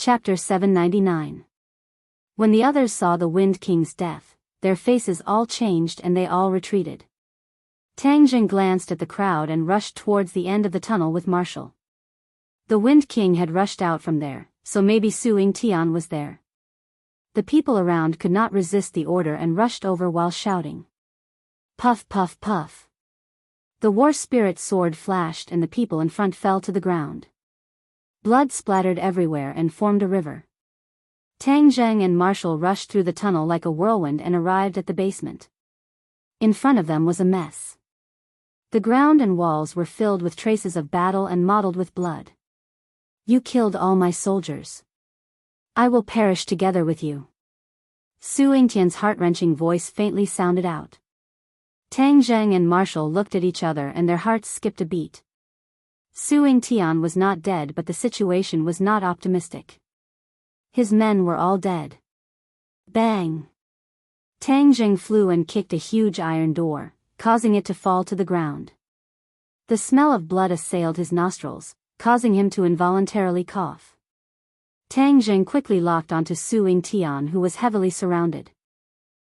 Chapter 799. When the others saw the Wind King's death, their faces all changed and they all retreated. Tang Jing glanced at the crowd and rushed towards the end of the tunnel with Marshall. The Wind King had rushed out from there, so maybe Su Tian was there. The people around could not resist the order and rushed over while shouting. Puff puff puff. The war spirit sword flashed and the people in front fell to the ground. Blood splattered everywhere and formed a river. Tang Zheng and Marshall rushed through the tunnel like a whirlwind and arrived at the basement. In front of them was a mess. The ground and walls were filled with traces of battle and mottled with blood. You killed all my soldiers. I will perish together with you. Su Yingtian's heart-wrenching voice faintly sounded out. Tang Zheng and Marshall looked at each other and their hearts skipped a beat. Su Yingtian was not dead, but the situation was not optimistic. His men were all dead. Bang! Tang Jing flew and kicked a huge iron door, causing it to fall to the ground. The smell of blood assailed his nostrils, causing him to involuntarily cough. Tang Jing quickly locked onto Su Yingtian, who was heavily surrounded.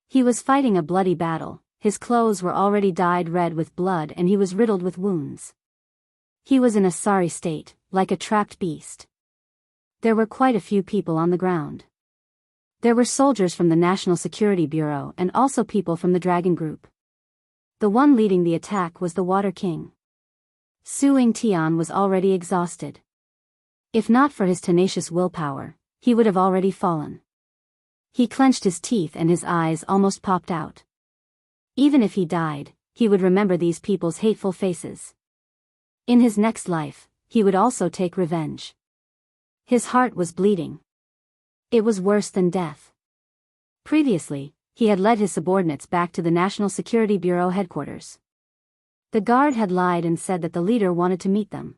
He was fighting a bloody battle, his clothes were already dyed red with blood and he was riddled with wounds. He was in a sorry state, like a trapped beast. There were quite a few people on the ground. There were soldiers from the National Security Bureau and also people from the Dragon Group. The one leading the attack was the Water King. Su Yingtian was already exhausted. If not for his tenacious willpower, he would have already fallen. He clenched his teeth and his eyes almost popped out. Even if he died, he would remember these people's hateful faces. In his next life, he would also take revenge. His heart was bleeding. It was worse than death. Previously, he had led his subordinates back to the National Security Bureau headquarters. The guard had lied and said that the leader wanted to meet them.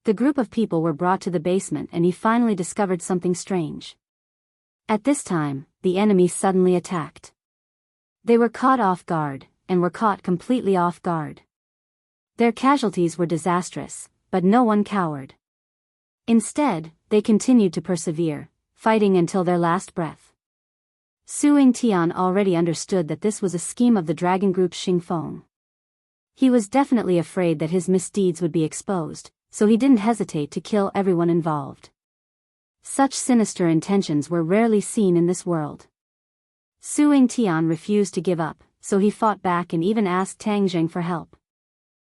The group of people were brought to the basement and he finally discovered something strange. At this time, the enemy suddenly attacked. They were caught off guard, and were caught completely off guard. Their casualties were disastrous, but no one cowered. Instead, they continued to persevere, fighting until their last breath. Su Yingtian already understood that this was a scheme of the Dragon Group's Xing Feng. He was definitely afraid that his misdeeds would be exposed, so he didn't hesitate to kill everyone involved. Such sinister intentions were rarely seen in this world. Su Yingtian refused to give up, so he fought back and even asked Tang Jing for help.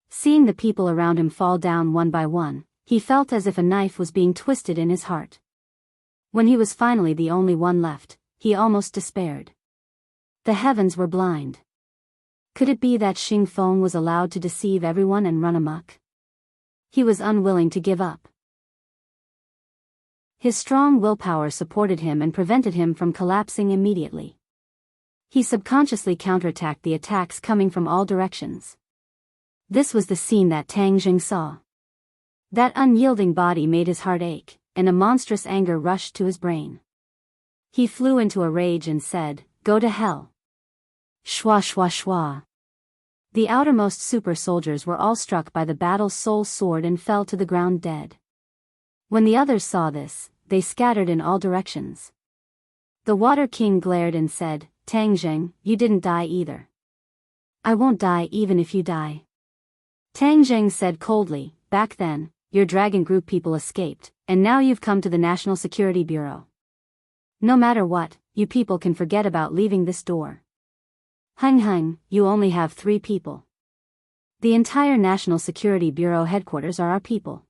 Seeing the people around him fall down one by one, he felt as if a knife was being twisted in his heart. When he was finally the only one left, he almost despaired. The heavens were blind. Could it be that Xing Feng was allowed to deceive everyone and run amok? He was unwilling to give up. His strong willpower supported him and prevented him from collapsing immediately. He subconsciously counterattacked the attacks coming from all directions. This was the scene that Tang Jing saw. That unyielding body made his heart ache, and a monstrous anger rushed to his brain. He flew into a rage and said, "Go to hell." Shwa shwa shwa. The outermost super soldiers were all struck by the battle's soul sword and fell to the ground dead. When the others saw this, they scattered in all directions. The Water King glared and said, "Tang Jing, you didn't die either." "I won't die even if you die." Tang Jing said coldly, "Back then, your Dragon Group people escaped, and now you've come to the National Security Bureau. No matter what, you people can forget about leaving this door. Hung hung, you only have 3 people. The entire National Security Bureau headquarters are our people.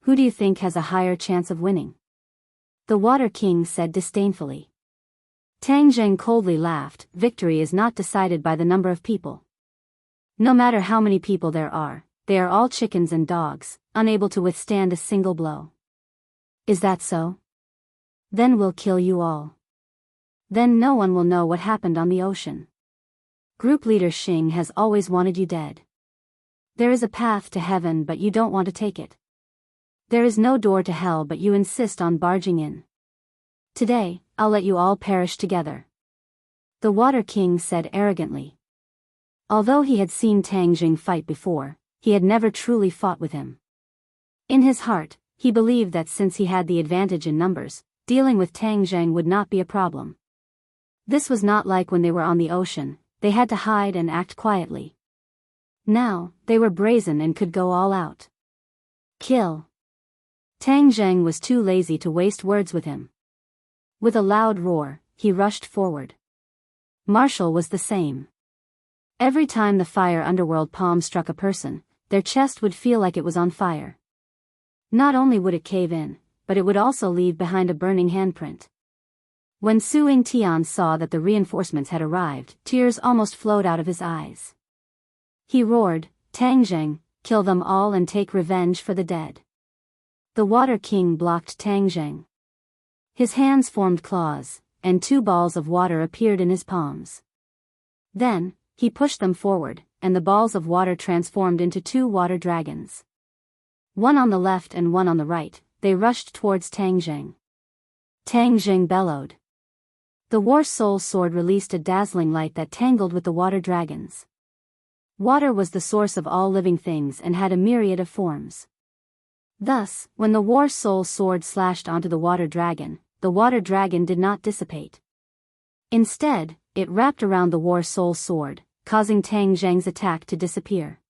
Who do you think has a higher chance of winning?" The Water King said disdainfully. Tang Jing coldly laughed, "Victory is not decided by the number of people. No matter how many people there are, they are all chickens and dogs, unable to withstand a single blow. Is that so? Then we'll kill you all. Then no one will know what happened on the ocean. Group leader Xing has always wanted you dead. There is a path to heaven but you don't want to take it. There is no door to hell but you insist on barging in. Today, I'll let you all perish together." The Water King said arrogantly. Although he had seen Tang Jing fight before, he had never truly fought with him. In his heart, he believed that since he had the advantage in numbers, dealing with Tang Zheng would not be a problem. This was not like when they were on the ocean, they had to hide and act quietly. Now, they were brazen and could go all out. Kill. Tang Zheng was too lazy to waste words with him. With a loud roar, he rushed forward. Marshall was the same. Every time the fire underworld palm struck a person, their chest would feel like it was on fire. Not only would it cave in, but it would also leave behind a burning handprint. When Suing Tian saw that the reinforcements had arrived, tears almost flowed out of his eyes. He roared, "Tang Zheng, kill them all and take revenge for the dead." The Water King blocked Tang Zheng. His hands formed claws, and 2 balls of water appeared in his palms. Then, he pushed them forward, and the balls of water transformed into 2 water dragons. One on the left and one on the right, they rushed towards Tang Zheng. Tang Zheng bellowed. The War Soul Sword released a dazzling light that tangled with the water dragons. Water was the source of all living things and had a myriad of forms. Thus, when the War Soul Sword slashed onto the water dragon did not dissipate. Instead, it wrapped around the War Soul Sword, causing Tang Zheng's attack to disappear.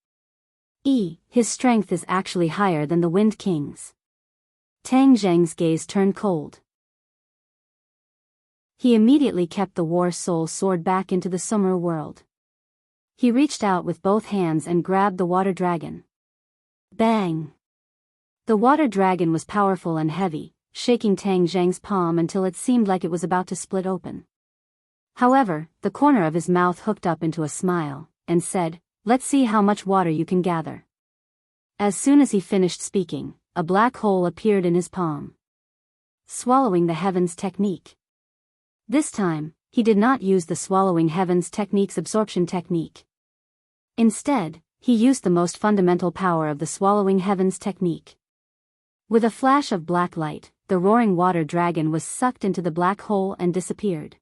His strength is actually higher than the Wind King's. Tang Zheng's gaze turned cold. He immediately kept the War Soul Sword back into the Summer world. He reached out with both hands and grabbed the water dragon. Bang! The water dragon was powerful and heavy, shaking Tang Zheng's palm until it seemed like it was about to split open. However, the corner of his mouth hooked up into a smile, and said, "Let's see how much water you can gather." As soon as he finished speaking, a black hole appeared in his palm. Swallowing the Heavens technique. This time, he did not use the Swallowing Heavens technique's absorption technique. Instead, he used the most fundamental power of the Swallowing Heavens technique. With a flash of black light, the roaring water dragon was sucked into the black hole and disappeared.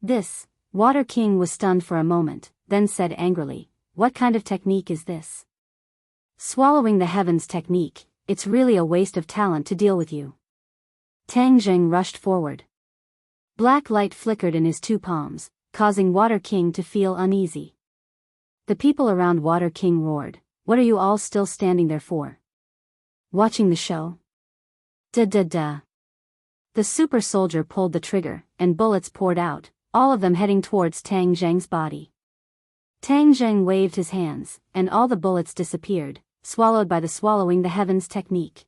This Water King was stunned for a moment, then said angrily, "What kind of technique is this? Swallowing the Heavens technique, it's really a waste of talent to deal with you." Tang Zheng rushed forward. Black light flickered in his 2 palms, causing Water King to feel uneasy. The people around Water King roared, "What are you all still standing there for? Watching the show? Da. The super soldier pulled the trigger, and bullets poured out, all of them heading towards Tang Zheng's body. Tang Zheng waved his hands, and all the bullets disappeared, swallowed by the Swallowing the Heavens technique.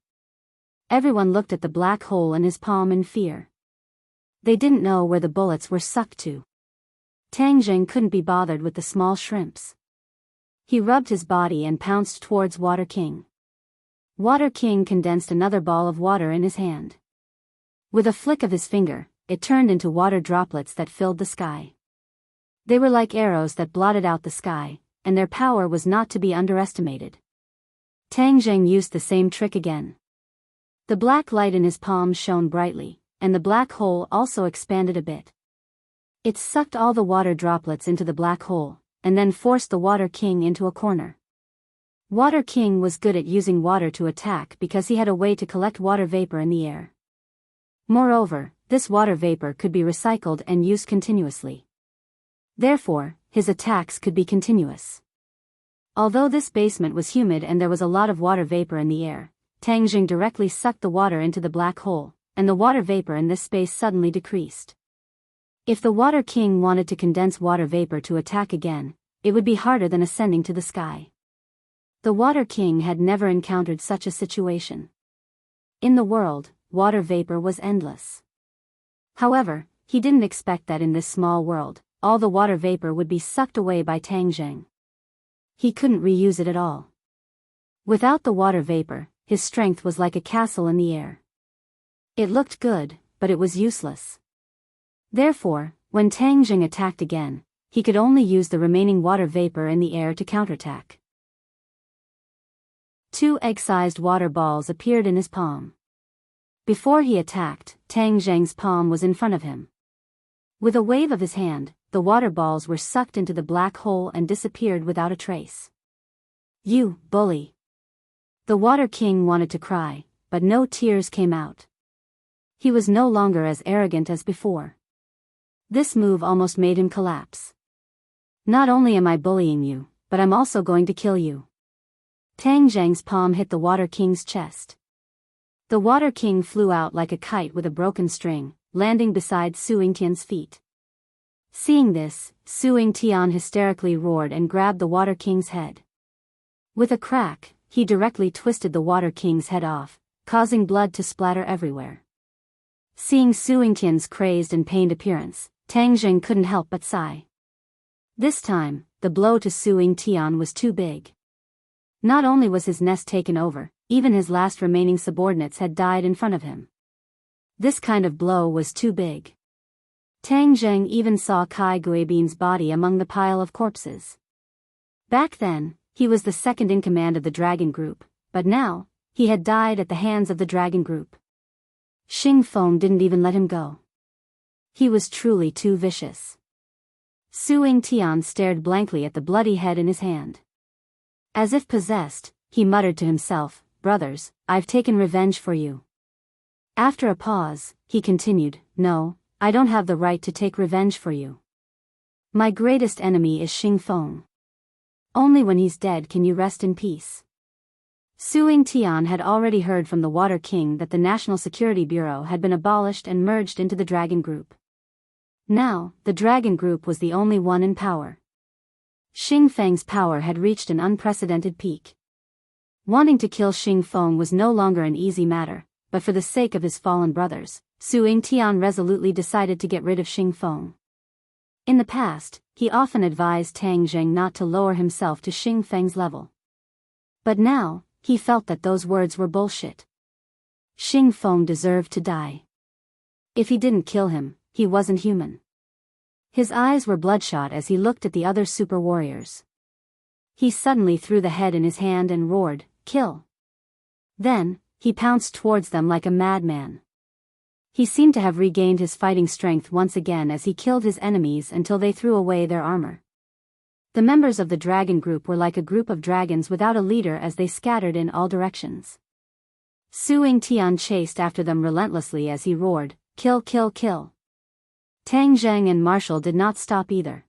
Everyone looked at the black hole in his palm in fear. They didn't know where the bullets were sucked to. Tang Zheng couldn't be bothered with the small shrimps. He rubbed his body and pounced towards Water King. Water King condensed another ball of water in his hand. With a flick of his finger, it turned into water droplets that filled the sky. They were like arrows that blotted out the sky, and their power was not to be underestimated. Tang Zheng used the same trick again. The black light in his palm shone brightly, and the black hole also expanded a bit. It sucked all the water droplets into the black hole, and then forced the Water King into a corner. Water King was good at using water to attack because he had a way to collect water vapor in the air. Moreover, this water vapor could be recycled and used continuously. Therefore, his attacks could be continuous. Although this basement was humid and there was a lot of water vapor in the air, Tang Zheng directly sucked the water into the black hole, and the water vapor in this space suddenly decreased. If the Water King wanted to condense water vapor to attack again, it would be harder than ascending to the sky. The Water King had never encountered such a situation. In the world, water vapor was endless. However, he didn't expect that in this small world, all the water vapor would be sucked away by Tang Zheng. He couldn't reuse it at all. Without the water vapor, his strength was like a castle in the air. It looked good, but it was useless. Therefore, when Tang Zheng attacked again, he could only use the remaining water vapor in the air to counterattack. 2 egg-sized water balls appeared in his palm. Before he attacked, Tang Zheng's palm was in front of him. With a wave of his hand, the water balls were sucked into the black hole and disappeared without a trace. "You, bully!" The Water King wanted to cry, but no tears came out. He was no longer as arrogant as before. This move almost made him collapse. Not only am I bullying you, but I'm also going to kill you. Tang Zhang's palm hit the Water King's chest. The Water King flew out like a kite with a broken string, landing beside Su Yingtian's feet. Seeing this, Su Yingtian hysterically roared and grabbed the Water King's head. With a crack, he directly twisted the Water King's head off, causing blood to splatter everywhere. Seeing Su Yingtian's crazed and pained appearance, Tang Zheng couldn't help but sigh. This time, the blow to Su Yingtian was too big. Not only was his nest taken over, even his last remaining subordinates had died in front of him. This kind of blow was too big. Tang Zheng even saw Kai Guibin's body among the pile of corpses. Back then, he was the second in command of the dragon group, but now, he had died at the hands of the dragon group. Xing Feng didn't even let him go. He was truly too vicious. Su Yingtian stared blankly at the bloody head in his hand. As if possessed, he muttered to himself, "Brothers, I've taken revenge for you." After a pause, he continued, "No, I don't have the right to take revenge for you. My greatest enemy is Xing Feng. Only when he's dead can you rest in peace." Su Yingtian had already heard from the Water King that the National Security Bureau had been abolished and merged into the Dragon Group. Now, the Dragon Group was the only one in power. Xing Feng's power had reached an unprecedented peak. Wanting to kill Xing Feng was no longer an easy matter, but for the sake of his fallen brothers, Su Yingtian resolutely decided to get rid of Xing Feng. In the past, he often advised Tang Zheng not to lower himself to Xing Feng's level. But now, he felt that those words were bullshit. Xing Feng deserved to die. If he didn't kill him, he wasn't human. His eyes were bloodshot as he looked at the other super warriors. He suddenly threw the head in his hand and roared, "Kill!" Then, he pounced towards them like a madman. He seemed to have regained his fighting strength once again as he killed his enemies until they threw away their armor. The members of the dragon group were like a group of dragons without a leader as they scattered in all directions. Su Yingtian chased after them relentlessly as he roared, "Kill, kill, kill!" Tang Zheng and Marshall did not stop either.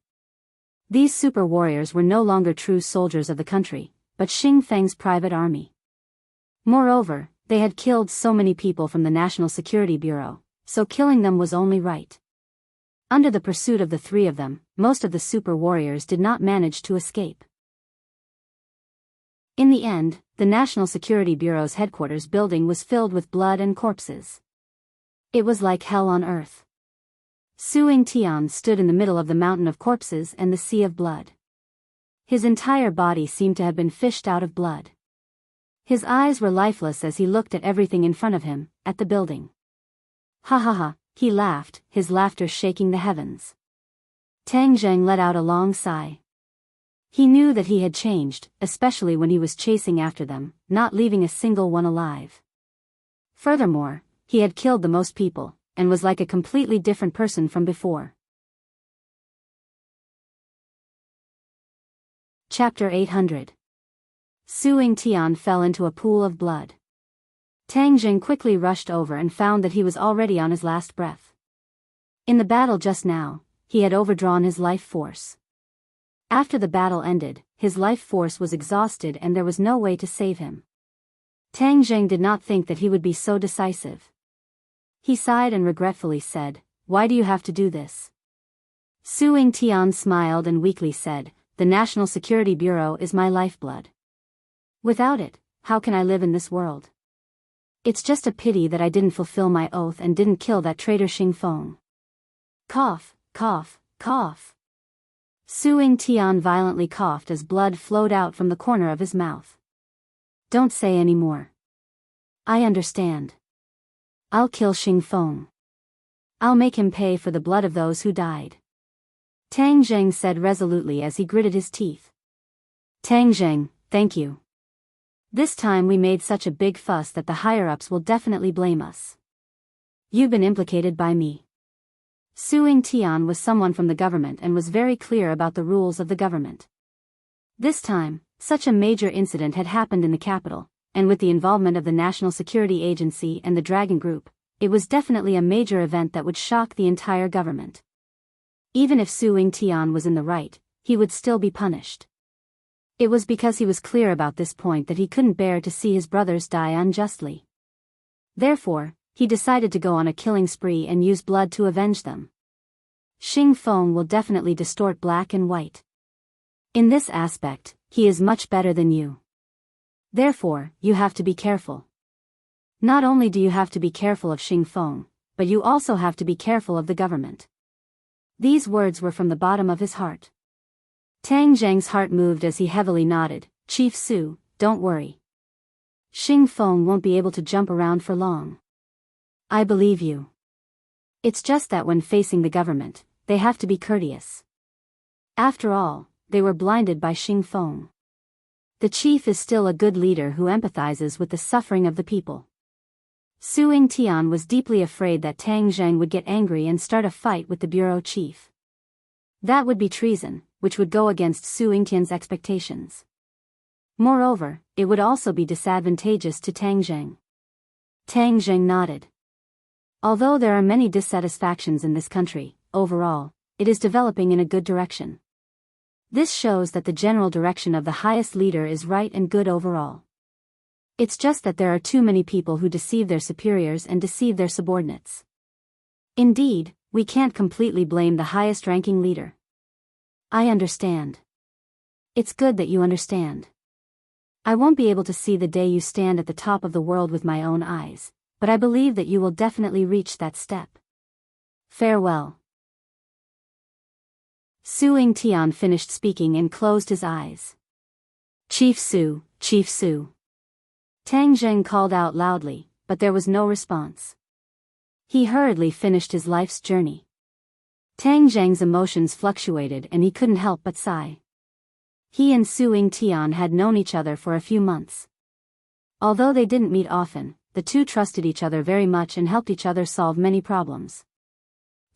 These super warriors were no longer true soldiers of the country, but Xing Feng's private army. Moreover, they had killed so many people from the National Security Bureau, so killing them was only right. Under the pursuit of the three of them, most of the super warriors did not manage to escape. In the end, the National Security Bureau's headquarters building was filled with blood and corpses. It was like hell on earth. Su Yingtian stood in the middle of the mountain of corpses and the sea of blood. His entire body seemed to have been fished out of blood. His eyes were lifeless as he looked at everything in front of him, at the building. "Ha ha ha," he laughed, his laughter shaking the heavens. Tang Zheng let out a long sigh. He knew that he had changed, especially when he was chasing after them, not leaving a single one alive. Furthermore, he had killed the most people, and was like a completely different person from before. Chapter 800. Su Yingtian fell into a pool of blood. Tang Zheng quickly rushed over and found that he was already on his last breath. In the battle just now, he had overdrawn his life force. After the battle ended, his life force was exhausted and there was no way to save him. Tang Zheng did not think that he would be so decisive. He sighed and regretfully said, "Why do you have to do this?" Su Yingtian smiled and weakly said, "The National Security Bureau is my lifeblood. Without it, how can I live in this world? It's just a pity that I didn't fulfill my oath and didn't kill that traitor Xing Feng." Cough, cough, cough. Su Yingtian violently coughed as blood flowed out from the corner of his mouth. "Don't say any more. I understand. I'll kill Xing Feng. I'll make him pay for the blood of those who died." Tang Zheng said resolutely as he gritted his teeth. "Tang Zheng, thank you. This time we made such a big fuss that the higher-ups will definitely blame us. You've been implicated by me." Su Yingtian was someone from the government and was very clear about the rules of the government. This time, such a major incident had happened in the capital, and with the involvement of the National Security Agency and the Dragon Group, it was definitely a major event that would shock the entire government. Even if Su Ying-tian was in the right, he would still be punished. It was because he was clear about this point that he couldn't bear to see his brothers die unjustly. Therefore, he decided to go on a killing spree and use blood to avenge them. Xing Feng will definitely distort black and white. In this aspect, he is much better than you. Therefore, you have to be careful. Not only do you have to be careful of Xing Feng, but you also have to be careful of the government. These words were from the bottom of his heart. Tang Zheng's heart moved as he heavily nodded. Chief Su, don't worry. Xing Feng won't be able to jump around for long. I believe you. It's just that when facing the government, they have to be courteous. After all, they were blinded by Xing Feng. The chief is still a good leader who empathizes with the suffering of the people. Su Ying-tian was deeply afraid that Tang Zheng would get angry and start a fight with the bureau chief. That would be treason, which would go against Su Ying-tian's expectations. Moreover, it would also be disadvantageous to Tang Zheng. Tang Zheng nodded. Although there are many dissatisfactions in this country, overall, it is developing in a good direction. This shows that the general direction of the highest leader is right and good overall. It's just that there are too many people who deceive their superiors and deceive their subordinates. Indeed, we can't completely blame the highest-ranking leader. I understand. It's good that you understand. I won't be able to see the day you stand at the top of the world with my own eyes, but I believe that you will definitely reach that step. Farewell. Su Ying-tian finished speaking and closed his eyes. Chief Su, Chief Su. Tang Zheng called out loudly, but there was no response. He hurriedly finished his life's journey. Tang Zheng's emotions fluctuated and he couldn't help but sigh. He and Su Ying-tian had known each other for a few months. Although they didn't meet often, the two trusted each other very much and helped each other solve many problems.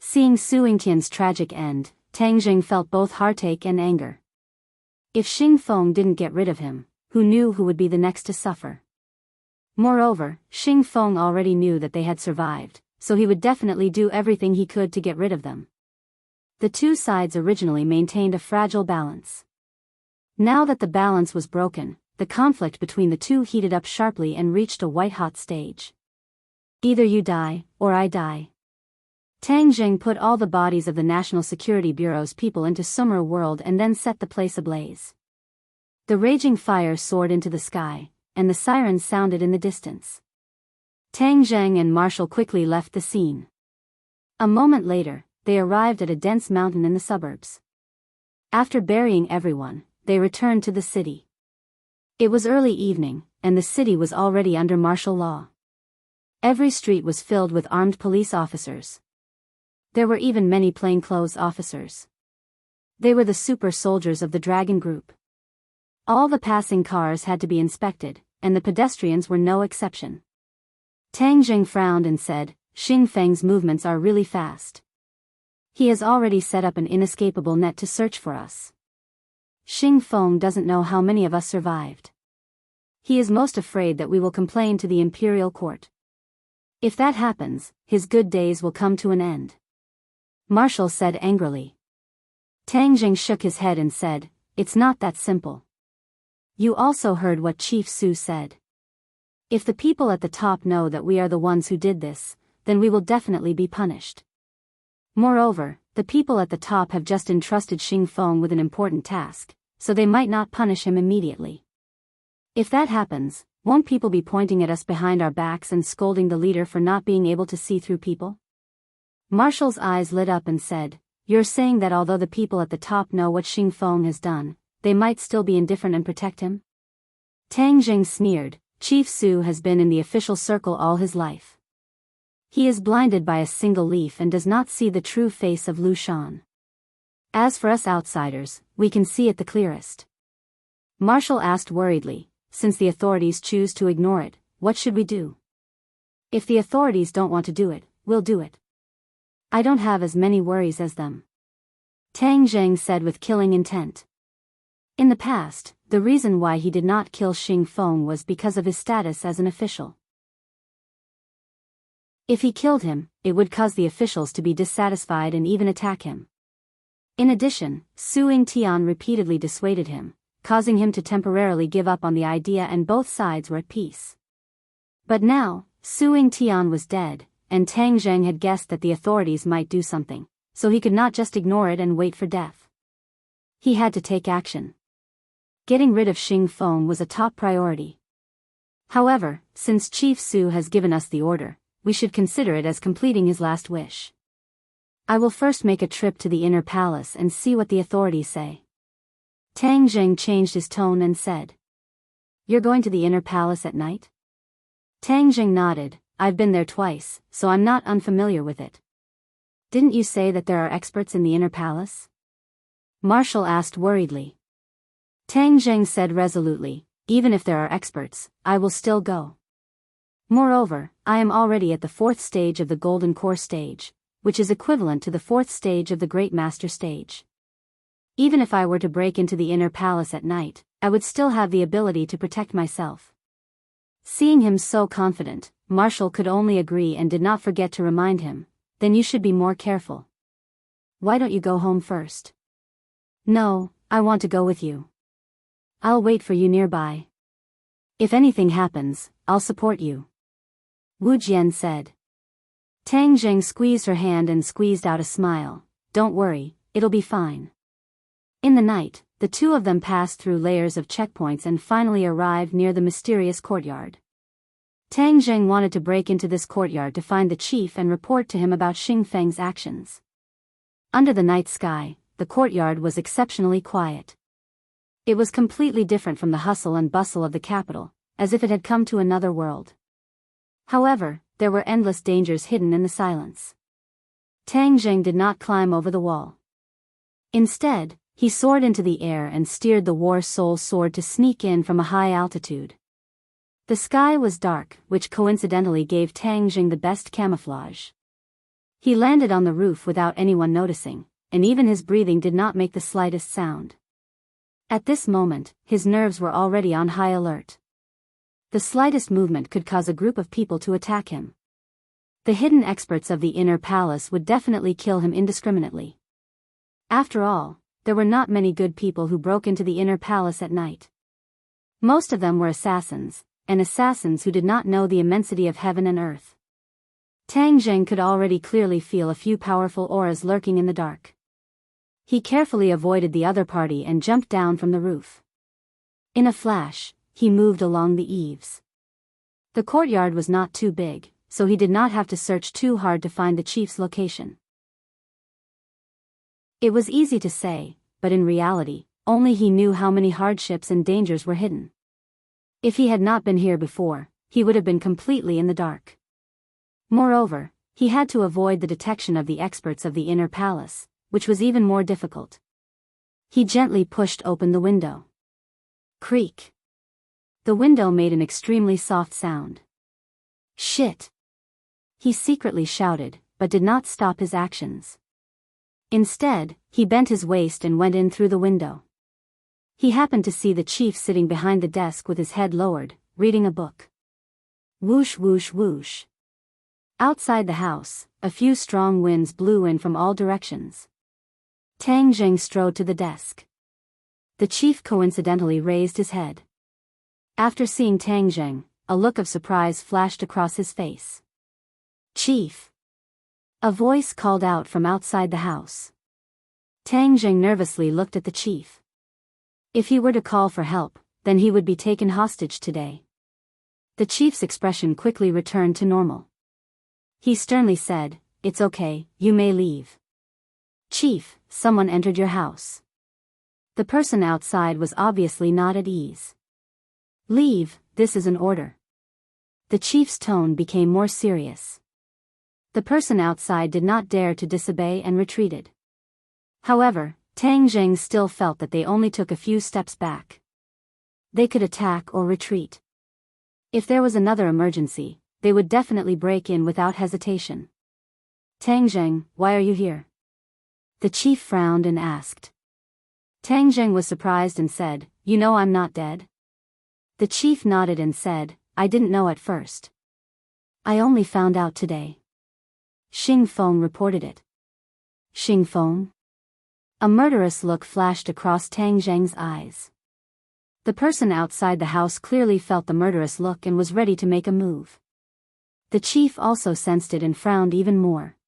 Seeing Su Ying-tian's tragic end, Tang Zheng felt both heartache and anger. If Xing Feng didn't get rid of him, who knew who would be the next to suffer? Moreover, Xing Feng already knew that they had survived, so he would definitely do everything he could to get rid of them. The two sides originally maintained a fragile balance. Now that the balance was broken, the conflict between the two heated up sharply and reached a white-hot stage. Either you die, or I die. Tang Zheng put all the bodies of the National Security Bureau's people into Sumer World and then set the place ablaze. The raging fire soared into the sky, and the sirens sounded in the distance. Tang Zheng and Marshall quickly left the scene. A moment later, they arrived at a dense mountain in the suburbs. After burying everyone, they returned to the city. It was early evening, and the city was already under martial law. Every street was filled with armed police officers. There were even many plainclothes officers. They were the super soldiers of the Dragon Group. All the passing cars had to be inspected, and the pedestrians were no exception. Tang Zheng frowned and said, Xing Feng's movements are really fast. He has already set up an inescapable net to search for us. Xing Feng doesn't know how many of us survived. He is most afraid that we will complain to the imperial court. If that happens, his good days will come to an end. Marshall said angrily. Tang Zheng shook his head and said, it's not that simple. You also heard what Chief Su said. If the people at the top know that we are the ones who did this, then we will definitely be punished. Moreover, the people at the top have just entrusted Xing Feng with an important task, so they might not punish him immediately. If that happens, won't people be pointing at us behind our backs and scolding the leader for not being able to see through people? Marshall's eyes lit up and said, you're saying that although the people at the top know what Xing Feng has done, they might still be indifferent and protect him? Tang Zheng sneered, Chief Su has been in the official circle all his life. He is blinded by a single leaf and does not see the true face of Lu Shan. As for us outsiders, we can see it the clearest. Marshall asked worriedly, since the authorities choose to ignore it, what should we do? If the authorities don't want to do it, we'll do it. I don't have as many worries as them. Tang Zheng said with killing intent. In the past, the reason why he did not kill Xing Feng was because of his status as an official. If he killed him, it would cause the officials to be dissatisfied and even attack him. In addition, Su Yingtian repeatedly dissuaded him, causing him to temporarily give up on the idea, and both sides were at peace. But now, Su Yingtian was dead, and Tang Zheng had guessed that the authorities might do something, so he could not just ignore it and wait for death. He had to take action. Getting rid of Xing Feng was a top priority. However, since Chief Su has given us the order, we should consider it as completing his last wish. I will first make a trip to the inner palace and see what the authorities say. Tang Zheng changed his tone and said, "You're going to the inner palace at night?" Tang Zheng nodded. "I've been there twice, so I'm not unfamiliar with it." "Didn't you say that there are experts in the inner palace?" Marshall asked worriedly. Tang Zheng said resolutely, "Even if there are experts, I will still go. Moreover, I am already at the 4th stage of the Golden Core stage, which is equivalent to the 4th stage of the Great Master stage. Even if I were to break into the inner palace at night, I would still have the ability to protect myself." Seeing him so confident, Marshall could only agree and did not forget to remind him, "Then you should be more careful. Why don't you go home first?" "No, I want to go with you. I'll wait for you nearby. If anything happens, I'll support you," Wu Jian said. Tang Zheng squeezed her hand and squeezed out a smile. "Don't worry, it'll be fine." In the night, the two of them passed through layers of checkpoints and finally arrived near the mysterious courtyard. Tang Zheng wanted to break into this courtyard to find the chief and report to him about Xing Feng's actions. Under the night sky, the courtyard was exceptionally quiet. It was completely different from the hustle and bustle of the capital, as if it had come to another world. However, there were endless dangers hidden in the silence. Tang Zheng did not climb over the wall. Instead, he soared into the air and steered the War Soul sword to sneak in from a high altitude. The sky was dark, which coincidentally gave Tang Zheng the best camouflage. He landed on the roof without anyone noticing, and even his breathing did not make the slightest sound. At this moment, his nerves were already on high alert. The slightest movement could cause a group of people to attack him. The hidden experts of the inner palace would definitely kill him indiscriminately. After all, there were not many good people who broke into the inner palace at night. Most of them were assassins, and assassins who did not know the immensity of heaven and earth. Tang Zheng could already clearly feel a few powerful auras lurking in the dark. He carefully avoided the other party and jumped down from the roof. In a flash, he moved along the eaves. The courtyard was not too big, so he did not have to search too hard to find the chief's location. It was easy to say, but in reality, only he knew how many hardships and dangers were hidden. If he had not been here before, he would have been completely in the dark. Moreover, he had to avoid the detection of the experts of the inner palace, which was even more difficult. He gently pushed open the window. Creak. The window made an extremely soft sound. "Shit!" He secretly shouted, but did not stop his actions. Instead, he bent his waist and went in through the window. He happened to see the chief sitting behind the desk with his head lowered, reading a book. Whoosh whoosh whoosh. Outside the house, a few strong winds blew in from all directions. Tang Zheng strode to the desk. The chief coincidentally raised his head. After seeing Tang Zheng, a look of surprise flashed across his face. "Chief!" A voice called out from outside the house. Tang Zheng nervously looked at the chief. If he were to call for help, then he would be taken hostage today. The chief's expression quickly returned to normal. He sternly said, "It's okay, you may leave." "Chief, someone entered your house." The person outside was obviously not at ease. "Leave, this is an order." The chief's tone became more serious. The person outside did not dare to disobey and retreated. However, Tang Zheng still felt that they only took a few steps back. They could attack or retreat. If there was another emergency, they would definitely break in without hesitation. "Tang Zheng, why are you here?" The chief frowned and asked. Tang Zheng was surprised and said, You know I'm not dead? The chief nodded and said, I didn't know at first. I only found out today. Xing Feng reported it. Xing Feng? A murderous look flashed across Tang Zheng's eyes. The person outside the house clearly felt the murderous look and was ready to make a move. The chief also sensed it and frowned even more.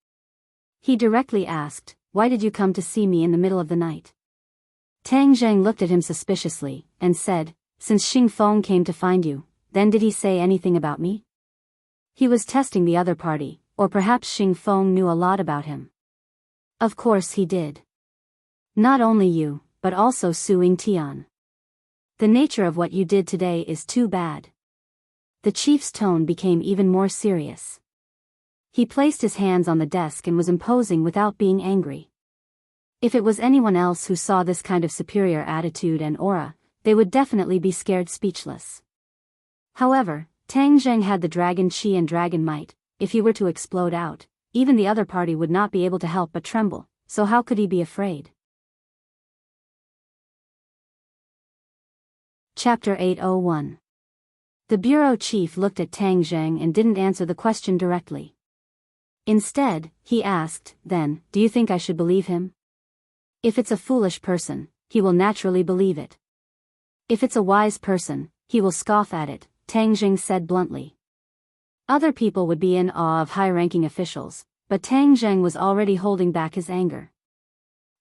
He directly asked, Why did you come to see me in the middle of the night? Tang Zheng looked at him suspiciously, and said, Since Xing Feng came to find you, then did he say anything about me? He was testing the other party, or perhaps Xing Feng knew a lot about him. Of course he did. Not only you, but also Su Yingtian. The nature of what you did today is too bad. The chief's tone became even more serious. He placed his hands on the desk and was imposing without being angry. If it was anyone else who saw this kind of superior attitude and aura, they would definitely be scared speechless. However, Tang Zheng had the dragon chi and dragon might. If he were to explode out, even the other party would not be able to help but tremble, so how could he be afraid? Chapter 801. The bureau chief looked at Tang Zheng and didn't answer the question directly. Instead, he asked, Then, do you think I should believe him? If it's a foolish person, he will naturally believe it. If it's a wise person, he will scoff at it, Tang Zheng said bluntly. Other people would be in awe of high-ranking officials, but Tang Zheng was already holding back his anger.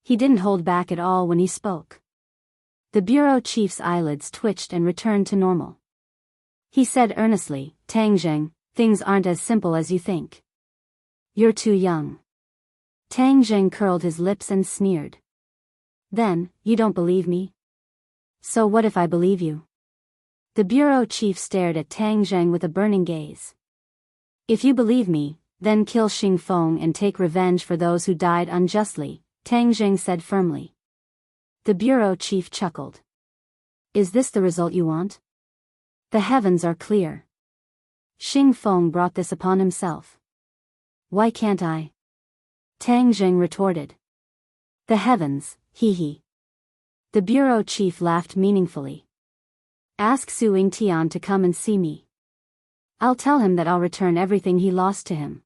He didn't hold back at all when he spoke. The bureau chief's eyelids twitched and returned to normal. He said earnestly, Tang Zheng, things aren't as simple as you think. You're too young. Tang Zheng curled his lips and sneered. Then, you don't believe me? So what if I believe you? The bureau chief stared at Tang Zheng with a burning gaze. If you believe me, then kill Xing Feng and take revenge for those who died unjustly, Tang Zheng said firmly. The bureau chief chuckled. Is this the result you want? The heavens are clear. Xing Feng brought this upon himself. Why can't I? Tang Zheng retorted. The heavens, hee. The bureau chief laughed meaningfully. Ask Su Yingtian to come and see me. I'll tell him that I'll return everything he lost to him.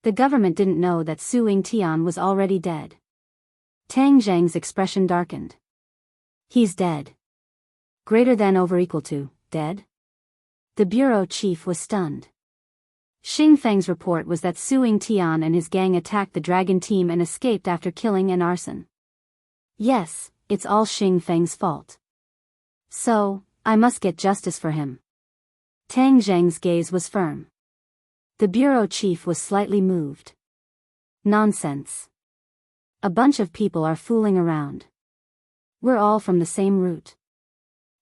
The government didn't know that Su Yingtian was already dead. Tang Zheng's expression darkened. He's dead. Greater than over equal to, dead? The bureau chief was stunned. Xing Feng's report was that Su Yingtian and his gang attacked the dragon team and escaped after killing and arson. Yes, it's all Xing Feng's fault. So, I must get justice for him. Tang Zheng's gaze was firm. The bureau chief was slightly moved. Nonsense. A bunch of people are fooling around. We're all from the same root.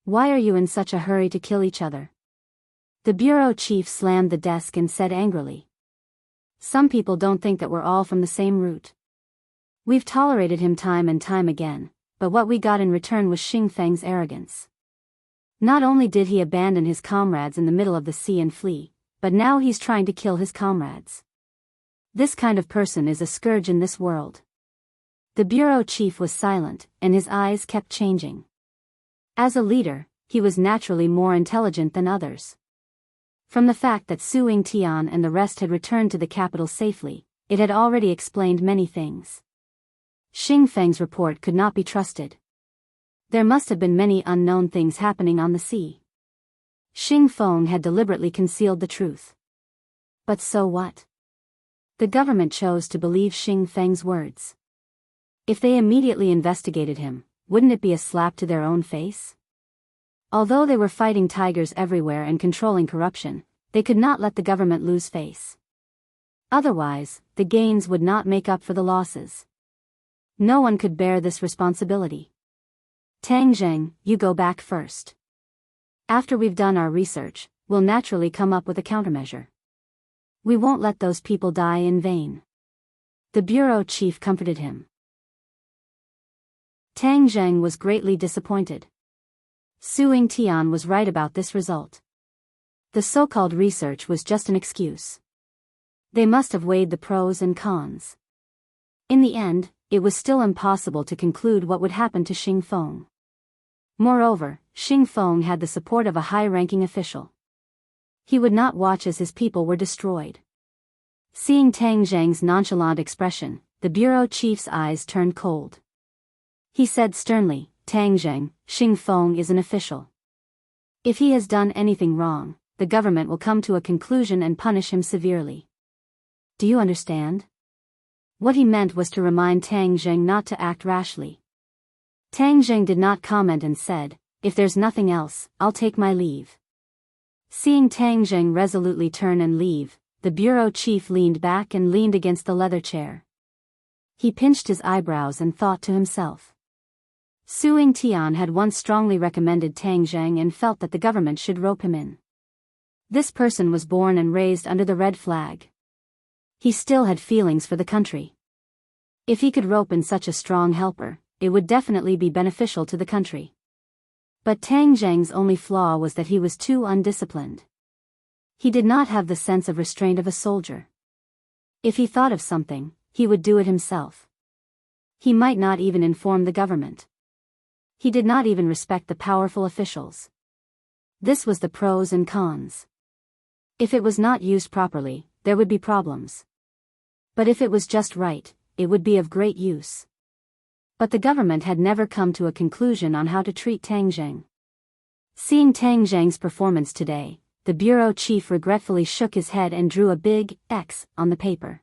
Why are you in such a hurry to kill each other? The bureau chief slammed the desk and said angrily. Some people don't think that we're all from the same root. We've tolerated him time and time again, but what we got in return was Xing Feng's arrogance. Not only did he abandon his comrades in the middle of the sea and flee, but now he's trying to kill his comrades. This kind of person is a scourge in this world. The bureau chief was silent, and his eyes kept changing. As a leader, he was naturally more intelligent than others. From the fact that Su Yingtian and the rest had returned to the capital safely, it had already explained many things. Xing Feng's report could not be trusted. There must have been many unknown things happening on the sea. Xing Feng had deliberately concealed the truth. But so what? The government chose to believe Xing Feng's words. If they immediately investigated him, wouldn't it be a slap to their own face? Although they were fighting tigers everywhere and controlling corruption, they could not let the government lose face. Otherwise, the gains would not make up for the losses. No one could bear this responsibility. Tang Zheng, you go back first. After we've done our research, we'll naturally come up with a countermeasure. We won't let those people die in vain. The bureau chief comforted him. Tang Zheng was greatly disappointed. Su Yingtian was right about this result. The so-called research was just an excuse. They must have weighed the pros and cons. In the end, it was still impossible to conclude what would happen to Xing Feng. Moreover, Xing Feng had the support of a high-ranking official. He would not watch as his people were destroyed. Seeing Tang Zheng's nonchalant expression, the bureau chief's eyes turned cold. He said sternly, Tang Zheng, Xing Feng is an official. If he has done anything wrong, the government will come to a conclusion and punish him severely. Do you understand? What he meant was to remind Tang Zheng not to act rashly. Tang Zheng did not comment and said, if there's nothing else, I'll take my leave. Seeing Tang Zheng resolutely turn and leave, the bureau chief leaned back and leaned against the leather chair. He pinched his eyebrows and thought to himself. Suing Tian had once strongly recommended Tang Zheng and felt that the government should rope him in. This person was born and raised under the red flag. He still had feelings for the country. If he could rope in such a strong helper, it would definitely be beneficial to the country. But Tang Zheng's only flaw was that he was too undisciplined. He did not have the sense of restraint of a soldier. If he thought of something, he would do it himself. He might not even inform the government. He did not even respect the powerful officials. This was the pros and cons. If it was not used properly, there would be problems. But if it was just right, it would be of great use. But the government had never come to a conclusion on how to treat Tang Zheng. Seeing Tang Zheng's performance today, the bureau chief regretfully shook his head and drew a big X on the paper.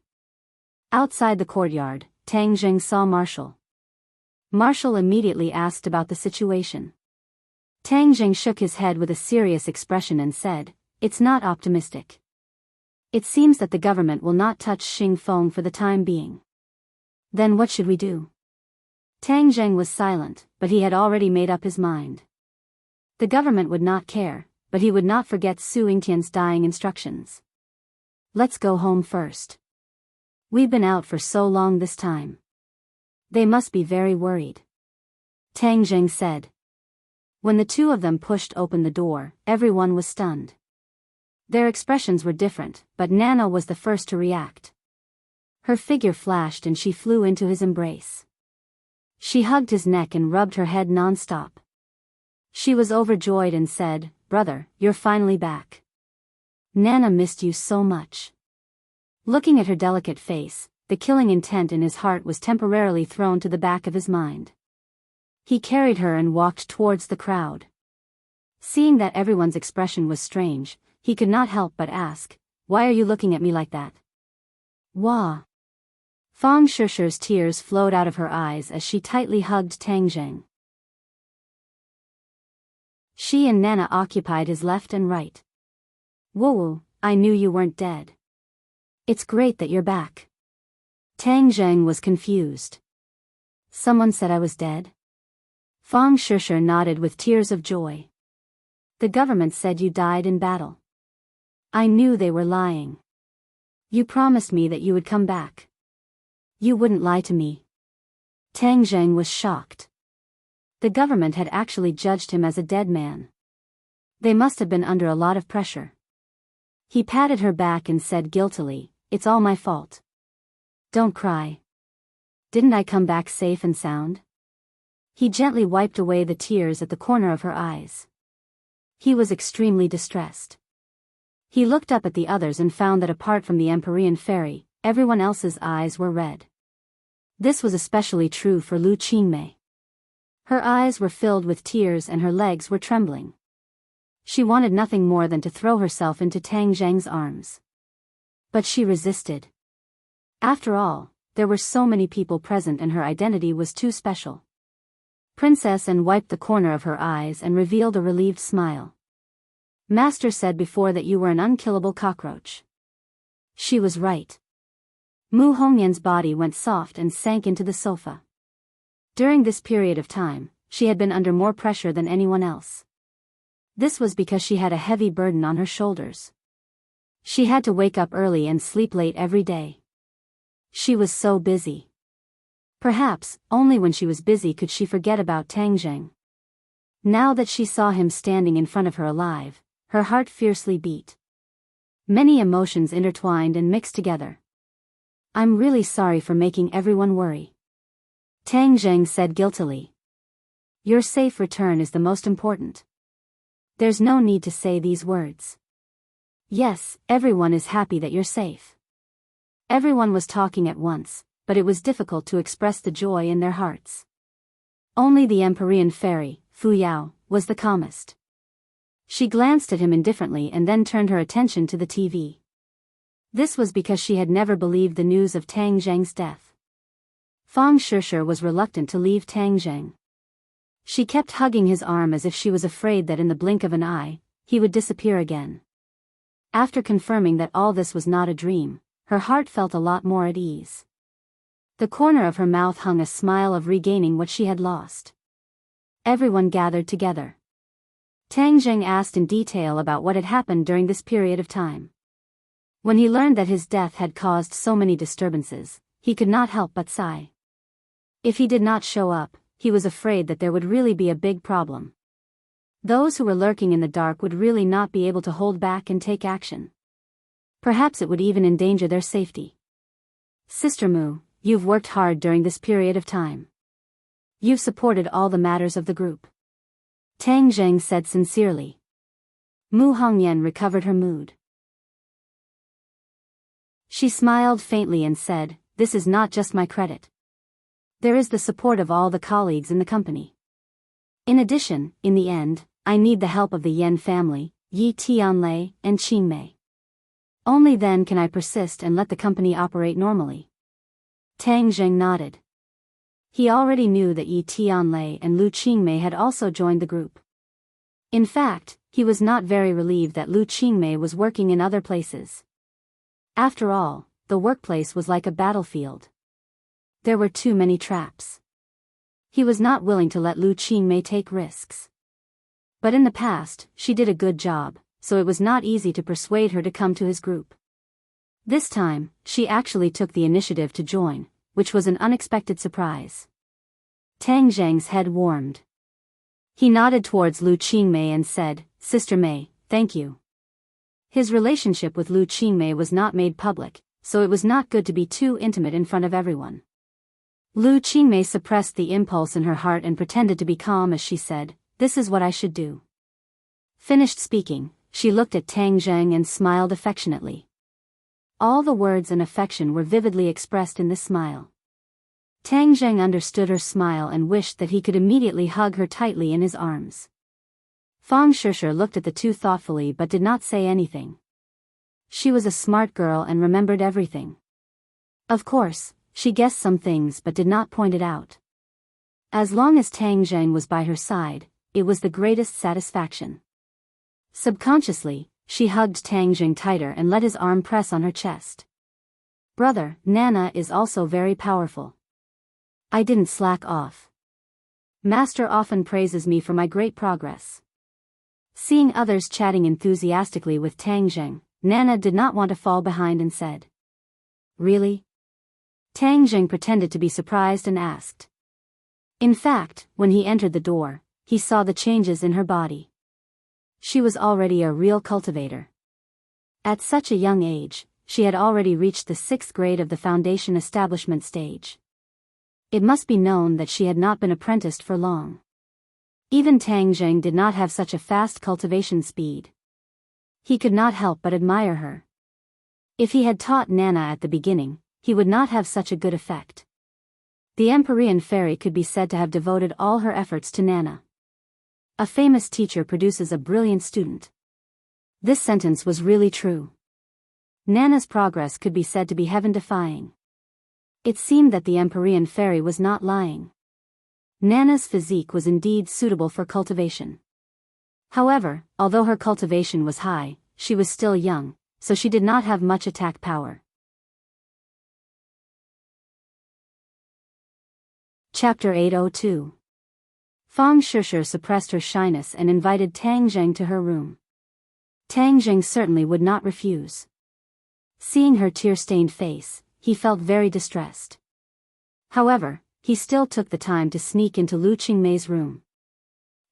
Outside the courtyard, Tang Zheng saw Marshall. Marshall immediately asked about the situation. Tang Zheng shook his head with a serious expression and said, it's not optimistic. It seems that the government will not touch Xing Feng for the time being. Then what should we do? Tang Zheng was silent, but he had already made up his mind. The government would not care, but he would not forget Su Yingtian's dying instructions. Let's go home first. We've been out for so long this time. They must be very worried. Tang Zheng said. When the two of them pushed open the door, everyone was stunned. Their expressions were different, but Nana was the first to react. Her figure flashed and she flew into his embrace. She hugged his neck and rubbed her head non-stop. She was overjoyed and said, brother, you're finally back. Nana missed you so much. Looking at her delicate face, the killing intent in his heart was temporarily thrown to the back of his mind. He carried her and walked towards the crowd. Seeing that everyone's expression was strange, he could not help but ask, why are you looking at me like that? Wah. Fang Shishi's tears flowed out of her eyes as she tightly hugged Tang Zheng. She and Nana occupied his left and right. Woo, I knew you weren't dead. It's great that you're back. Tang Zheng was confused. Someone said I was dead? Fang Shishi nodded with tears of joy. The government said you died in battle. I knew they were lying. You promised me that you would come back. You wouldn't lie to me. Tang Zheng was shocked. The government had actually judged him as a dead man. They must have been under a lot of pressure. He patted her back and said guiltily, it's all my fault. Don't cry. Didn't I come back safe and sound? He gently wiped away the tears at the corner of her eyes. He was extremely distressed. He looked up at the others and found that apart from the Empyrean fairy, everyone else's eyes were red. This was especially true for Lu Qingmei. Her eyes were filled with tears and her legs were trembling. She wanted nothing more than to throw herself into Tang Zheng's arms. But she resisted. After all, there were so many people present and her identity was too special. Princess Anne wiped the corner of her eyes and revealed a relieved smile. Master said before that you were an unkillable cockroach. She was right. Mu Hongyan's body went soft and sank into the sofa. During this period of time, she had been under more pressure than anyone else. This was because she had a heavy burden on her shoulders. She had to wake up early and sleep late every day. She was so busy. Perhaps, only when she was busy could she forget about Tang Zheng. Now that she saw him standing in front of her alive, her heart fiercely beat. Many emotions intertwined and mixed together. I'm really sorry for making everyone worry. Tang Zheng said guiltily. Your safe return is the most important. There's no need to say these words. Yes, everyone is happy that you're safe. Everyone was talking at once, but it was difficult to express the joy in their hearts. Only the Empyrean fairy, Fu Yao, was the calmest. She glanced at him indifferently and then turned her attention to the TV. This was because she had never believed the news of Tang Zheng's death. Fang Shishir was reluctant to leave Tang Zheng. She kept hugging his arm as if she was afraid that in the blink of an eye, he would disappear again. After confirming that all this was not a dream, her heart felt a lot more at ease. The corner of her mouth hung a smile of regaining what she had lost. Everyone gathered together. Tang Zheng asked in detail about what had happened during this period of time. When he learned that his death had caused so many disturbances, he could not help but sigh. If he did not show up, he was afraid that there would really be a big problem. Those who were lurking in the dark would really not be able to hold back and take action. Perhaps it would even endanger their safety. Sister Mu, you've worked hard during this period of time. You've supported all the matters of the group. Tang Zheng said sincerely. Mu Hongyan recovered her mood. She smiled faintly and said, "This is not just my credit. There is the support of all the colleagues in the company. In addition, in the end, I need the help of the Yan family, Yi Tianlei and Qingmei. Only then can I persist and let the company operate normally." Tang Zheng nodded. He already knew that Yi Tianlei and Lu Qingmei had also joined the group. In fact, he was not very relieved that Lu Qingmei was working in other places. After all, the workplace was like a battlefield. There were too many traps. He was not willing to let Lu Qingmei take risks. But in the past, she did a good job, so it was not easy to persuade her to come to his group. This time, she actually took the initiative to join, which was an unexpected surprise. Tang Zheng's head warmed. He nodded towards Lu Qingmei and said, "Sister Mei, thank you." His relationship with Lu Qingmei was not made public, so it was not good to be too intimate in front of everyone. Lu Qingmei suppressed the impulse in her heart and pretended to be calm as she said, "This is what I should do." Finished speaking, she looked at Tang Zheng and smiled affectionately. All the words and affection were vividly expressed in this smile. Tang Zheng understood her smile and wished that he could immediately hug her tightly in his arms. Fang Shishir looked at the two thoughtfully but did not say anything. She was a smart girl and remembered everything. Of course, she guessed some things but did not point it out. As long as Tang Zheng was by her side, it was the greatest satisfaction. Subconsciously, she hugged Tang Zheng tighter and let his arm press on her chest. "Brother, Nana is also very powerful. I didn't slack off. Master often praises me for my great progress." Seeing others chatting enthusiastically with Tang Zheng, Nana did not want to fall behind and said, "Really?" Tang Zheng pretended to be surprised and asked. In fact, when he entered the door, he saw the changes in her body. She was already a real cultivator. At such a young age, she had already reached the 6th grade of the foundation establishment stage. It must be known that she had not been apprenticed for long. Even Tang Zheng did not have such a fast cultivation speed. He could not help but admire her. If he had taught Nana at the beginning, he would not have such a good effect. The Empyrean fairy could be said to have devoted all her efforts to Nana. A famous teacher produces a brilliant student. This sentence was really true. Nana's progress could be said to be heaven-defying. It seemed that the Empyrean fairy was not lying. Nana's physique was indeed suitable for cultivation. However, although her cultivation was high, she was still young, so she did not have much attack power. Chapter 802. Fang Shishir suppressed her shyness and invited Tang Zheng to her room. Tang Zheng certainly would not refuse. Seeing her tear-stained face, he felt very distressed. However, he still took the time to sneak into Lu Qingmei's room.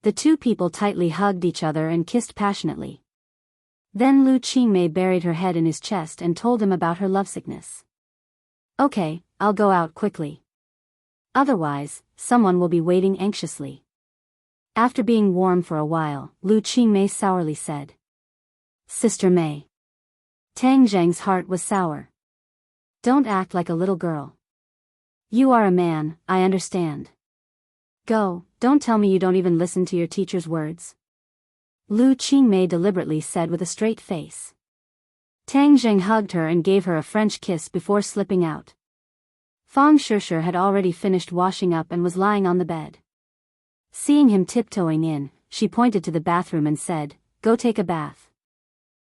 The two people tightly hugged each other and kissed passionately. Then Lu Qingmei buried her head in his chest and told him about her lovesickness. "Okay, I'll go out quickly. Otherwise, someone will be waiting anxiously." After being warm for a while, Lu Qingmei sourly said. Sister Mei. Tang Zheng's heart was sour. Don't act like a little girl. You are a man, I understand. Go, don't tell me you don't even listen to your teacher's words. Lu Qingmei deliberately said with a straight face. Tang Zheng hugged her and gave her a French kiss before slipping out. Fang Shishir had already finished washing up and was lying on the bed. Seeing him tiptoeing in, she pointed to the bathroom and said, Go take a bath.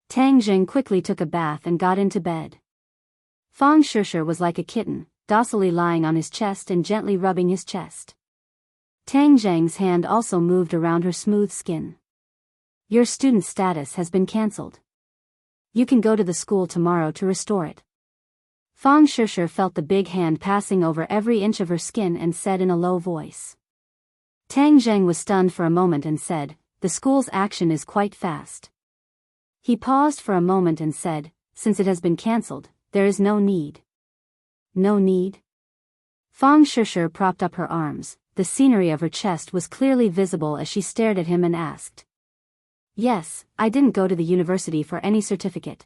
Tang Zheng quickly took a bath and got into bed. Fang Shishir was like a kitten, docilely lying on his chest and gently rubbing his chest. Tang Zheng's hand also moved around her smooth skin. Your student status has been cancelled. You can go to the school tomorrow to restore it. Fang Shishir felt the big hand passing over every inch of her skin and said in a low voice. Tang Zheng was stunned for a moment and said, The school's action is quite fast. He paused for a moment and said, Since it has been cancelled, there is no need. No need? Fang Shishir propped up her arms, the scenery of her chest was clearly visible as she stared at him and asked. Yes, I didn't go to the university for any certificate.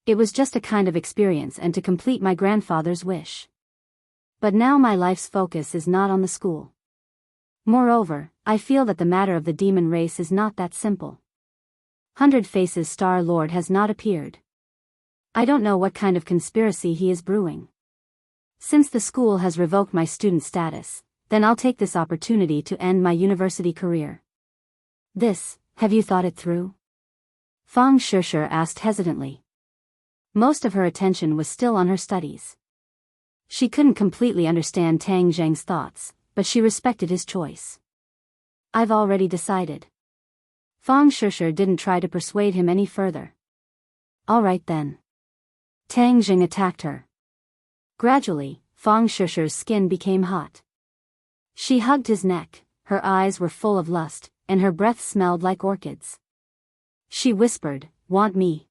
It was just a kind of experience and to complete my grandfather's wish. But now my life's focus is not on the school. Moreover, I feel that the matter of the demon race is not that simple. 100 Faces Star Lord has not appeared. I don't know what kind of conspiracy he is brewing. Since the school has revoked my student status, then I'll take this opportunity to end my university career. Have you thought it through? Fang Shishir asked hesitantly. Most of her attention was still on her studies. She couldn't completely understand Tang Zheng's thoughts, but she respected his choice. I've already decided. Fang Shishir didn't try to persuade him any further. All right then. Tang Zheng attacked her. Gradually, Fang Shishir's skin became hot. She hugged his neck, her eyes were full of lust, and her breath smelled like orchids. She whispered, Want me?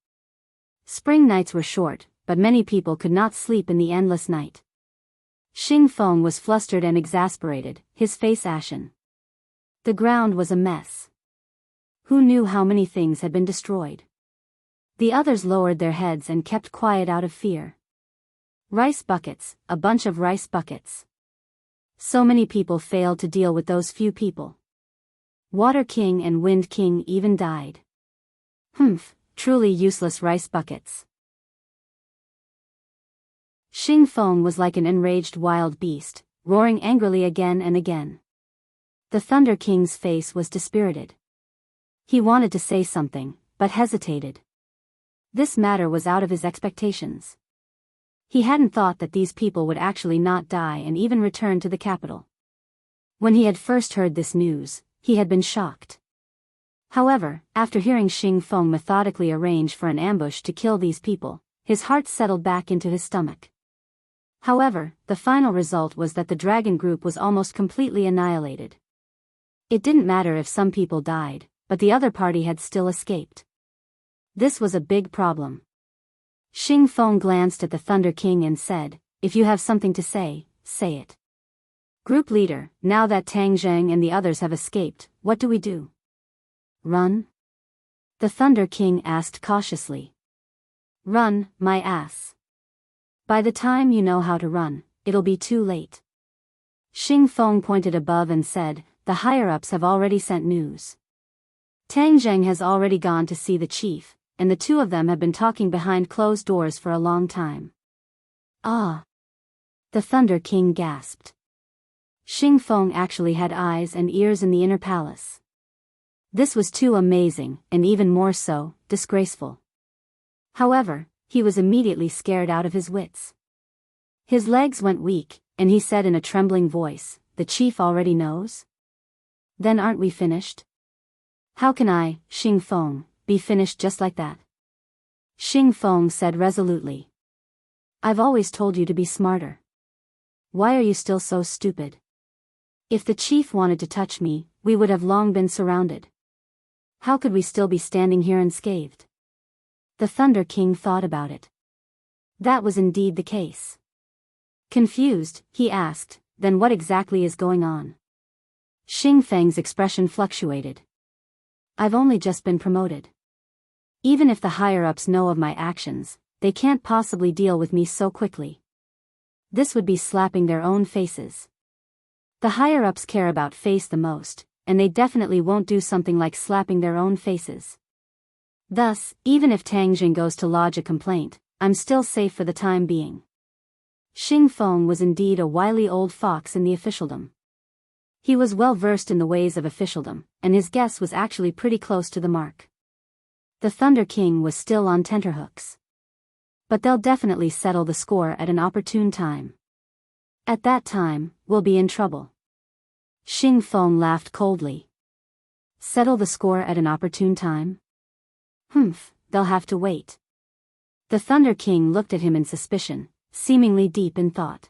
Spring nights were short, but many people could not sleep in the endless night. Xing Feng was flustered and exasperated, his face ashen. The ground was a mess. Who knew how many things had been destroyed? The others lowered their heads and kept quiet out of fear. Rice buckets, a bunch of rice buckets. So many people failed to deal with those few people. Water King and Wind King even died. Truly useless rice buckets. Xing Feng was like an enraged wild beast, roaring angrily again and again. The Thunder King's face was dispirited. He wanted to say something, but hesitated. This matter was out of his expectations. He hadn't thought that these people would actually not die and even return to the capital. When he had first heard this news, he had been shocked. However, after hearing Xing Feng methodically arrange for an ambush to kill these people, his heart settled back into his stomach. However, the final result was that the dragon group was almost completely annihilated. It didn't matter if some people died, but the other party had still escaped. This was a big problem. Xing Feng glanced at the Thunder King and said, If you have something to say, say it. Group leader, now that Tang Zheng and the others have escaped, what do we do? Run? The Thunder King asked cautiously. Run, my ass. By the time you know how to run, it'll be too late. Xing Feng pointed above and said, The higher-ups have already sent news. Tang Zheng has already gone to see the chief, and the two of them have been talking behind closed doors for a long time. Ah! The Thunder King gasped. Xing Feng actually had eyes and ears in the inner palace. This was too amazing, and even more so, disgraceful. However, he was immediately scared out of his wits. His legs went weak, and he said in a trembling voice, The chief already knows? Then aren't we finished? How can I, Xing Feng, be finished just like that? Xing Feng said resolutely. I've always told you to be smarter. Why are you still so stupid? If the chief wanted to touch me, we would have long been surrounded. How could we still be standing here unscathed? The Thunder King thought about it. That was indeed the case. Confused, he asked, Then what exactly is going on? Xing Feng's expression fluctuated. I've only just been promoted. Even if the higher-ups know of my actions, they can't possibly deal with me so quickly. This would be slapping their own faces. The higher-ups care about face the most, and they definitely won't do something like slapping their own faces. Thus, even if Tang Jing goes to lodge a complaint, I'm still safe for the time being. Xing Feng was indeed a wily old fox in the officialdom. He was well versed in the ways of officialdom, and his guess was actually pretty close to the mark. The Thunder King was still on tenterhooks. But they'll definitely settle the score at an opportune time. At that time, we'll be in trouble. Xing Feng laughed coldly. Settle the score at an opportune time? They'll have to wait. The Thunder King looked at him in suspicion, seemingly deep in thought.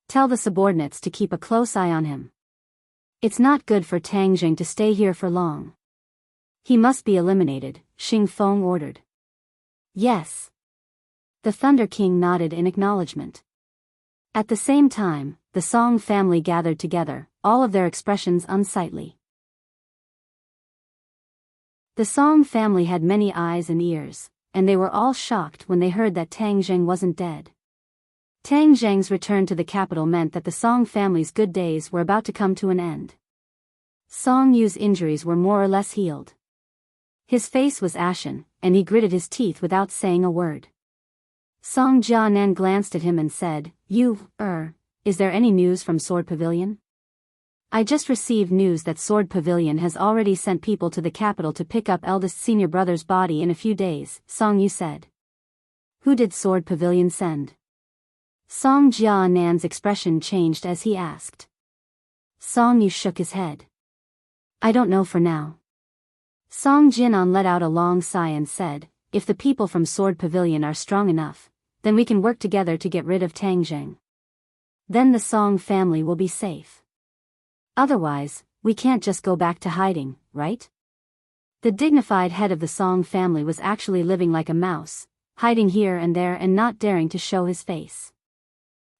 Tell the subordinates to keep a close eye on him. It's not good for Tang Jing to stay here for long. He must be eliminated, Xing Feng ordered. Yes. The Thunder King nodded in acknowledgement. At the same time, the Song family gathered together, all of their expressions unsightly. The Song family had many eyes and ears, and they were all shocked when they heard that Tang Jing wasn't dead. Tang Jing's return to the capital meant that the Song family's good days were about to come to an end. Song Yu's injuries were more or less healed. His face was ashen, and he gritted his teeth without saying a word. Song Jianan glanced at him and said, is there any news from Sword Pavilion? I just received news that Sword Pavilion has already sent people to the capital to pick up eldest senior brother's body in a few days, Song Yu said. Who did Sword Pavilion send? Song Jianan's expression changed as he asked. Song Yu shook his head. I don't know for now. Song Jianan let out a long sigh and said, if the people from Sword Pavilion are strong enough, then we can work together to get rid of Tang Jing. Then the Song family will be safe. Otherwise, we can't just go back to hiding, right? The dignified head of the Song family was actually living like a mouse, hiding here and there and not daring to show his face.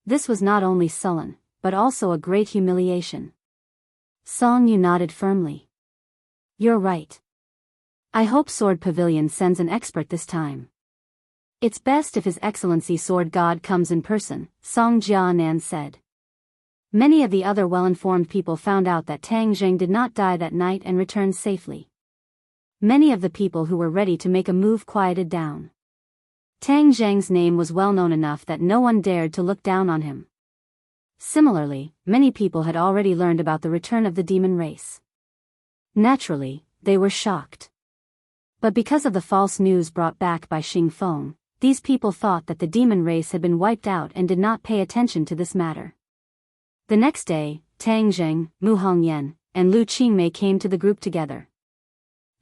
This was not only sullen, but also a great humiliation. Song Yu nodded firmly. You're right. I hope Sword Pavilion sends an expert this time. It's best if His Excellency Sword God comes in person, Song Jianan said. Many of the other well-informed people found out that Tang Jing did not die that night and returned safely. Many of the people who were ready to make a move quieted down. Tang Jing's name was well known enough that no one dared to look down on him. Similarly, many people had already learned about the return of the demon race. Naturally, they were shocked. But because of the false news brought back by Xing Feng, these people thought that the demon race had been wiped out and did not pay attention to this matter. The next day, Tang Jing, Mu Hongyan, and Lu Qingmei came to the group together.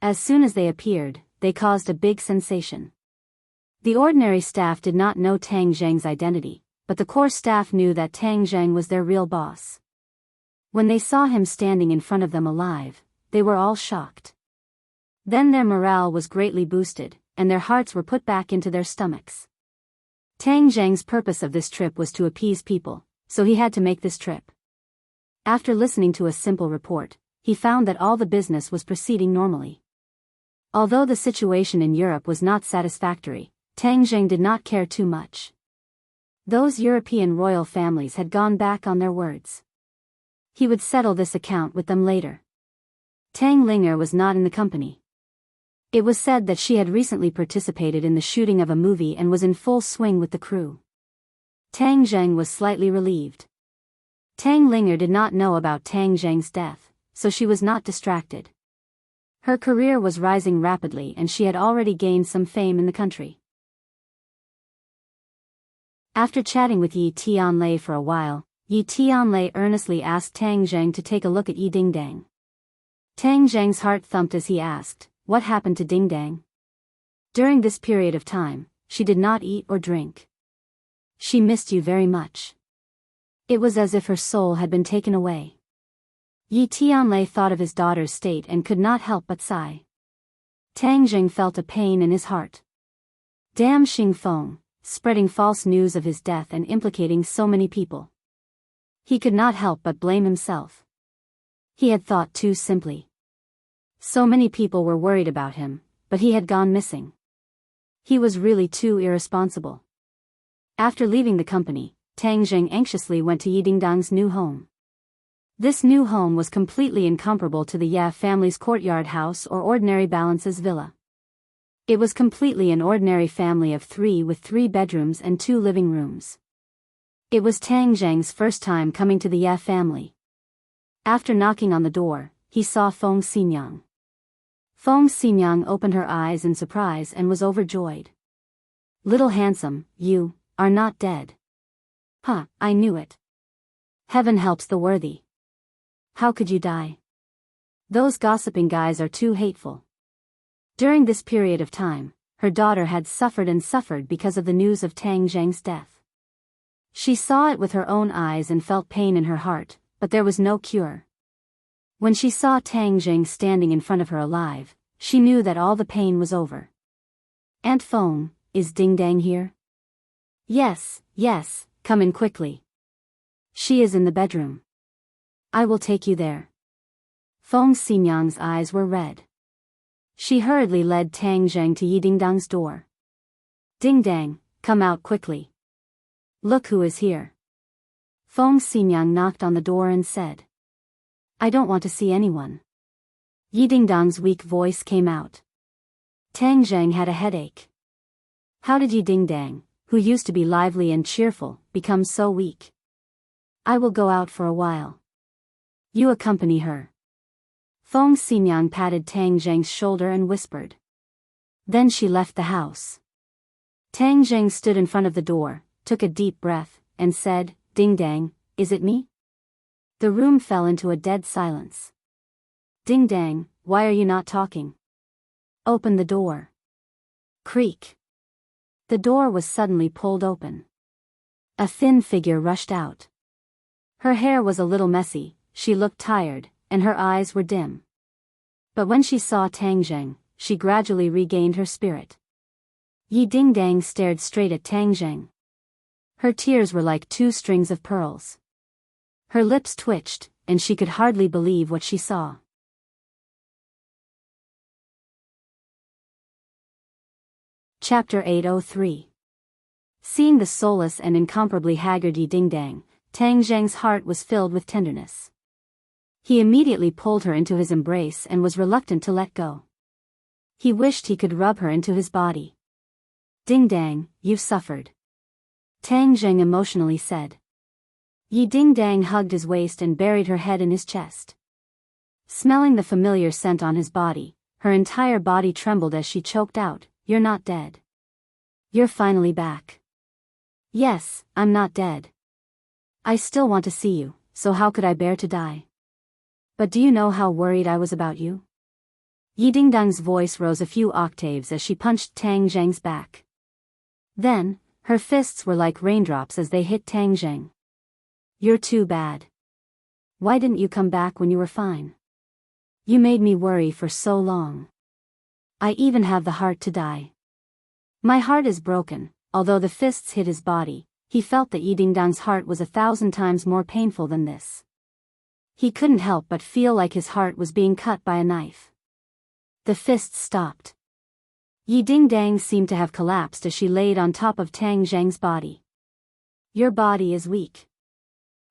As soon as they appeared, they caused a big sensation. The ordinary staff did not know Tang Jing's identity, but the core staff knew that Tang Jing was their real boss. When they saw him standing in front of them alive, they were all shocked. Then their morale was greatly boosted, and their hearts were put back into their stomachs. Tang Jing's purpose of this trip was to appease people, so he had to make this trip. After listening to a simple report, he found that all the business was proceeding normally. Although the situation in Europe was not satisfactory, Tang Jing did not care too much. Those European royal families had gone back on their words. He would settle this account with them later. Tang Linger was not in the company. It was said that she had recently participated in the shooting of a movie and was in full swing with the crew. Tang Jing was slightly relieved. Tang Linger did not know about Tang Jing's death, so she was not distracted. Her career was rising rapidly and she had already gained some fame in the country. After chatting with Yi Tianlei for a while, Yi Tianlei earnestly asked Tang Jing to take a look at Yi Dingdang. Tang Jing's heart thumped as he asked, what happened to Dingdang? During this period of time, she did not eat or drink. She missed you very much. It was as if her soul had been taken away. Yi Tianlei thought of his daughter's state and could not help but sigh. Tang Jing felt a pain in his heart. Damn Xing Feng, spreading false news of his death and implicating so many people. He could not help but blame himself. He had thought too simply. So many people were worried about him, but he had gone missing. He was really too irresponsible. After leaving the company, Tang Jing anxiously went to Yi Dingdang's new home. This new home was completely incomparable to the Ye family's courtyard house or ordinary Balance's villa. It was completely an ordinary family of 3 with 3 bedrooms and 2 living rooms. It was Tang Zhang's first time coming to the Ye family. After knocking on the door, he saw Feng Xinyang. Feng Xinyang opened her eyes in surprise and was overjoyed. "Little handsome, you are not dead." "Huh, I knew it. Heaven helps the worthy. How could you die? Those gossiping guys are too hateful." During this period of time, her daughter had suffered and suffered because of the news of Tang Zhang's death. She saw it with her own eyes and felt pain in her heart, but there was no cure. When she saw Tang Zhang standing in front of her alive, she knew that all the pain was over. "Aunt Feng, is Ding Dang here?" Yes, come in quickly. She is in the bedroom. I will take you there." Feng Xinyang's eyes were red. She hurriedly led Tang Zhang to Yi Dingdang's door. "Ding Dang, come out quickly. Look who is here." Feng Xinyang knocked on the door and said, "I don't want to see anyone." Yi Dingdang's weak voice came out. Tang Zhang had a headache. How did Yi Dingdang, who used to be lively and cheerful, become so weak? "I will go out for a while. You accompany her." Feng Xinyang patted Tang Zhang's shoulder and whispered. Then she left the house. Tang Zhang stood in front of the door, took a deep breath, and said, "Ding Dang, is it me?" The room fell into a dead silence. "Ding Dang, why are you not talking? Open the door." Creak. The door was suddenly pulled open. A thin figure rushed out. Her hair was a little messy, she looked tired, and her eyes were dim. But when she saw Tang Zhang, she gradually regained her spirit. Yi Dingdang stared straight at Tang Zhang. Her tears were like 2 strings of pearls. Her lips twitched, and she could hardly believe what she saw. Chapter 803. Seeing the soulless and incomparably haggard Yi Dingdang, Tang Zhang's heart was filled with tenderness. He immediately pulled her into his embrace and was reluctant to let go. He wished he could rub her into his body. "Ding Dang, you've suffered," Tang Zhang emotionally said. Yi Dingdang hugged his waist and buried her head in his chest. Smelling the familiar scent on his body, her entire body trembled as she choked out, "You're not dead. You're finally back." "Yes, I'm not dead. I still want to see you, so how could I bear to die? But do you know how worried I was about you?" Yi Dingdang's voice rose a few octaves as she punched Tang Zhang's back. Then, her fists were like raindrops as they hit Tang Zhang. "You're too bad. Why didn't you come back when you were fine? You made me worry for so long. I even have the heart to die." My heart is broken. Although the fists hit his body, he felt that Yi Dingdang's heart was 1,000 times more painful than this. He couldn't help but feel like his heart was being cut by a knife. The fists stopped. Yi Dingdang seemed to have collapsed as she laid on top of Tang Zhang's body. "Your body is weak.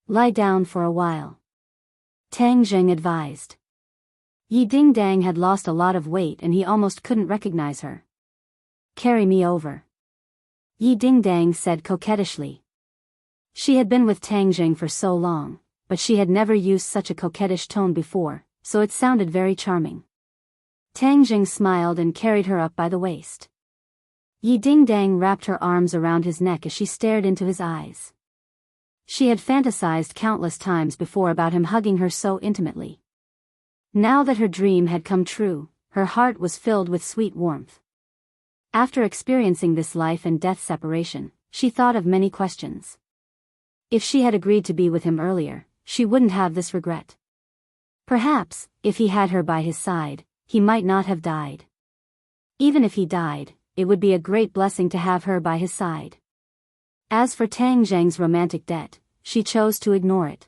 Lie down for a while," Tang Zhang advised. Yi Dingdang had lost a lot of weight and he almost couldn't recognize her. "Carry me over," Yi Dingdang said coquettishly. She had been with Tang Zhang for so long, but she had never used such a coquettish tone before, so it sounded very charming. Tang Zhang smiled and carried her up by the waist. Yi Dingdang wrapped her arms around his neck as she stared into his eyes. She had fantasized countless times before about him hugging her so intimately. Now that her dream had come true, her heart was filled with sweet warmth. After experiencing this life and death separation, she thought of many questions. If she had agreed to be with him earlier, she wouldn't have this regret. Perhaps, if he had her by his side, he might not have died. Even if he died, it would be a great blessing to have her by his side. As for Tang Zhang's romantic debt, she chose to ignore it.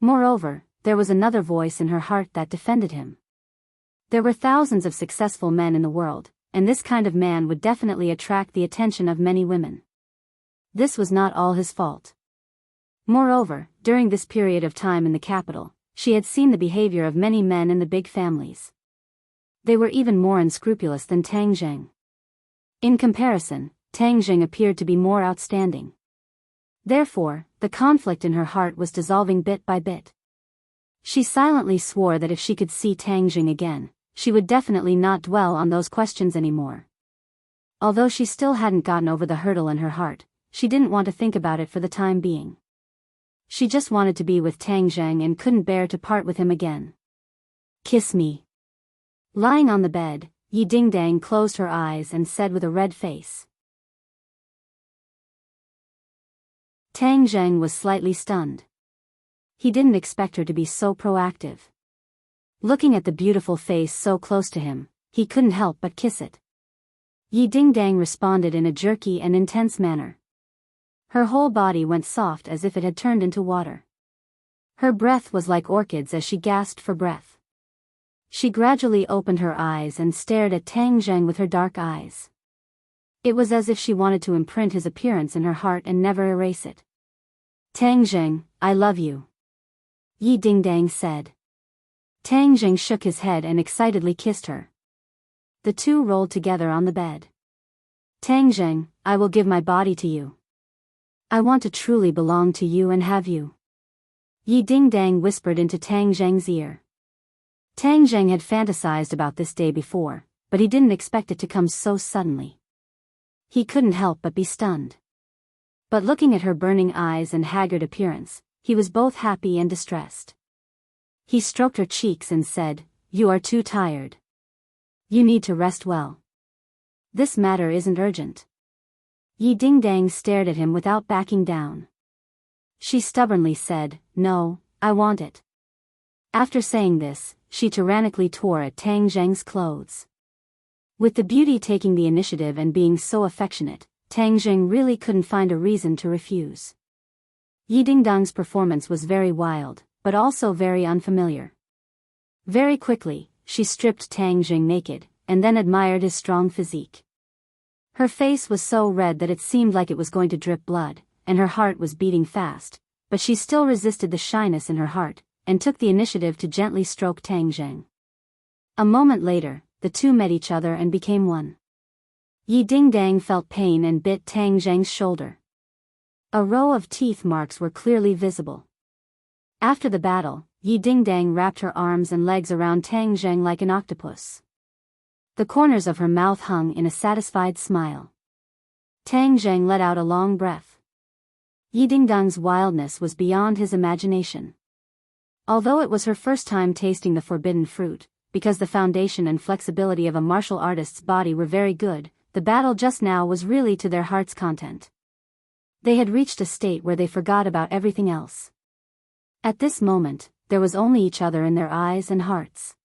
Moreover, there was another voice in her heart that defended him. There were thousands of successful men in the world, and this kind of man would definitely attract the attention of many women. This was not all his fault. Moreover, during this period of time in the capital, she had seen the behavior of many men in the big families. They were even more unscrupulous than Tang Zheng. In comparison, Tang Zheng appeared to be more outstanding. Therefore, the conflict in her heart was dissolving bit by bit. She silently swore that if she could see Tang Zheng again, she would definitely not dwell on those questions anymore. Although she still hadn't gotten over the hurdle in her heart, she didn't want to think about it for the time being. She just wanted to be with Tang Zheng and couldn't bear to part with him again. "Kiss me." Lying on the bed, Yi Dingdang closed her eyes and said with a red face. Tang Zheng was slightly stunned. He didn't expect her to be so proactive. Looking at the beautiful face so close to him, he couldn't help but kiss it. Yi Dingdang responded in a jerky and intense manner. Her whole body went soft as if it had turned into water. Her breath was like orchids as she gasped for breath. She gradually opened her eyes and stared at Tang Zheng with her dark eyes. It was as if she wanted to imprint his appearance in her heart and never erase it. "Tang Zheng, I love you," Yi Dingdang said. Tang Zheng shook his head and excitedly kissed her. The two rolled together on the bed. "Tang Zheng, I will give my body to you. I want to truly belong to you and have you," Yi Dingdang whispered into Tang Zheng's ear. Tang Zheng had fantasized about this day before, but he didn't expect it to come so suddenly. He couldn't help but be stunned. But looking at her burning eyes and haggard appearance, he was both happy and distressed. He stroked her cheeks and said, "You are too tired. You need to rest well. This matter isn't urgent." Yi Dingdang stared at him without backing down. She stubbornly said, "No, I want it." After saying this, she tyrannically tore at Tang Zheng's clothes. With the beauty taking the initiative and being so affectionate, Tang Zheng really couldn't find a reason to refuse. Yi Dingdang's performance was very wild, but also very unfamiliar. Very quickly, she stripped Tang Zheng naked, and then admired his strong physique. Her face was so red that it seemed like it was going to drip blood, and her heart was beating fast, but she still resisted the shyness in her heart, and took the initiative to gently stroke Tang Zheng. A moment later, the two met each other and became one. Yi Dingdang felt pain and bit Tang Zheng's shoulder. A row of teeth marks were clearly visible. After the battle, Yi Dingdang wrapped her arms and legs around Tang Zheng like an octopus. The corners of her mouth hung in a satisfied smile. Tang Zheng let out a long breath. Yi Dingdang's wildness was beyond his imagination. Although it was her first time tasting the forbidden fruit, because the foundation and flexibility of a martial artist's body were very good, the battle just now was really to their heart's content. They had reached a state where they forgot about everything else. At this moment, there was only each other in their eyes and hearts.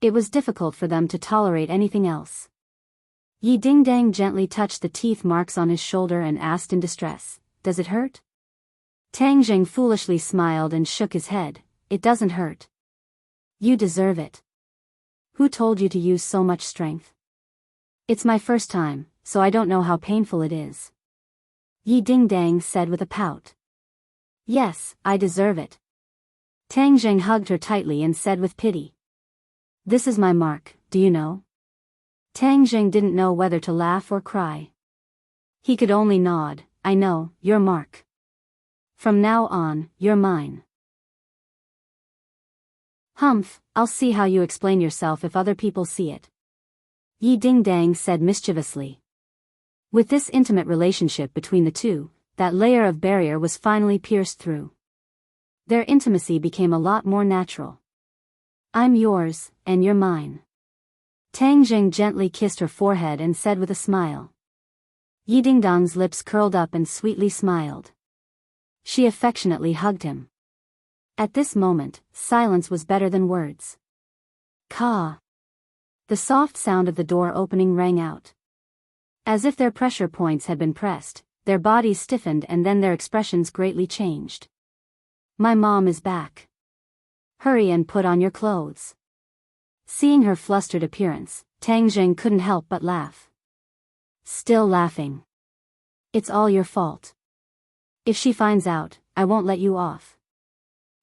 It was difficult for them to tolerate anything else. Yi Dingdang gently touched the teeth marks on his shoulder and asked in distress, "Does it hurt?" Tang Zheng foolishly smiled and shook his head, "It doesn't hurt. You deserve it. Who told you to use so much strength?" "It's my first time, so I don't know how painful it is," Yi Dingdang said with a pout. "Yes, I deserve it." Tang Zheng hugged her tightly and said with pity, "This is my mark, do you know?" Tang Zheng didn't know whether to laugh or cry. He could only nod, "I know, your mark. From now on, you're mine." "Humph, I'll see how you explain yourself if other people see it," Yi Dingdang said mischievously. With this intimate relationship between the two, that layer of barrier was finally pierced through. Their intimacy became a lot more natural. "I'm yours, and you're mine." Tang Zheng gently kissed her forehead and said with a smile. Yi Dingdang's lips curled up and sweetly smiled. She affectionately hugged him. At this moment, silence was better than words. Ka! The soft sound of the door opening rang out. As if their pressure points had been pressed, their bodies stiffened and then their expressions greatly changed. "My mom is back." Hurry and put on your clothes. Seeing her flustered appearance, Tang Jing couldn't help but laugh. Still laughing. It's all your fault. If she finds out, I won't let you off.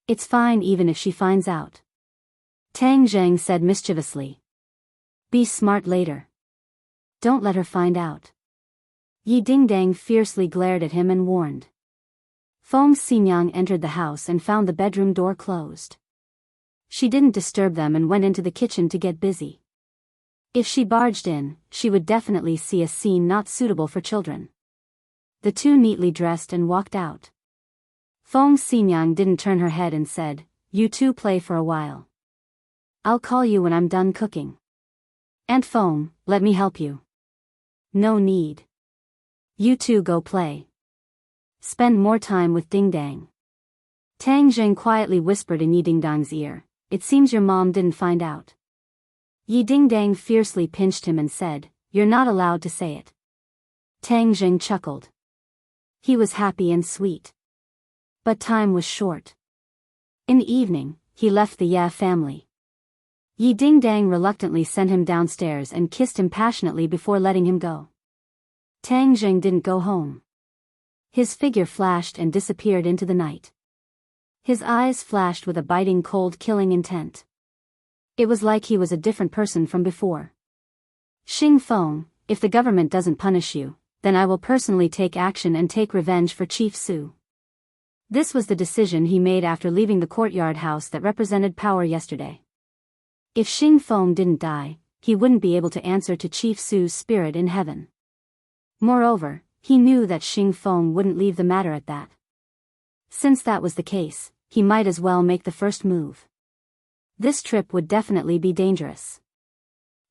It's fine even if she finds out. Tang Jing said mischievously. Be smart later. Don't let her find out. Yi Dingdang fiercely glared at him and warned. Feng Xinyang entered the house and found the bedroom door closed. She didn't disturb them and went into the kitchen to get busy. If she barged in, she would definitely see a scene not suitable for children. The two neatly dressed and walked out. Feng Xinyang didn't turn her head and said, You two play for a while. I'll call you when I'm done cooking. Aunt Feng, let me help you. No need. You two go play. Spend more time with Dingdang. Tang Jing quietly whispered in Yi Dingdang's ear, It seems your mom didn't find out. Yi Dingdang fiercely pinched him and said, You're not allowed to say it. Tang Jing chuckled. He was happy and sweet. But time was short. In the evening, he left the Ye family. Yi Dingdang reluctantly sent him downstairs and kissed him passionately before letting him go. Tang Jing didn't go home. His figure flashed and disappeared into the night. His eyes flashed with a biting cold killing intent. It was like he was a different person from before. Xing Feng, if the government doesn't punish you, then I will personally take action and take revenge for Chief Su. This was the decision he made after leaving the courtyard house that represented power yesterday. If Xing Feng didn't die, he wouldn't be able to answer to Chief Su's spirit in heaven. Moreover, he knew that Xing Feng wouldn't leave the matter at that. Since that was the case, he might as well make the first move. This trip would definitely be dangerous.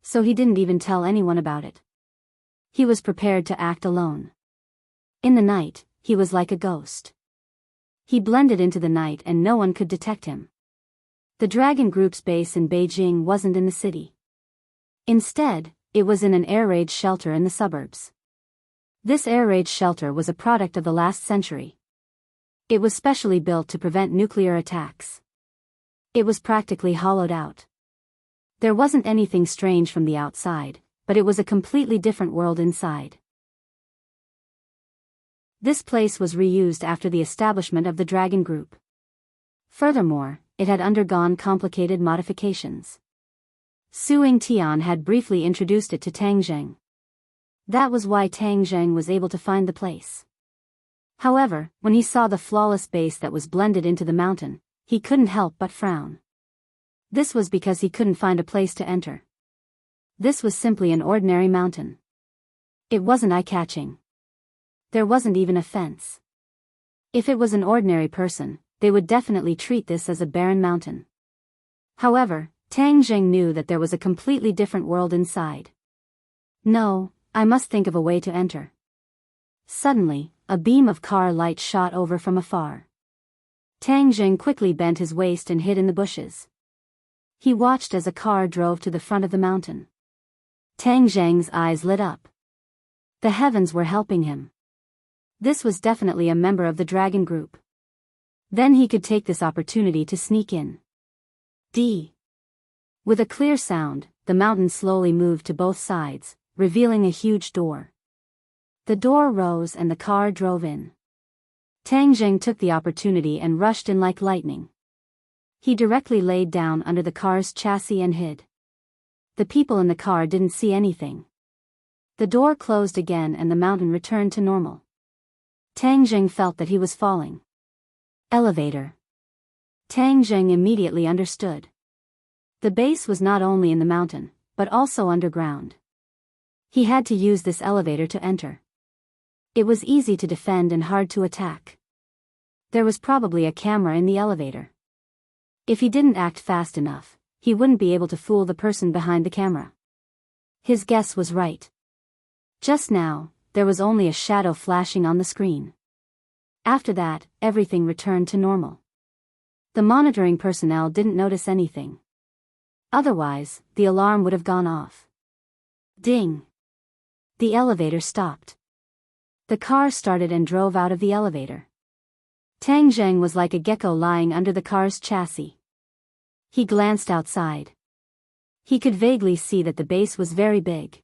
So he didn't even tell anyone about it. He was prepared to act alone. In the night, he was like a ghost. He blended into the night and no one could detect him. The Dragon Group's base in Beijing wasn't in the city. Instead, it was in an air raid shelter in the suburbs. This air raid shelter was a product of the last century. It was specially built to prevent nuclear attacks. It was practically hollowed out. There wasn't anything strange from the outside, but it was a completely different world inside. This place was reused after the establishment of the Dragon Group. Furthermore, it had undergone complicated modifications. Su Yingtian had briefly introduced it to Tang Jing. That was why Tang Jing was able to find the place. However, when he saw the flawless base that was blended into the mountain, he couldn't help but frown. This was because he couldn't find a place to enter. This was simply an ordinary mountain. It wasn't eye-catching. There wasn't even a fence. If it was an ordinary person, they would definitely treat this as a barren mountain. However, Tang Jing knew that there was a completely different world inside. No, I must think of a way to enter. Suddenly, a beam of car light shot over from afar. Tang Jing quickly bent his waist and hid in the bushes. He watched as a car drove to the front of the mountain. Tang Jing's eyes lit up. The heavens were helping him. This was definitely a member of the Dragon Group. Then he could take this opportunity to sneak in. D. With a clear sound, the mountain slowly moved to both sides, revealing a huge door. The door rose and the car drove in. Tang Jing took the opportunity and rushed in like lightning. He directly laid down under the car's chassis and hid. The people in the car didn't see anything. The door closed again and the mountain returned to normal. Tang Jing felt that he was falling. Elevator. Tang Jing immediately understood. The base was not only in the mountain, but also underground. He had to use this elevator to enter. It was easy to defend and hard to attack. There was probably a camera in the elevator. If he didn't act fast enough, he wouldn't be able to fool the person behind the camera. His guess was right. Just now, there was only a shadow flashing on the screen. After that, everything returned to normal. The monitoring personnel didn't notice anything. Otherwise, the alarm would have gone off. Ding! The elevator stopped. The car started and drove out of the elevator. Tang Jing was like a gecko lying under the car's chassis. He glanced outside. He could vaguely see that the base was very big.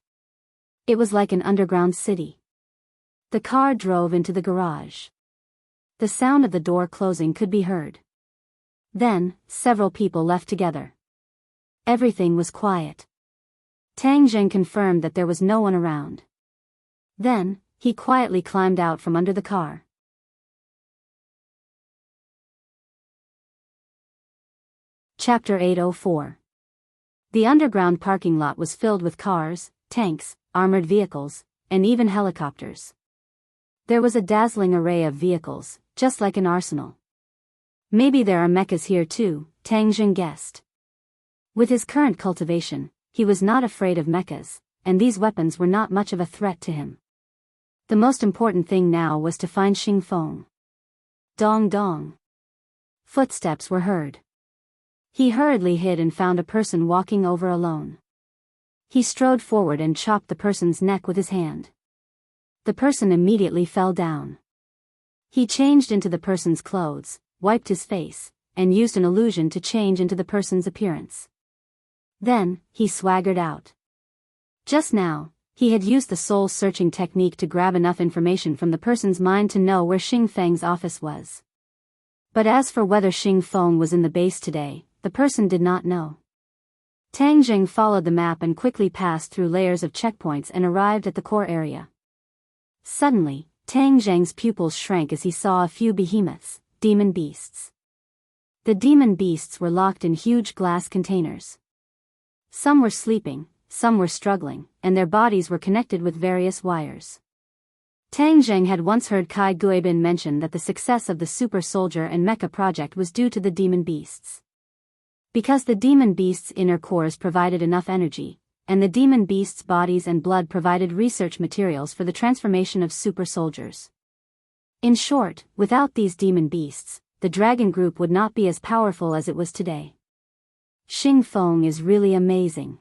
It was like an underground city. The car drove into the garage. The sound of the door closing could be heard. Then, several people left together. Everything was quiet. Tang Zheng confirmed that there was no one around. Then, he quietly climbed out from under the car. Chapter 804. The underground parking lot was filled with cars, tanks, armored vehicles, and even helicopters. There was a dazzling array of vehicles, just like an arsenal. Maybe there are mechas here too, Tang Zheng guessed. With his current cultivation, he was not afraid of mechas, and these weapons were not much of a threat to him. The most important thing now was to find Xing Feng. Dong dong. Footsteps were heard. He hurriedly hid and found a person walking over alone. He strode forward and chopped the person's neck with his hand. The person immediately fell down. He changed into the person's clothes, wiped his face, and used an illusion to change into the person's appearance. Then, he swaggered out. Just now, he had used the soul-searching technique to grab enough information from the person's mind to know where Xing Feng's office was. But as for whether Xing Feng was in the base today, the person did not know. Tang Zheng followed the map and quickly passed through layers of checkpoints and arrived at the core area. Suddenly, Tang Zheng's pupils shrank as he saw a few behemoths, demon beasts. The demon beasts were locked in huge glass containers. Some were sleeping, some were struggling, and their bodies were connected with various wires. Tang Zheng had once heard Kai Guibin mention that the success of the Super Soldier and Mecha project was due to the demon beasts. Because the demon beasts' inner cores provided enough energy, and the demon beasts' bodies and blood provided research materials for the transformation of super soldiers. In short, without these demon beasts, the dragon group would not be as powerful as it was today. Xing Feng is really amazing.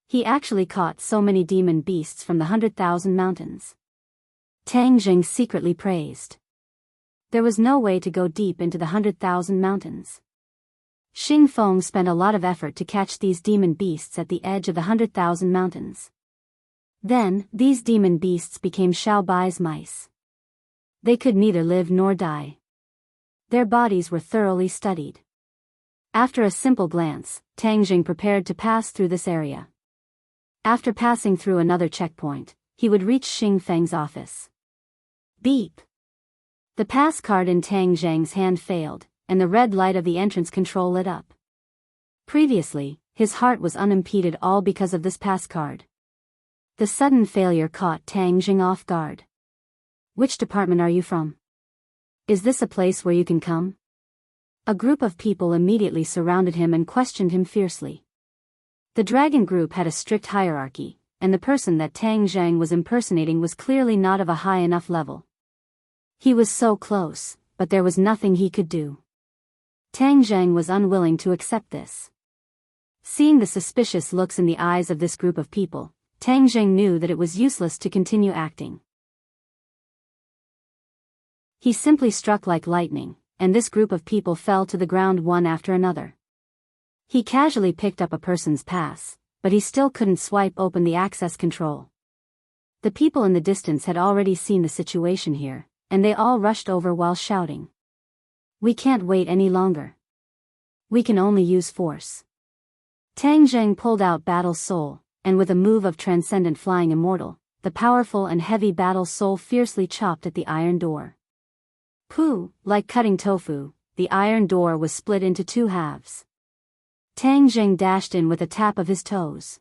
He actually caught so many demon beasts from the 100,000 mountains. Tang Zheng secretly praised. There was no way to go deep into the 100,000 mountains. Xing Feng spent a lot of effort to catch these demon beasts at the edge of the 100,000 mountains. Then, these demon beasts became Xiao Bai's mice. They could neither live nor die. Their bodies were thoroughly studied. After a simple glance, Tang Zheng prepared to pass through this area. After passing through another checkpoint, he would reach Xing Feng's office. Beep! The pass card in Tang Zheng's hand failed, and the red light of the entrance control lit up. Previously, his heart was unimpeded, all because of this pass card. The sudden failure caught Tang Zheng off guard. Which department are you from? Is this a place where you can come? A group of people immediately surrounded him and questioned him fiercely. The dragon group had a strict hierarchy, and the person that Tang Zheng was impersonating was clearly not of a high enough level. He was so close, but there was nothing he could do. Tang Zheng was unwilling to accept this. Seeing the suspicious looks in the eyes of this group of people, Tang Zheng knew that it was useless to continue acting. He simply struck like lightning, and this group of people fell to the ground one after another. He casually picked up a person's pass, but he still couldn't swipe open the access control. The people in the distance had already seen the situation here, and they all rushed over while shouting. We can't wait any longer. We can only use force. Tang Zheng pulled out Battle Soul, and with a move of transcendent flying immortal, the powerful and heavy Battle Soul fiercely chopped at the iron door. Pooh, like cutting tofu, the iron door was split into two halves. Tang Zheng dashed in with a tap of his toes.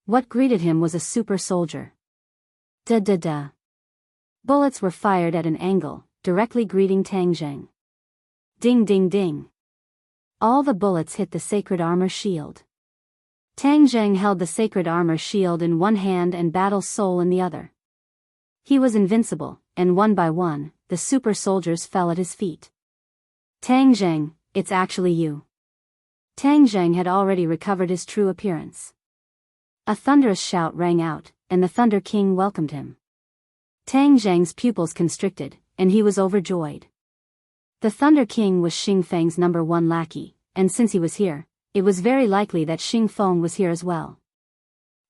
What greeted him was a super soldier. Da-da-da. Bullets were fired at an angle, directly greeting Tang Zheng. Ding ding ding. All the bullets hit the sacred armor shield. Tang Zheng held the sacred armor shield in one hand and Battle Soul in the other. He was invincible, and one by one, the super soldiers fell at his feet. Tang Zheng, it's actually you. Tang Zheng had already recovered his true appearance. A thunderous shout rang out, and the Thunder King welcomed him. Tang Zheng's pupils constricted, and he was overjoyed. The Thunder King was Xing Feng's #1 lackey, and since he was here, it was very likely that Xing Feng was here as well.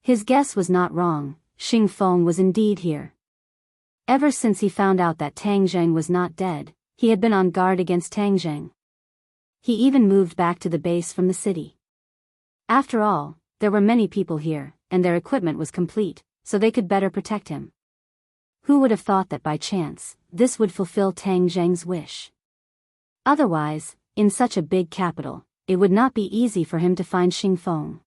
His guess was not wrong, Xing Feng was indeed here. Ever since he found out that Tang Zheng was not dead, he had been on guard against Tang Zheng. He even moved back to the base from the city. After all, there were many people here, and their equipment was complete, so they could better protect him. Who would have thought that by chance, this would fulfill Tang Zheng's wish? Otherwise, in such a big capital, it would not be easy for him to find Xing Feng.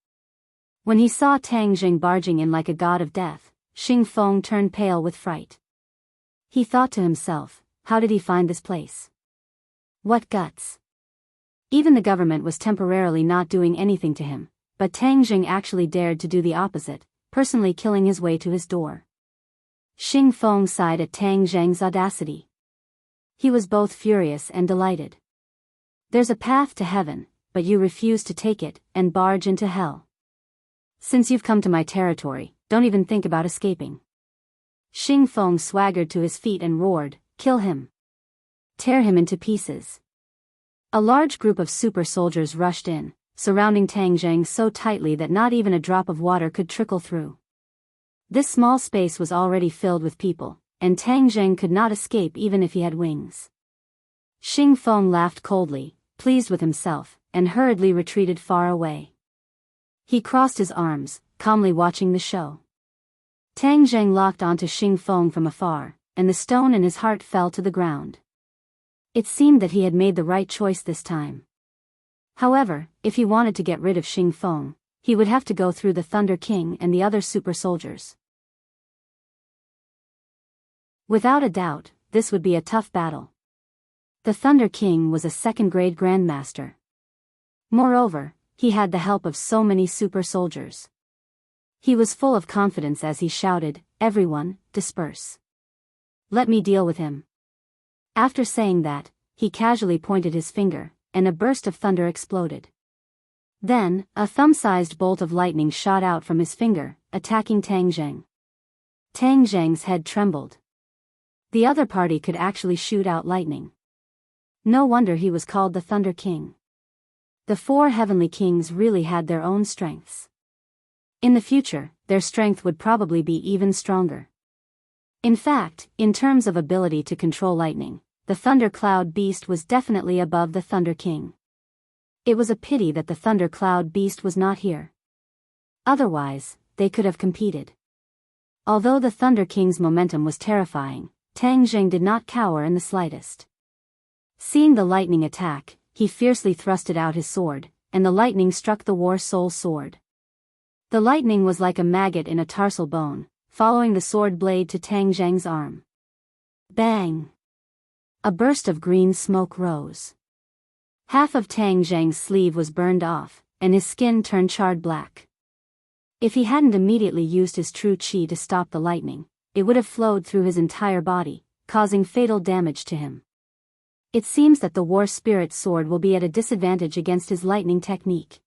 When he saw Tang Zheng barging in like a god of death, Xing Feng turned pale with fright. He thought to himself, how did he find this place? What guts! Even the government was temporarily not doing anything to him, but Tang Zheng actually dared to do the opposite, personally killing his way to his door. Xing Feng sighed at Tang Zheng's audacity. He was both furious and delighted. There's a path to heaven, but you refuse to take it, and barge into hell. Since you've come to my territory, don't even think about escaping. Xing Feng swaggered to his feet and roared, kill him. Tear him into pieces. A large group of super soldiers rushed in, surrounding Tang Zheng so tightly that not even a drop of water could trickle through. This small space was already filled with people, and Tang Zheng could not escape even if he had wings. Xing Feng laughed coldly, pleased with himself, and hurriedly retreated far away. He crossed his arms, calmly watching the show. Tang Zheng locked onto Xing Feng from afar, and the stone in his heart fell to the ground. It seemed that he had made the right choice this time. However, if he wanted to get rid of Xing Feng, he would have to go through the Thunder King and the other super soldiers. Without a doubt, this would be a tough battle. The Thunder King was a second-grade grandmaster. Moreover, he had the help of so many super soldiers. He was full of confidence as he shouted, everyone, disperse. Let me deal with him. After saying that, he casually pointed his finger, and a burst of thunder exploded. Then, a thumb-sized bolt of lightning shot out from his finger, attacking Tang Zheng. Tang Zheng's head trembled. The other party could actually shoot out lightning. No wonder he was called the Thunder King. The four heavenly kings really had their own strengths. In the future, their strength would probably be even stronger. In fact, in terms of ability to control lightning, the Thunder Cloud Beast was definitely above the Thunder King. It was a pity that the Thunder Cloud Beast was not here. Otherwise, they could have competed. Although the Thunder King's momentum was terrifying, Tang Zheng did not cower in the slightest. Seeing the lightning attack, he fiercely thrusted out his sword, and the lightning struck the War Soul sword. The lightning was like a maggot in a tarsal bone, following the sword blade to Tang Zheng's arm. Bang! A burst of green smoke rose. Half of Tang Zheng's sleeve was burned off, and his skin turned charred black. If he hadn't immediately used his true chi to stop the lightning, it would have flowed through his entire body, causing fatal damage to him. It seems that the War Spirit's sword will be at a disadvantage against his lightning technique.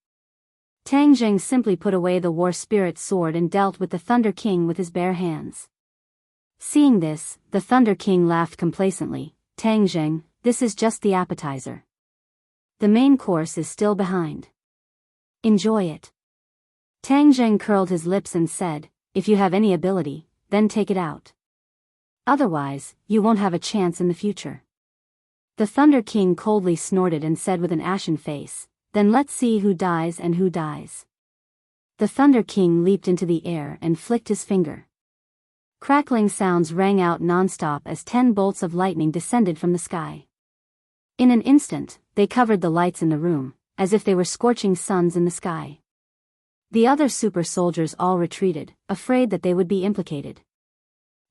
Tang Zheng simply put away the War Spirit's sword and dealt with the Thunder King with his bare hands. Seeing this, the Thunder King laughed complacently, Tang Zheng, this is just the appetizer. The main course is still behind. Enjoy it. Tang Zheng curled his lips and said, if you have any ability, then take it out. Otherwise, you won't have a chance in the future. The Thunder King coldly snorted and said with an ashen face, then let's see who dies and who dies. The Thunder King leaped into the air and flicked his finger. Crackling sounds rang out non-stop as 10 bolts of lightning descended from the sky. In an instant, they covered the lights in the room, as if they were scorching suns in the sky. The other super soldiers all retreated, afraid that they would be implicated.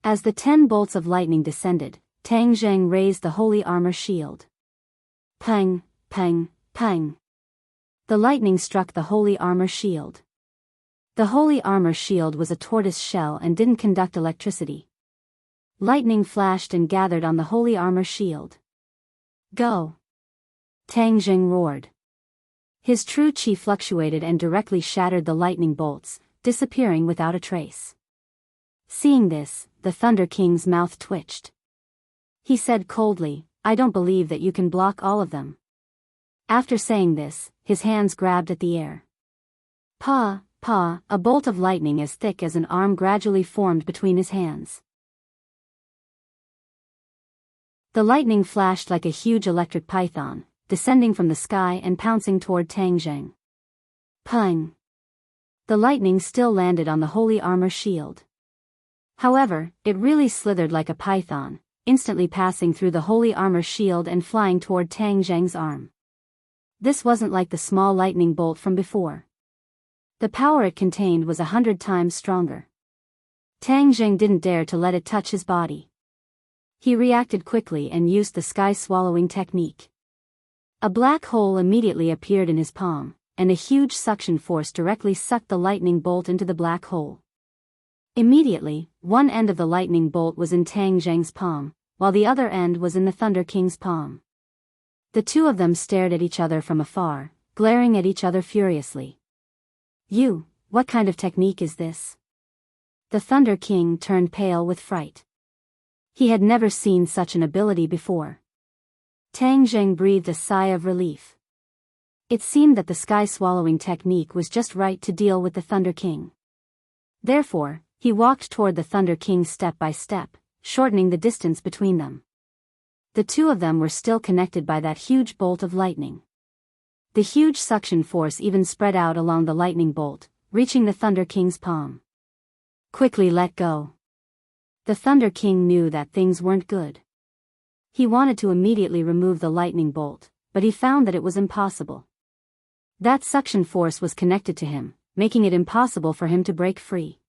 As the 10 bolts of lightning descended, Tang Zheng raised the holy armor shield. Pang, pang, pang. The lightning struck the holy armor shield. The holy armor shield was a tortoise shell and didn't conduct electricity. Lightning flashed and gathered on the holy armor shield. Go! Tang Zheng roared. His true chi fluctuated and directly shattered the lightning bolts, disappearing without a trace. Seeing this, the Thunder King's mouth twitched. He said coldly, I don't believe that you can block all of them. After saying this, his hands grabbed at the air. Pa, a bolt of lightning as thick as an arm gradually formed between his hands. The lightning flashed like a huge electric python, descending from the sky and pouncing toward Tang Zheng. Pung! The lightning still landed on the holy armor shield. However, it really slithered like a python, instantly passing through the holy armor shield and flying toward Tang Zheng's arm. This wasn't like the small lightning bolt from before. The power it contained was 100 times stronger. Tang Zheng didn't dare to let it touch his body. He reacted quickly and used the sky-swallowing technique. A black hole immediately appeared in his palm, and a huge suction force directly sucked the lightning bolt into the black hole. Immediately, one end of the lightning bolt was in Tang Zheng's palm, while the other end was in the Thunder King's palm. The two of them stared at each other from afar, glaring at each other furiously. What kind of technique is this? The Thunder King turned pale with fright. He had never seen such an ability before. Tang Zheng breathed a sigh of relief. It seemed that the sky-swallowing technique was just right to deal with the Thunder King. Therefore, he walked toward the Thunder King step by step, shortening the distance between them. The two of them were still connected by that huge bolt of lightning. The huge suction force even spread out along the lightning bolt, reaching the Thunder King's palm. Quickly let go. The Thunder King knew that things weren't good. He wanted to immediately remove the lightning bolt, but he found that it was impossible. That suction force was connected to him, making it impossible for him to break free.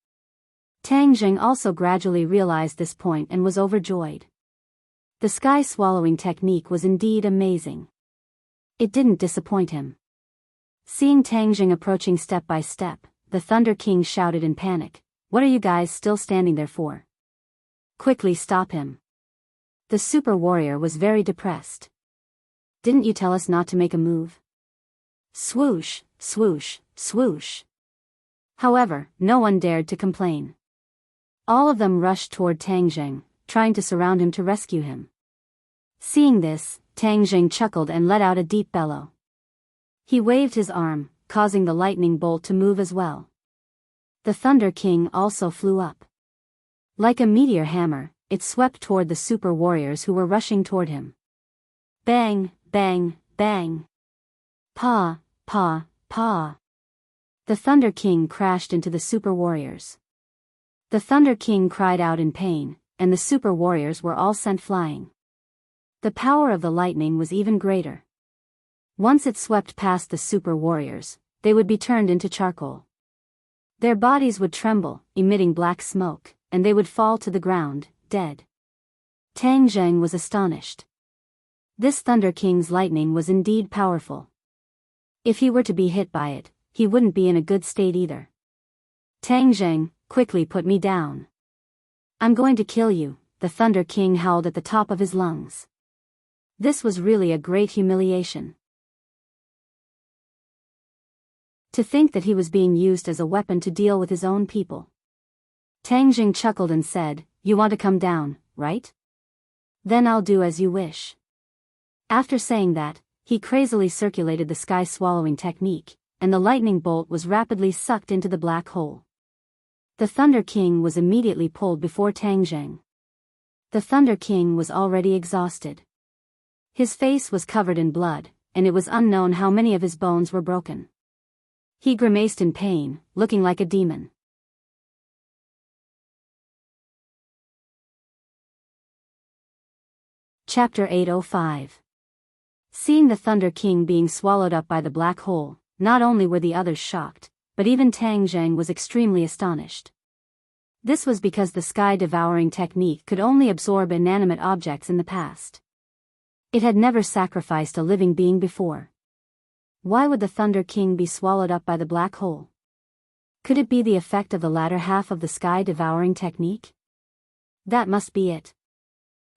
Tang Zheng also gradually realized this point and was overjoyed. The sky-swallowing technique was indeed amazing. It didn't disappoint him. Seeing Tang Zheng approaching step by step, the Thunder King shouted in panic, "What are you guys still standing there for? Quickly stop him." The super warrior was very depressed. "Didn't you tell us not to make a move?" Swoosh, swoosh, swoosh. However, no one dared to complain. All of them rushed toward Tang Zheng, trying to surround him to rescue him. Seeing this, Tang Zheng chuckled and let out a deep bellow. He waved his arm, causing the lightning bolt to move as well. The Thunder King also flew up. Like a meteor hammer, it swept toward the super warriors who were rushing toward him. Bang, bang, bang. Pa. The Thunder King crashed into the super warriors. The Thunder King cried out in pain, and the super warriors were all sent flying. The power of the lightning was even greater. Once it swept past the super warriors, they would be turned into charcoal. Their bodies would tremble, emitting black smoke, and they would fall to the ground, dead. Tang Zheng was astonished. This Thunder King's lightning was indeed powerful. If he were to be hit by it, he wouldn't be in a good state either. Tang Zheng, quickly put me down. I'm going to kill you, the Thunder King howled at the top of his lungs. This was really a great humiliation. To think that he was being used as a weapon to deal with his own people. Tang Zheng chuckled and said, "You want to come down, right? Then I'll do as you wish." After saying that, he crazily circulated the sky-swallowing technique, and the lightning bolt was rapidly sucked into the black hole. The Thunder King was immediately pulled before Tang Zheng. The Thunder King was already exhausted. His face was covered in blood, and it was unknown how many of his bones were broken. He grimaced in pain, looking like a demon. Chapter 805. Seeing the Thunder King being swallowed up by the black hole, not only were the others shocked, but even Tang Zheng was extremely astonished. This was because the sky-devouring technique could only absorb inanimate objects in the past. It had never sacrificed a living being before. Why would the Thunder King be swallowed up by the black hole? Could it be the effect of the latter half of the sky-devouring technique? That must be it.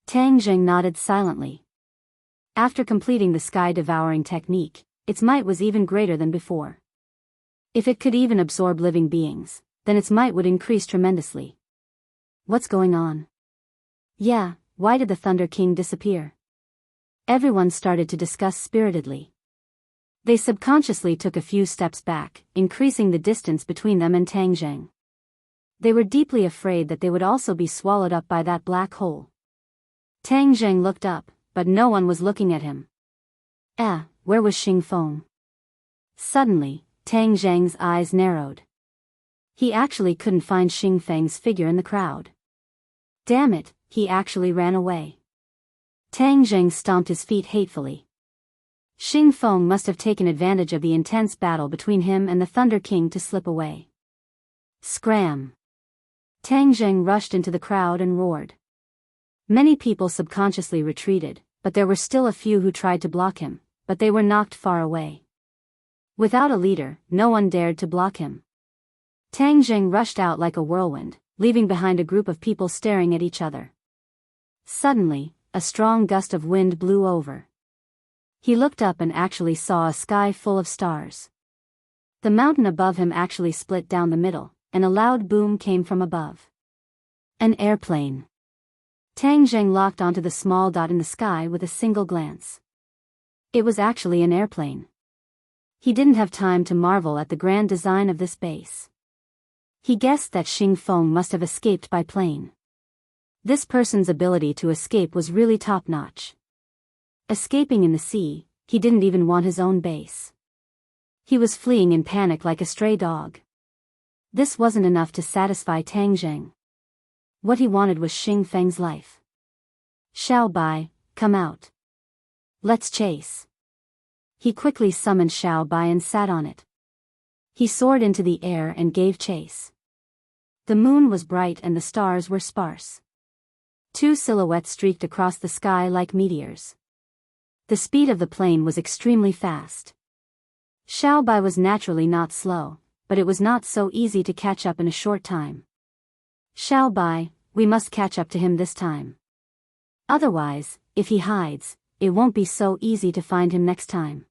Tang Zheng nodded silently. After completing the sky-devouring technique, its might was even greater than before. If it could even absorb living beings, then its might would increase tremendously. What's going on? Yeah, why did the Thunder King disappear? Everyone started to discuss spiritedly. They subconsciously took a few steps back, increasing the distance between them and Tang Zheng. They were deeply afraid that they would also be swallowed up by that black hole. Tang Zheng looked up, but no one was looking at him. Where was Xing Feng? Suddenly, Tang Zheng's eyes narrowed. He actually couldn't find Xing Feng's figure in the crowd. Damn it, he actually ran away. Tang Zheng stomped his feet hatefully. Xing Feng must have taken advantage of the intense battle between him and the Thunder King to slip away. Scram! Tang Zheng rushed into the crowd and roared. Many people subconsciously retreated, but there were still a few who tried to block him, but they were knocked far away. Without a leader, no one dared to block him. Tang Zheng rushed out like a whirlwind, leaving behind a group of people staring at each other. Suddenly, a strong gust of wind blew over. He looked up and actually saw a sky full of stars. The mountain above him actually split down the middle, and a loud boom came from above. An airplane. Tang Zheng locked onto the small dot in the sky with a single glance. It was actually an airplane. He didn't have time to marvel at the grand design of this base. He guessed that Xing Feng must have escaped by plane. This person's ability to escape was really top-notch. Escaping in the sea, he didn't even want his own base. He was fleeing in panic like a stray dog. This wasn't enough to satisfy Tang Zheng. What he wanted was Xing Feng's life. Xiao Bai, come out. Let's chase. He quickly summoned Xiao Bai and sat on it. He soared into the air and gave chase. The moon was bright and the stars were sparse. Two silhouettes streaked across the sky like meteors. The speed of the plane was extremely fast. Xiao Bai was naturally not slow, but it was not so easy to catch up in a short time. Xiao Bai, we must catch up to him this time. Otherwise, if he hides, it won't be so easy to find him next time.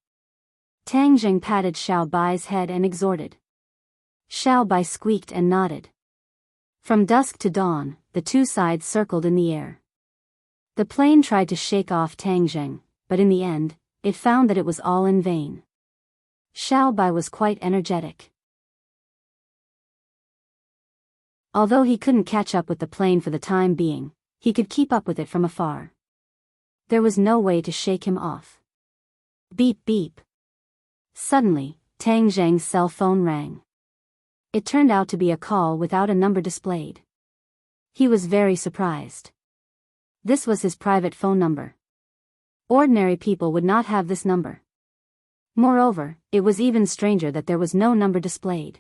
Tang Zheng patted Xiao Bai's head and exhorted. Xiao Bai squeaked and nodded. From dusk to dawn, the two sides circled in the air. The plane tried to shake off Tang Zheng, but in the end, it found that it was all in vain. Xiao Bai was quite energetic. Although he couldn't catch up with the plane for the time being, he could keep up with it from afar. There was no way to shake him off. Beep beep. Suddenly, Tang Zheng's cell phone rang. It turned out to be a call without a number displayed. He was very surprised. This was his private phone number. Ordinary people would not have this number. Moreover, it was even stranger that there was no number displayed.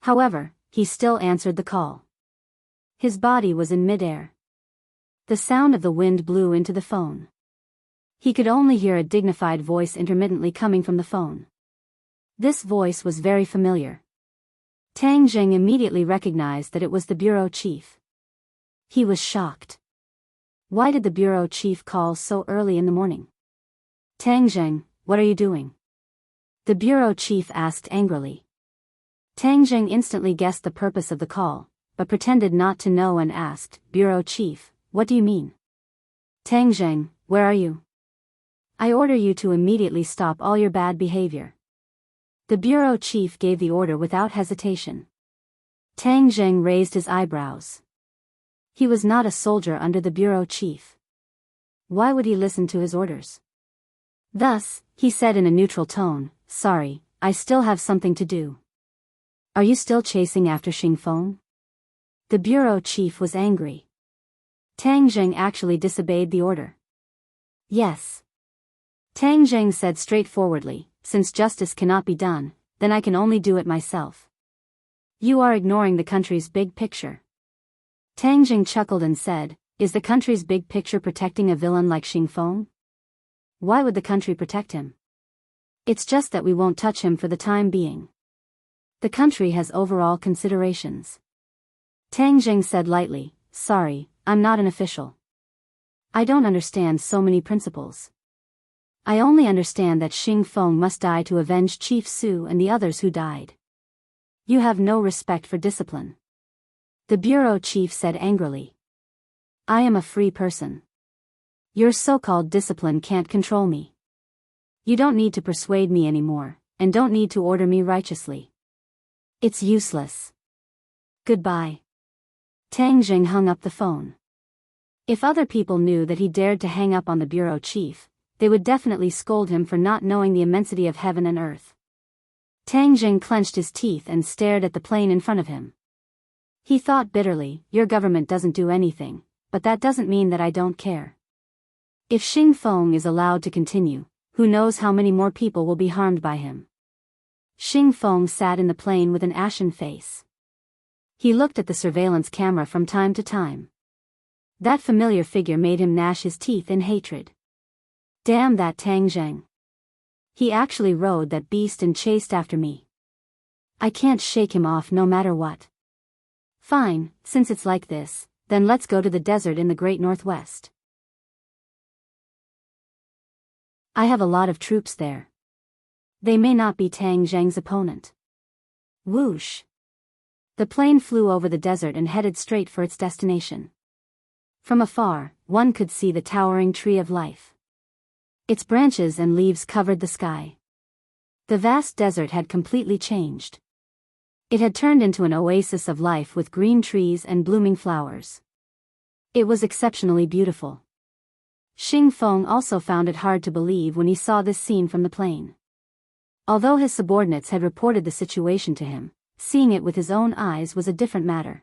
However, he still answered the call. His body was in midair. The sound of the wind blew into the phone. He could only hear a dignified voice intermittently coming from the phone. This voice was very familiar. Tang Zheng immediately recognized that it was the bureau chief. He was shocked. Why did the bureau chief call so early in the morning? Tang Zheng, what are you doing? The bureau chief asked angrily. Tang Zheng instantly guessed the purpose of the call, but pretended not to know and asked, Bureau chief, what do you mean? Tang Zheng, where are you? I order you to immediately stop all your bad behavior. The bureau chief gave the order without hesitation. Tang Zheng raised his eyebrows. He was not a soldier under the bureau chief. Why would he listen to his orders? Thus, he said in a neutral tone, sorry, I still have something to do. Are you still chasing after Xing Feng? The bureau chief was angry. Tang Zheng actually disobeyed the order. Yes. Tang Zheng said straightforwardly, since justice cannot be done, then I can only do it myself. You are ignoring the country's big picture. Tang Zheng chuckled and said, is the country's big picture protecting a villain like Xing Feng? Why would the country protect him? It's just that we won't touch him for the time being. The country has overall considerations. Tang Zheng said lightly, sorry, I'm not an official. I don't understand so many principles. I only understand that Xing Feng must die to avenge Chief Su and the others who died. You have no respect for discipline. The bureau chief said angrily. I am a free person. Your so-called discipline can't control me. You don't need to persuade me anymore, and don't need to order me righteously. It's useless. Goodbye. Tang Jing hung up the phone. If other people knew that he dared to hang up on the bureau chief, they would definitely scold him for not knowing the immensity of heaven and earth. Tang Jing clenched his teeth and stared at the plane in front of him. He thought bitterly, your government doesn't do anything, but that doesn't mean that I don't care. If Xing Feng is allowed to continue, who knows how many more people will be harmed by him. Xing Feng sat in the plane with an ashen face. He looked at the surveillance camera from time to time. That familiar figure made him gnash his teeth in hatred. Damn that Tang Zheng. He actually rode that beast and chased after me. I can't shake him off no matter what. Fine, since it's like this, then let's go to the desert in the Great Northwest. I have a lot of troops there. They may not be Tang Zheng's opponent. Whoosh. The plane flew over the desert and headed straight for its destination. From afar, one could see the towering tree of life. Its branches and leaves covered the sky. The vast desert had completely changed. It had turned into an oasis of life with green trees and blooming flowers. It was exceptionally beautiful. Xing Feng also found it hard to believe when he saw this scene from the plane. Although his subordinates had reported the situation to him, seeing it with his own eyes was a different matter.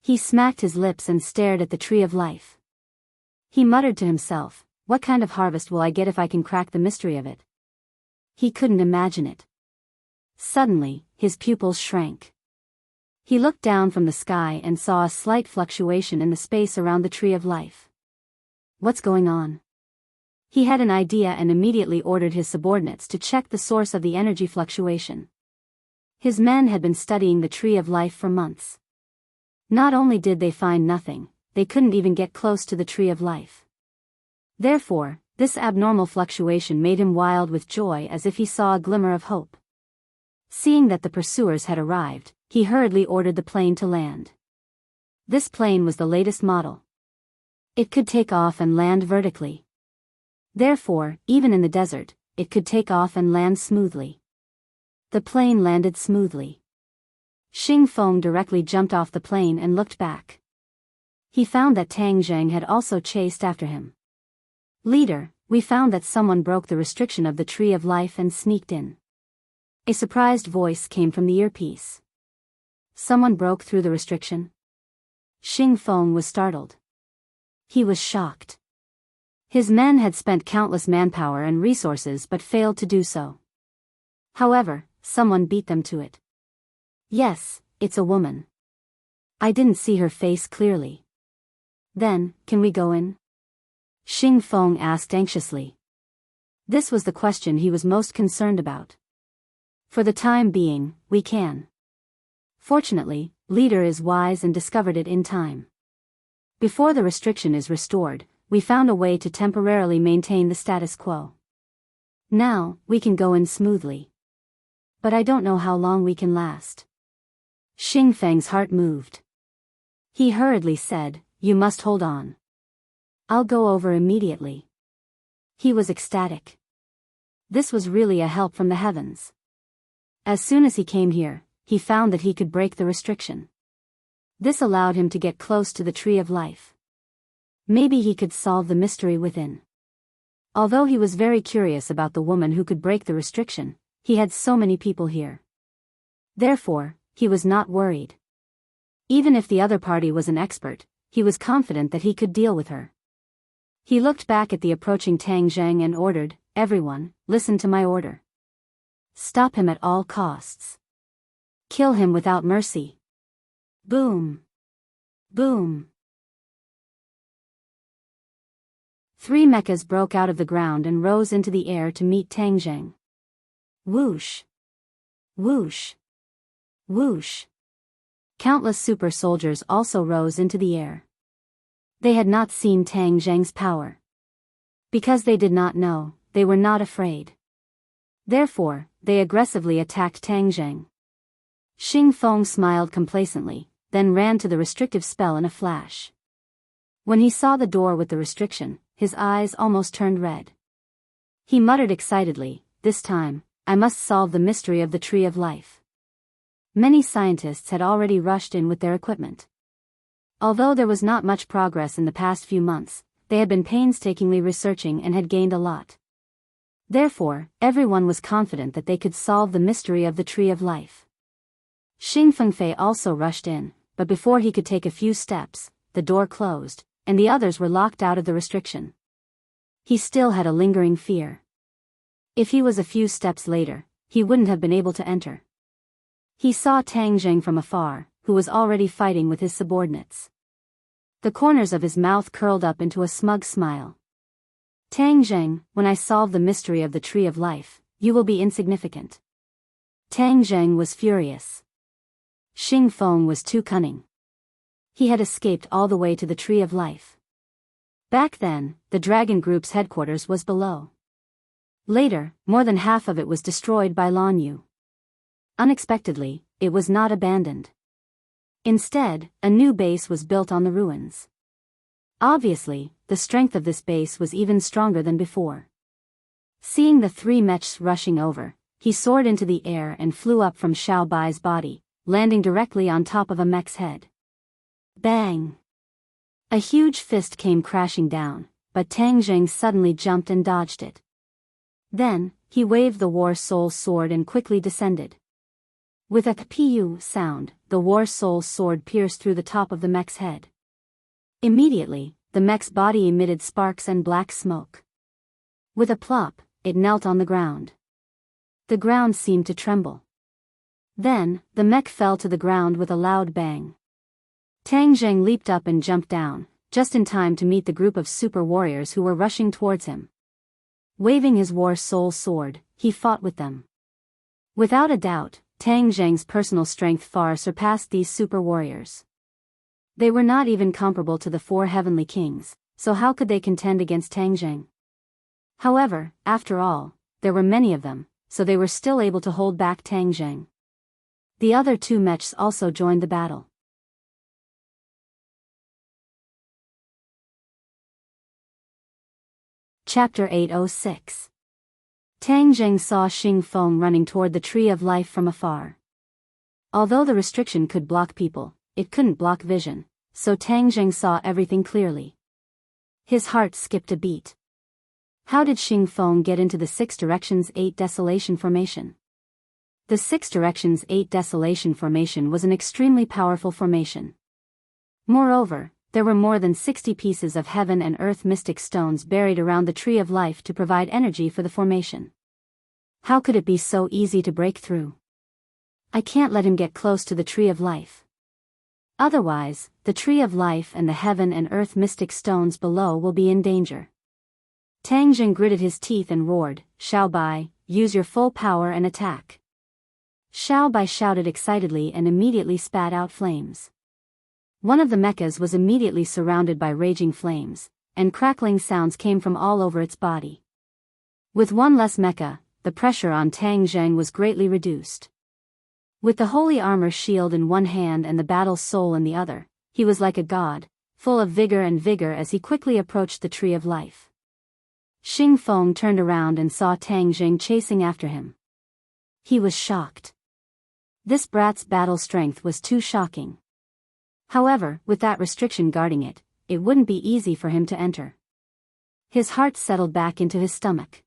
He smacked his lips and stared at the tree of life. He muttered to himself, what kind of harvest will I get if I can crack the mystery of it? He couldn't imagine it. Suddenly, his pupils shrank. He looked down from the sky and saw a slight fluctuation in the space around the tree of life. What's going on? He had an idea and immediately ordered his subordinates to check the source of the energy fluctuation. His men had been studying the tree of life for months. Not only did they find nothing, they couldn't even get close to the tree of life. Therefore, this abnormal fluctuation made him wild with joy as if he saw a glimmer of hope. Seeing that the pursuers had arrived, he hurriedly ordered the plane to land. This plane was the latest model. It could take off and land vertically. Therefore, even in the desert, it could take off and land smoothly. The plane landed smoothly. Xing Feng directly jumped off the plane and looked back. He found that Tang Zheng had also chased after him. Leader, we found that someone broke the restriction of the tree of life and sneaked in. A surprised voice came from the earpiece. Someone broke through the restriction? Xing Feng was startled. He was shocked. His men had spent countless manpower and resources but failed to do so. However, someone beat them to it. Yes, it's a woman. I didn't see her face clearly. Then, can we go in? Xing Feng asked anxiously. This was the question he was most concerned about. For the time being, we can. Fortunately, Leader is wise and discovered it in time. Before the restriction is restored, we found a way to temporarily maintain the status quo. Now, we can go in smoothly. But I don't know how long we can last. Xing Feng's heart moved. He hurriedly said, you must hold on. I'll go over immediately. He was ecstatic. This was really a help from the heavens. As soon as he came here, he found that he could break the restriction. This allowed him to get close to the tree of life. Maybe he could solve the mystery within. Although he was very curious about the woman who could break the restriction, he had so many people here. Therefore, he was not worried. Even if the other party was an expert, he was confident that he could deal with her. He looked back at the approaching Tang Zheng and ordered, everyone, listen to my order. Stop him at all costs. Kill him without mercy. Boom. Boom. 3 mechas broke out of the ground and rose into the air to meet Tang Zheng. Whoosh. Whoosh. Whoosh. Countless super soldiers also rose into the air. They had not seen Tang Zheng's power. Because they did not know, they were not afraid. Therefore, they aggressively attacked Tang Zheng. Xing Feng smiled complacently, then ran to the restrictive spell in a flash. When he saw the door with the restriction, his eyes almost turned red. He muttered excitedly, "This time, I must solve the mystery of the Tree of Life." Many scientists had already rushed in with their equipment. Although there was not much progress in the past few months, they had been painstakingly researching and had gained a lot. Therefore, everyone was confident that they could solve the mystery of the Tree of Life. Xing Fengfei also rushed in, but before he could take a few steps, the door closed, and the others were locked out of the restriction. He still had a lingering fear. If he was a few steps later, he wouldn't have been able to enter. He saw Tang Zheng from afar, who was already fighting with his subordinates. The corners of his mouth curled up into a smug smile. "Tang Zheng, when I solve the mystery of the Tree of Life, you will be insignificant." Tang Zheng was furious. Xing Feng was too cunning. He had escaped all the way to the Tree of Life. Back then, the Dragon Group's headquarters was below. Later, more than half of it was destroyed by Lan Yu. Unexpectedly, it was not abandoned. Instead, a new base was built on the ruins. Obviously, the strength of this base was even stronger than before. Seeing the three mechs rushing over, he soared into the air and flew up from Xiao Bai's body, landing directly on top of a mech's head. Bang! A huge fist came crashing down, but Tang Zheng suddenly jumped and dodged it. Then, he waved the War Soul sword and quickly descended. With a "pu" sound, the War Soul sword pierced through the top of the mech's head. Immediately, the mech's body emitted sparks and black smoke. With a plop, it knelt on the ground. The ground seemed to tremble. Then, the mech fell to the ground with a loud bang. Tang Zheng leaped up and jumped down, just in time to meet the group of super warriors who were rushing towards him. Waving his War Soul sword, he fought with them. Without a doubt, Tang Zheng's personal strength far surpassed these super warriors. They were not even comparable to the four heavenly kings, so how could they contend against Tang Zheng? However, after all, there were many of them, so they were still able to hold back Tang Zheng. The other two mechs also joined the battle. Chapter 806. Tang Zheng saw Xing Feng running toward the Tree of Life from afar. Although the restriction could block people, it couldn't block vision, so Tang Zheng saw everything clearly. His heart skipped a beat. How did Xing Feng get into the 6 Directions 8 Desolation Formation? The 6 Directions 8 Desolation Formation was an extremely powerful formation. Moreover, there were more than 60 pieces of heaven and earth mystic stones buried around the Tree of Life to provide energy for the formation. How could it be so easy to break through? I can't let him get close to the Tree of Life. Otherwise, the Tree of Life and the heaven and earth mystic stones below will be in danger. Tang Zheng gritted his teeth and roared, "Xiao Bai, use your full power and attack." Xiao Bai shouted excitedly and immediately spat out flames. One of the mechas was immediately surrounded by raging flames, and crackling sounds came from all over its body. With one less mecha, the pressure on Tang Zheng was greatly reduced. With the holy armor shield in one hand and the battle soul in the other, he was like a god, full of vigor as he quickly approached the Tree of Life. Xing Feng turned around and saw Tang Zheng chasing after him. He was shocked. This brat's battle strength was too shocking. However, with that restriction guarding it, it wouldn't be easy for him to enter. His heart settled back into his stomach.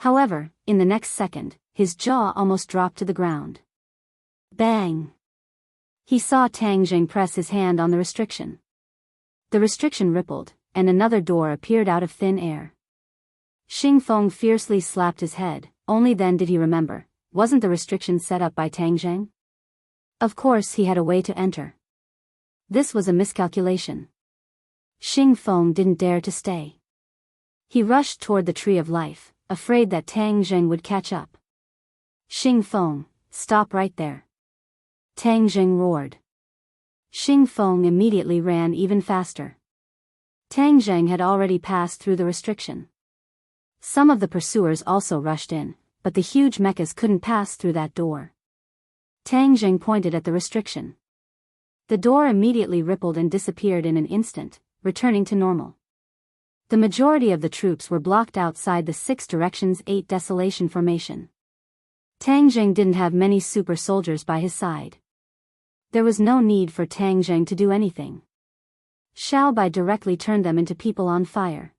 However, in the next second, his jaw almost dropped to the ground. Bang! He saw Tang Zheng press his hand on the restriction. The restriction rippled, and another door appeared out of thin air. Xing Feng fiercely slapped his head, only then did he remember, wasn't the restriction set up by Tang Zheng? Of course he had a way to enter. This was a miscalculation. Xing Feng didn't dare to stay. He rushed toward the Tree of Life, afraid that Tang Zheng would catch up. Xing Feng, stop right there. Tang Zheng roared. Xing Feng immediately ran even faster. Tang Zheng had already passed through the restriction. Some of the pursuers also rushed in, but the huge mechas couldn't pass through that door. Tang Zheng pointed at the restriction. The door immediately rippled and disappeared in an instant, returning to normal. The majority of the troops were blocked outside the 6 Directions 8 Desolation Formation. Tang Zheng didn't have many super soldiers by his side. There was no need for Tang Zheng to do anything. Xiao Bai directly turned them into people on fire.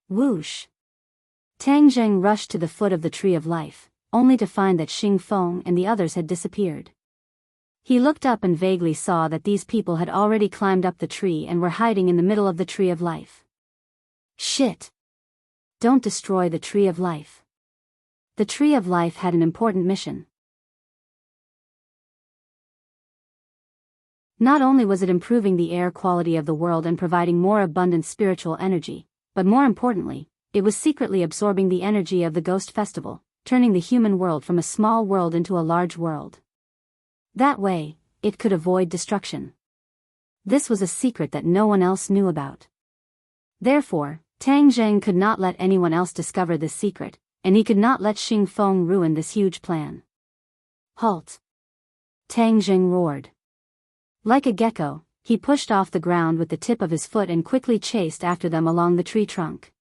Whoosh! Tang Zheng rushed to the foot of the Tree of Life, only to find that Xing Feng and the others had disappeared. He looked up and vaguely saw that these people had already climbed up the tree and were hiding in the middle of the Tree of Life. Shit! Don't destroy the Tree of Life. The Tree of Life had an important mission. Not only was it improving the air quality of the world and providing more abundant spiritual energy, but more importantly, it was secretly absorbing the energy of the Ghost Festival, turning the human world from a small world into a large world. That way, it could avoid destruction. This was a secret that no one else knew about. Therefore, Tang Zheng could not let anyone else discover this secret, and he could not let Xing Feng ruin this huge plan. Halt! Tang Zheng roared. Like a gecko, he pushed off the ground with the tip of his foot and quickly chased after them along the tree trunk.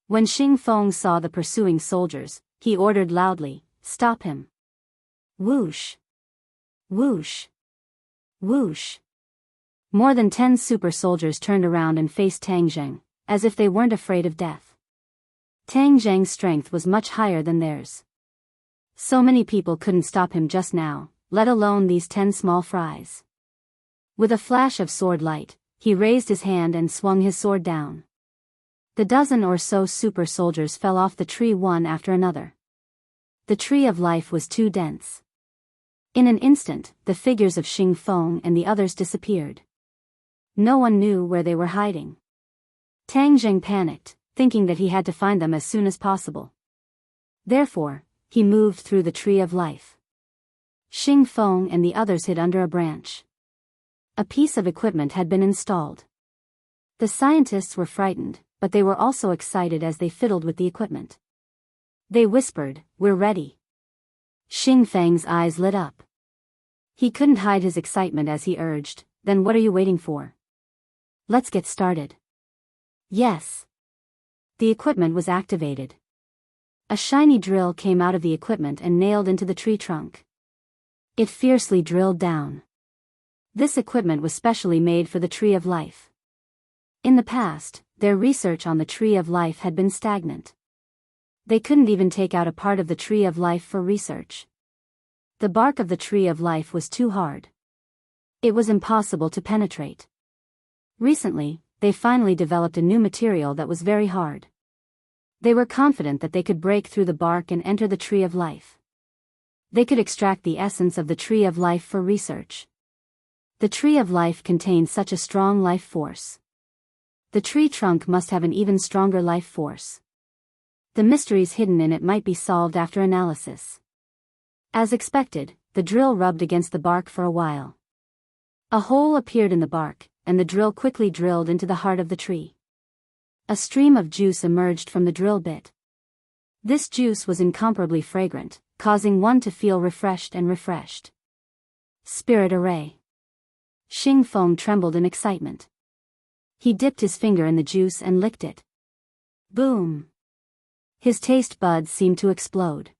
When Xing Feng saw the pursuing soldiers, he ordered loudly, "Stop him!" Whoosh! Whoosh! Whoosh! More than 10 super soldiers turned around and faced Tang Zheng, as if they weren't afraid of death. Tang Zheng's strength was much higher than theirs. So many people couldn't stop him just now, let alone these 10 small fries. With a flash of sword light, he raised his hand and swung his sword down. The dozen or so super soldiers fell off the tree one after another. The Tree of Life was too dense. In an instant, the figures of Xing Feng and the others disappeared. No one knew where they were hiding. Tang Zheng panicked, thinking that he had to find them as soon as possible. Therefore, he moved through the Tree of Life. Xing Feng and the others hid under a branch. A piece of equipment had been installed. The scientists were frightened, but they were also excited as they fiddled with the equipment. They whispered, "We're ready." Xing Feng's eyes lit up. He couldn't hide his excitement as he urged, "Then what are you waiting for? Let's get started." Yes. The equipment was activated. A shiny drill came out of the equipment and nailed into the tree trunk. It fiercely drilled down. This equipment was specially made for the Tree of Life. In the past, their research on the Tree of Life had been stagnant. They couldn't even take out a part of the Tree of Life for research. The bark of the Tree of Life was too hard. It was impossible to penetrate. Recently, they finally developed a new material that was very hard. They were confident that they could break through the bark and enter the Tree of Life. They could extract the essence of the Tree of Life for research. The Tree of Life contained such a strong life force. The tree trunk must have an even stronger life force. The mysteries hidden in it might be solved after analysis. As expected, the drill rubbed against the bark for a while. A hole appeared in the bark, and the drill quickly drilled into the heart of the tree. A stream of juice emerged from the drill bit. This juice was incomparably fragrant, causing one to feel refreshed and refreshed. Spirit Array. Xing Feng trembled in excitement. He dipped his finger in the juice and licked it. Boom! His taste buds seemed to explode.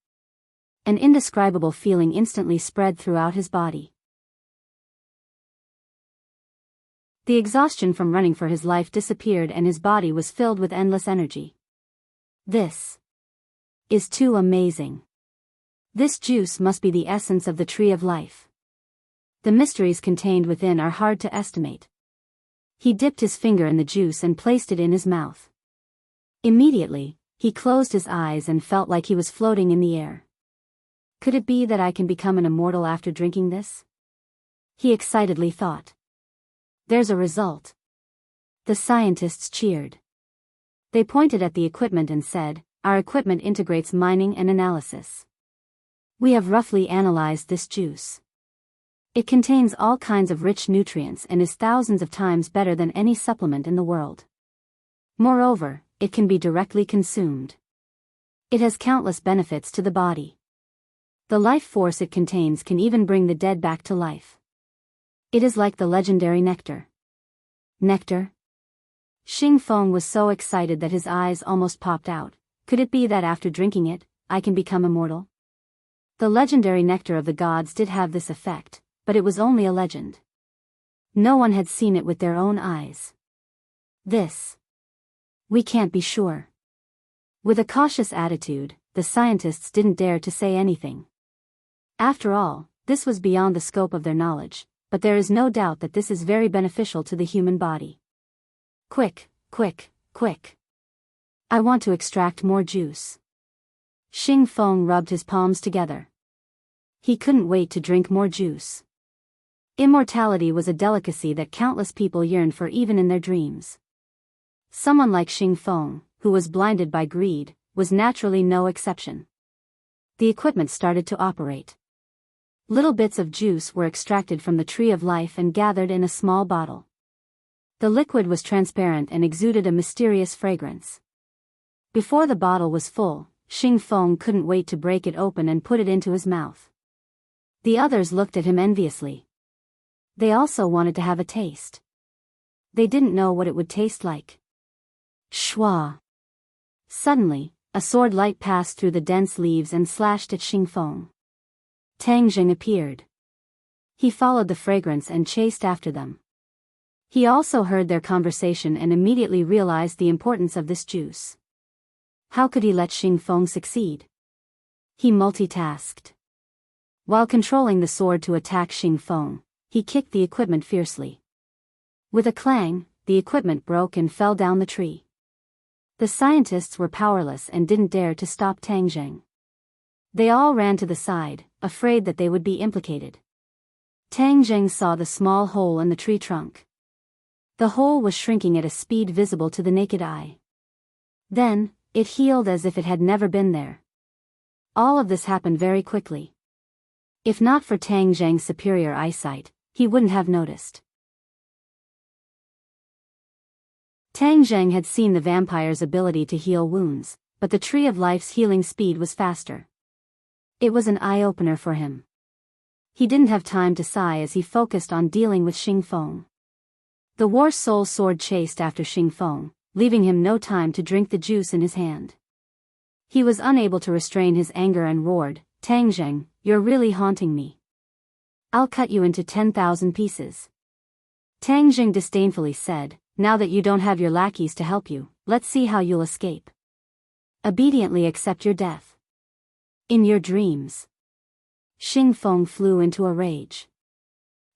An indescribable feeling instantly spread throughout his body. The exhaustion from running for his life disappeared and his body was filled with endless energy. This is too amazing. This juice must be the essence of the Tree of Life. The mysteries contained within are hard to estimate. He dipped his finger in the juice and placed it in his mouth. Immediately, he closed his eyes and felt like he was floating in the air. Could it be that I can become an immortal after drinking this? He excitedly thought. There's a result. The scientists cheered. They pointed at the equipment and said, "Our equipment integrates mining and analysis. We have roughly analyzed this juice. It contains all kinds of rich nutrients and is thousands of times better than any supplement in the world. Moreover, it can be directly consumed. It has countless benefits to the body. The life force it contains can even bring the dead back to life. It is like the legendary nectar." Nectar? Xing Feng was so excited that his eyes almost popped out. Could it be that after drinking it, I can become immortal? The legendary nectar of the gods did have this effect, but it was only a legend. No one had seen it with their own eyes. We can't be sure. With a cautious attitude, the scientists didn't dare to say anything. After all, this was beyond the scope of their knowledge, but there is no doubt that this is very beneficial to the human body. Quick, quick, quick. I want to extract more juice. Xing Feng rubbed his palms together. He couldn't wait to drink more juice. Immortality was a delicacy that countless people yearned for even in their dreams. Someone like Xing Feng, who was blinded by greed, was naturally no exception. The equipment started to operate. Little bits of juice were extracted from the tree of life and gathered in a small bottle. The liquid was transparent and exuded a mysterious fragrance. Before the bottle was full, Xing Feng couldn't wait to break it open and put it into his mouth. The others looked at him enviously. They also wanted to have a taste. They didn't know what it would taste like. Shwa! Suddenly, a sword light passed through the dense leaves and slashed at Xing Feng. Tang Jing appeared. He followed the fragrance and chased after them. He also heard their conversation and immediately realized the importance of this juice. How could he let Xing Feng succeed? He multitasked. While controlling the sword to attack Xing Feng, he kicked the equipment fiercely. With a clang, the equipment broke and fell down the tree. The scientists were powerless and didn't dare to stop Tang Jing. They all ran to the side, afraid that they would be implicated. Tang Jing saw the small hole in the tree trunk. The hole was shrinking at a speed visible to the naked eye. Then, it healed as if it had never been there. All of this happened very quickly. If not for Tang Jing's superior eyesight, he wouldn't have noticed. Tang Jing had seen the vampire's ability to heal wounds, but the Tree of Life's healing speed was faster. It was an eye-opener for him. He didn't have time to sigh as he focused on dealing with Xing Feng. The War Soul Sword chased after Xing Feng, leaving him no time to drink the juice in his hand. He was unable to restrain his anger and roared, "Tang Jing, you're really haunting me. I'll cut you into 10,000 pieces." Tang Jing disdainfully said, "Now that you don't have your lackeys to help you, let's see how you'll escape. Obediently accept your death. In your dreams." Xing Feng flew into a rage.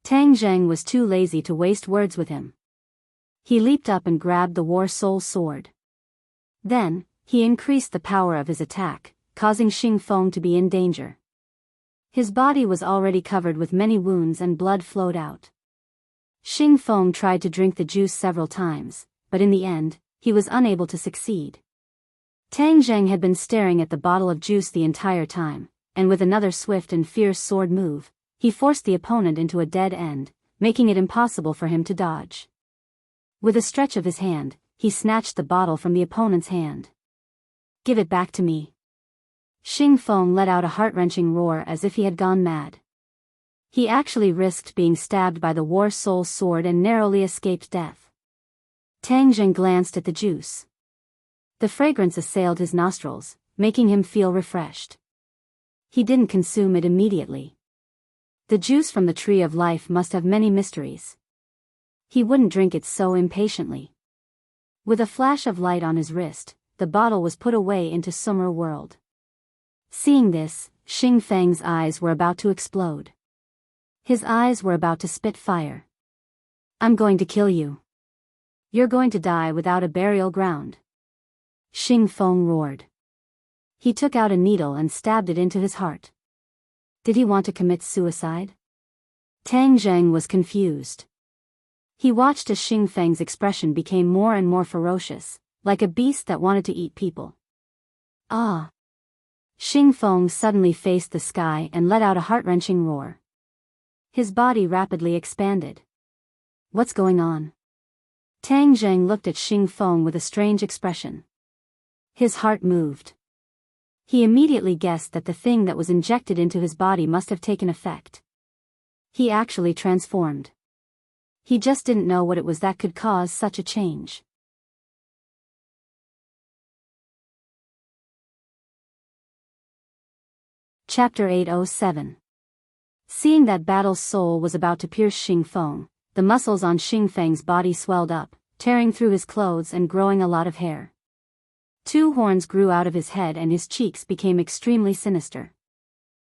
Tang Jing was too lazy to waste words with him. He leaped up and grabbed the War Soul Sword. Then, he increased the power of his attack, causing Xing Feng to be in danger. His body was already covered with many wounds and blood flowed out. Xing Feng tried to drink the juice several times, but in the end, he was unable to succeed. Tang Jing had been staring at the bottle of juice the entire time, and with another swift and fierce sword move, he forced the opponent into a dead end, making it impossible for him to dodge. With a stretch of his hand, he snatched the bottle from the opponent's hand. "Give it back to me." Xing Feng let out a heart-wrenching roar as if he had gone mad. He actually risked being stabbed by the War Soul Sword and narrowly escaped death. Tang Jing glanced at the juice. The fragrance assailed his nostrils, making him feel refreshed. He didn't consume it immediately. The juice from the Tree of Life must have many mysteries. He wouldn't drink it so impatiently. With a flash of light on his wrist, the bottle was put away into Sumer world. Seeing this, Xing Feng's eyes were about to explode. His eyes were about to spit fire. "I'm going to kill you. You're going to die without a burial ground." Xing Feng roared. He took out a needle and stabbed it into his heart. Did he want to commit suicide? Tang Jing was confused. He watched as Xing Feng's expression became more and more ferocious, like a beast that wanted to eat people. "Ah!" Xing Feng suddenly faced the sky and let out a heart-wrenching roar. His body rapidly expanded. "What's going on?" Tang Jing looked at Xing Feng with a strange expression. His heart moved. He immediately guessed that the thing that was injected into his body must have taken effect. He actually transformed. He just didn't know what it was that could cause such a change. Chapter 807. Seeing that Battle's soul was about to pierce Xing Feng, the muscles on Xing Feng's body swelled up, tearing through his clothes and growing a lot of hair. 2 horns grew out of his head and his cheeks became extremely sinister.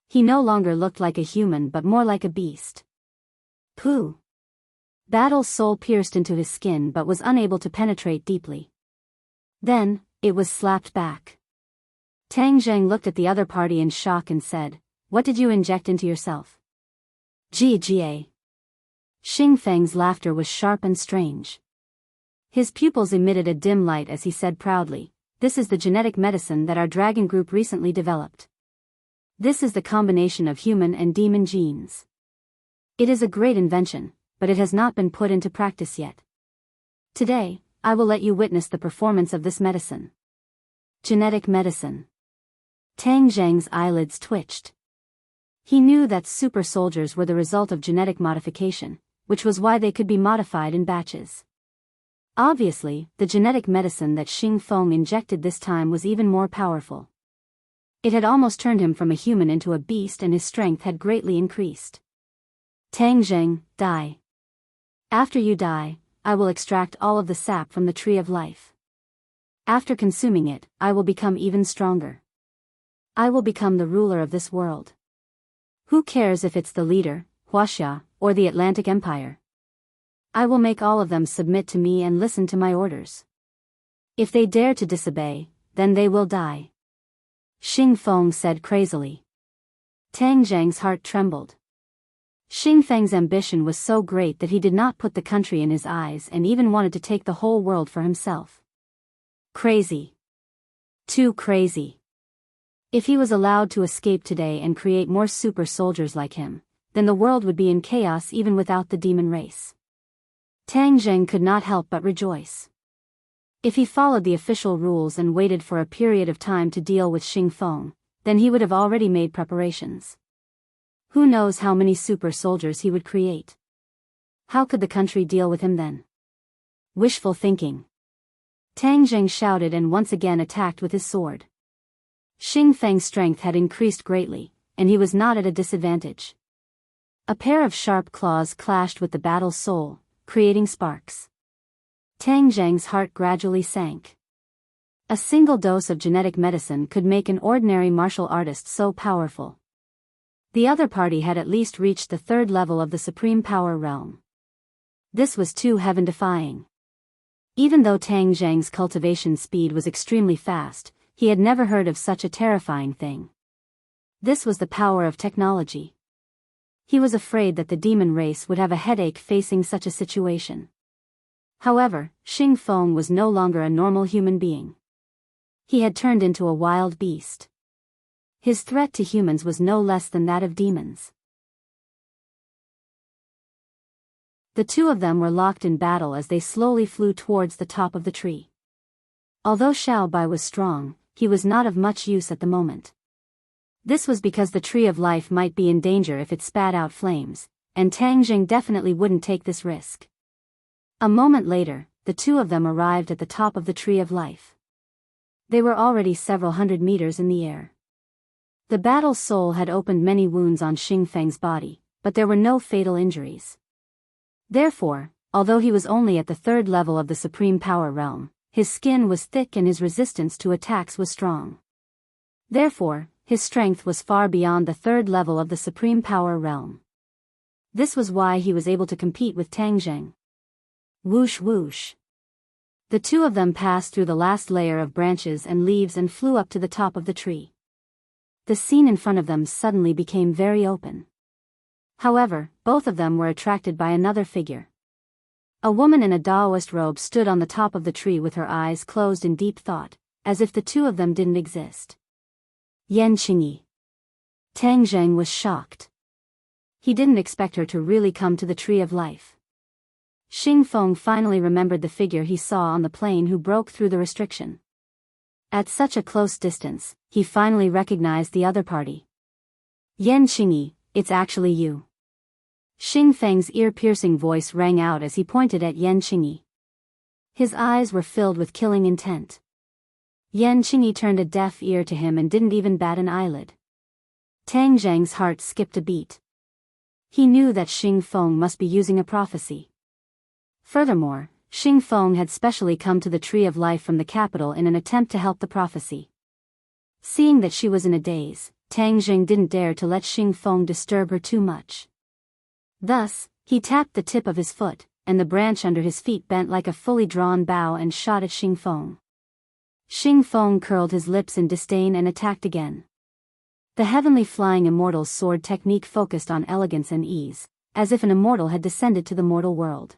He no longer looked like a human but more like a beast. Pooh! Battle's soul pierced into his skin but was unable to penetrate deeply. Then, it was slapped back. Tang Zheng looked at the other party in shock and said, "What did you inject into yourself?" "Gga." Xing Feng's laughter was sharp and strange. His pupils emitted a dim light as he said proudly, "This is the genetic medicine that our dragon group recently developed. This is the combination of human and demon genes. It is a great invention, but it has not been put into practice yet. Today, I will let you witness the performance of this medicine." Genetic medicine. Tang Zheng's eyelids twitched. He knew that super soldiers were the result of genetic modification, which was why they could be modified in batches. Obviously, the genetic medicine that Xing Feng injected this time was even more powerful. It had almost turned him from a human into a beast and his strength had greatly increased. "Tang Zheng, die. After you die, I will extract all of the sap from the tree of life. After consuming it, I will become even stronger. I will become the ruler of this world. Who cares if it's the leader, Huaxia, or the Atlantic Empire? I will make all of them submit to me and listen to my orders. If they dare to disobey, then they will die." Xing Feng said crazily. Tang Zheng's heart trembled. Xing Feng's ambition was so great that he did not put the country in his eyes and even wanted to take the whole world for himself. Crazy. Too crazy. If he was allowed to escape today and create more super soldiers like him, then the world would be in chaos even without the demon race. Tang Zheng could not help but rejoice. If he followed the official rules and waited for a period of time to deal with Xing Feng, then he would have already made preparations. Who knows how many super soldiers he would create? How could the country deal with him then? Wishful thinking. Tang Zheng shouted and once again attacked with his sword. Xing Feng's strength had increased greatly, and he was not at a disadvantage. A pair of sharp claws clashed with the battle's soul, creating sparks. Tang Zheng's heart gradually sank. A single dose of genetic medicine could make an ordinary martial artist so powerful. The other party had at least reached the 3rd level of the supreme power realm. This was too heaven-defying. Even though Tang Zheng's cultivation speed was extremely fast, he had never heard of such a terrifying thing. This was the power of technology. He was afraid that the demon race would have a headache facing such a situation. However, Xing Feng was no longer a normal human being. He had turned into a wild beast. His threat to humans was no less than that of demons. The 2 of them were locked in battle as they slowly flew towards the top of the tree. Although Xiao Bai was strong, he was not of much use at the moment. This was because the tree of life might be in danger if it spat out flames, and Tang Zheng definitely wouldn't take this risk. A moment later, the 2 of them arrived at the top of the tree of life. They were already several hundred meters in the air. The battle soul had opened many wounds on Xing Feng's body, but there were no fatal injuries. Therefore, although he was only at the 3rd level of the supreme power realm, his skin was thick and his resistance to attacks was strong. Therefore, his strength was far beyond the 3rd level of the supreme power realm. This was why he was able to compete with Tang Zheng. Whoosh whoosh. The 2 of them passed through the last layer of branches and leaves and flew up to the top of the tree. The scene in front of them suddenly became very open. However, both of them were attracted by another figure. A woman in a Taoist robe stood on the top of the tree with her eyes closed in deep thought, as if the 2 of them didn't exist. Yan Qingyi. Tang Zheng was shocked. He didn't expect her to really come to the tree of life. Xing Feng finally remembered the figure he saw on the plane who broke through the restriction. At such a close distance, he finally recognized the other party. Yan Qingyi, it's actually you. Xing Feng's ear-piercing voice rang out as he pointed at Yan Qingyi. His eyes were filled with killing intent. Yan Qingyi turned a deaf ear to him and didn't even bat an eyelid. Tang Zhang's heart skipped a beat. He knew that Xing Feng must be using a prophecy. Furthermore, Xing Feng had specially come to the Tree of Life from the capital in an attempt to help the prophecy. Seeing that she was in a daze, Tang Zheng didn't dare to let Xing Feng disturb her too much. Thus, he tapped the tip of his foot, and the branch under his feet bent like a fully drawn bow and shot at Xing Feng. Xing Feng curled his lips in disdain and attacked again. The heavenly flying immortal's sword technique focused on elegance and ease, as if an immortal had descended to the mortal world.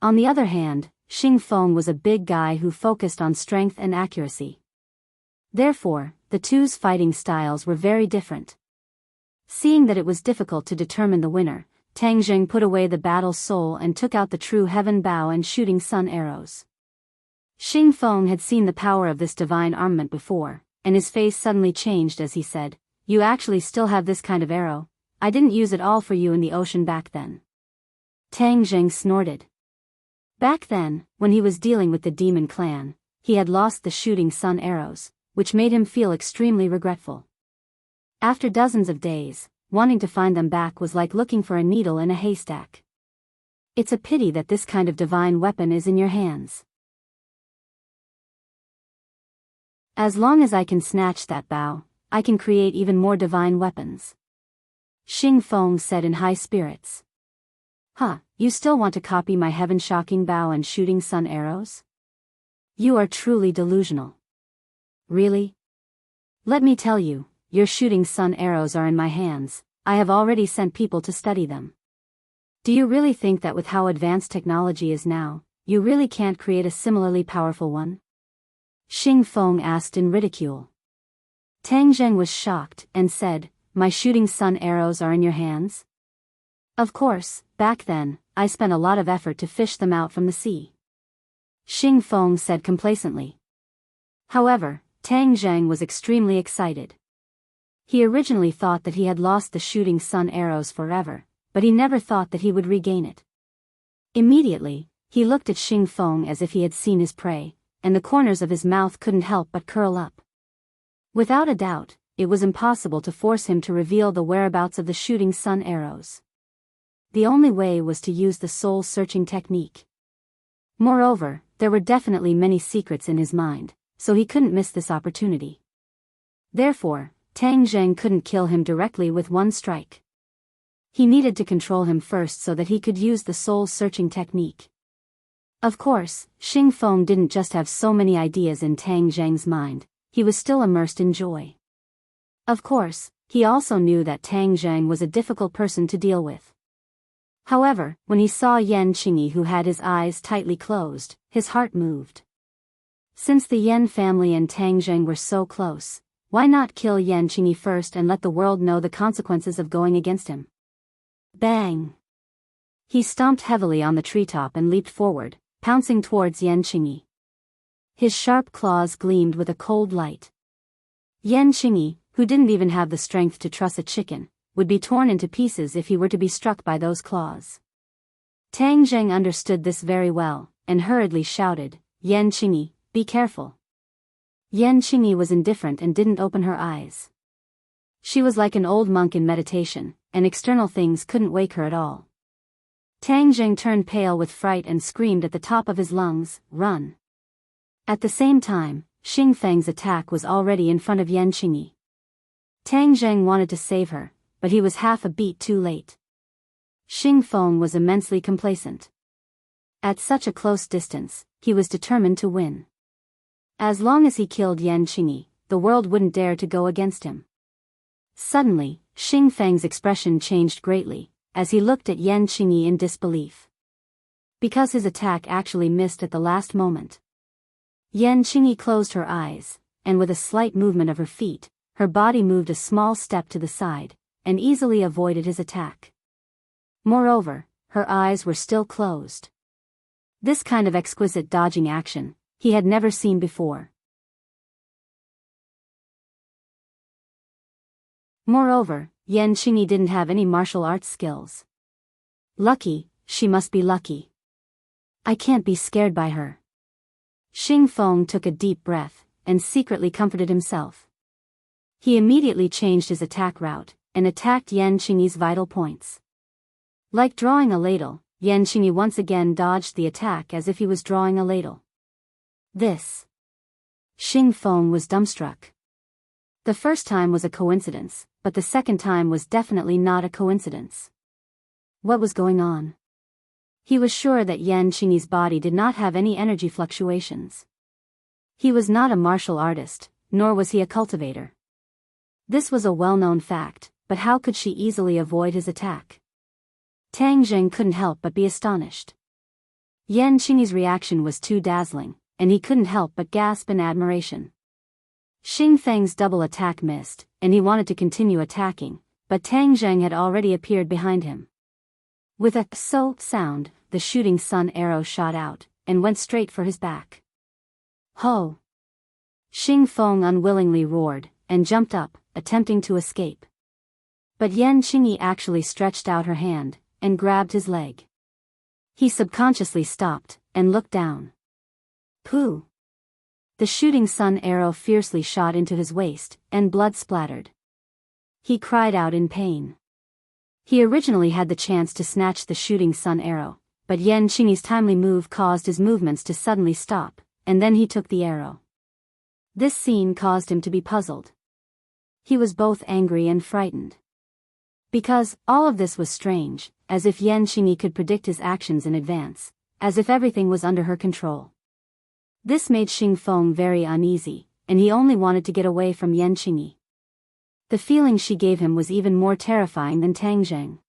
On the other hand, Xing Feng was a big guy who focused on strength and accuracy. Therefore, the two's fighting styles were very different. Seeing that it was difficult to determine the winner, Tang Zheng put away the battle soul and took out the true heaven bow and shooting sun arrows. Xing Feng had seen the power of this divine armament before, and his face suddenly changed as he said, "You actually still have this kind of arrow? I didn't use it all for you in the ocean back then." Tang Zheng snorted. Back then, when he was dealing with the demon clan, he had lost the shooting sun arrows, which made him feel extremely regretful. After dozens of days, wanting to find them back was like looking for a needle in a haystack. It's a pity that this kind of divine weapon is in your hands. As long as I can snatch that bow, I can create even more divine weapons. Xing Feng said in high spirits. Huh, you still want to copy my heaven-shocking bow and shooting sun arrows? You are truly delusional. Really? Let me tell you, your shooting sun arrows are in my hands. I have already sent people to study them. Do you really think that with how advanced technology is now, you really can't create a similarly powerful one? Xing Feng asked in ridicule. Tang Zheng was shocked and said, "My shooting sun arrows are in your hands?" Of course, back then, I spent a lot of effort to fish them out from the sea. Xing Feng said complacently. However, Tang Zheng was extremely excited. He originally thought that he had lost the shooting sun arrows forever, but he never thought that he would regain it. Immediately, he looked at Xing Feng as if he had seen his prey, and the corners of his mouth couldn't help but curl up. Without a doubt, it was impossible to force him to reveal the whereabouts of the shooting sun arrows. The only way was to use the soul-searching technique. Moreover, there were definitely many secrets in his mind, so he couldn't miss this opportunity. Therefore, Tang Zheng couldn't kill him directly with one strike. He needed to control him first so that he could use the soul-searching technique. Of course, Xing Feng didn't just have so many ideas in Tang Zheng's mind, he was still immersed in joy. Of course, he also knew that Tang Zheng was a difficult person to deal with. However, when he saw Yan Qingyi who had his eyes tightly closed, his heart moved. Since the Yan family and Tang Zheng were so close, why not kill Yan Qingyi first and let the world know the consequences of going against him? Bang! He stomped heavily on the treetop and leaped forward, pouncing towards Yan Qingyi. His sharp claws gleamed with a cold light. Yan Qingyi, who didn't even have the strength to truss a chicken, would be torn into pieces if he were to be struck by those claws. Tang Zheng understood this very well, and hurriedly shouted, "Yan Qingyi, be careful." Yan Qingyi was indifferent and didn't open her eyes. She was like an old monk in meditation, and external things couldn't wake her at all. Tang Zheng turned pale with fright and screamed at the top of his lungs, "Run!" At the same time, Xing Feng's attack was already in front of Yan Qingyi. Tang Zheng wanted to save her, but he was half a beat too late. Xing Feng was immensely complacent. At such a close distance, he was determined to win. As long as he killed Yan Qingyi, the world wouldn't dare to go against him. Suddenly, Xing Feng's expression changed greatly, as he looked at Yan Qingyi in disbelief. Because his attack actually missed at the last moment. Yan Qingyi closed her eyes, and with a slight movement of her feet, her body moved a small step to the side, and easily avoided his attack. Moreover, her eyes were still closed. This kind of exquisite dodging action, he had never seen before. Moreover, Yan Qingyi didn't have any martial arts skills. Lucky, she must be lucky. I can't be scared by her. Xing Feng took a deep breath, and secretly comforted himself. He immediately changed his attack route, and attacked Yan Qingyi's vital points. Like drawing a ladle, Yan Qingyi once again dodged the attack as if he was drawing a ladle. This. Xing Feng was dumbstruck. The first time was a coincidence, but the second time was definitely not a coincidence. What was going on? He was sure that Yan Qingyi's body did not have any energy fluctuations. He was not a martial artist, nor was he a cultivator. This was a well-known fact, but how could she easily avoid his attack? Tang Zheng couldn't help but be astonished. Yan Qingyi's reaction was too dazzling, and he couldn't help but gasp in admiration. Xing Feng's double attack missed, and he wanted to continue attacking, but Tang Zheng had already appeared behind him. With a so sound, the shooting sun arrow shot out, and went straight for his back. Ho! Xing Feng unwillingly roared, and jumped up, attempting to escape. But Yan Qingyi actually stretched out her hand, and grabbed his leg. He subconsciously stopped, and looked down. Pooh! The shooting sun arrow fiercely shot into his waist, and blood splattered. He cried out in pain. He originally had the chance to snatch the shooting sun arrow, but Yan Qingyi's timely move caused his movements to suddenly stop, and then he took the arrow. This scene caused him to be puzzled. He was both angry and frightened. Because all of this was strange, as if Yan Qingyi could predict his actions in advance, as if everything was under her control. This made Xing Feng very uneasy, and he only wanted to get away from Yan Qingyi. The feeling she gave him was even more terrifying than Tang Zheng.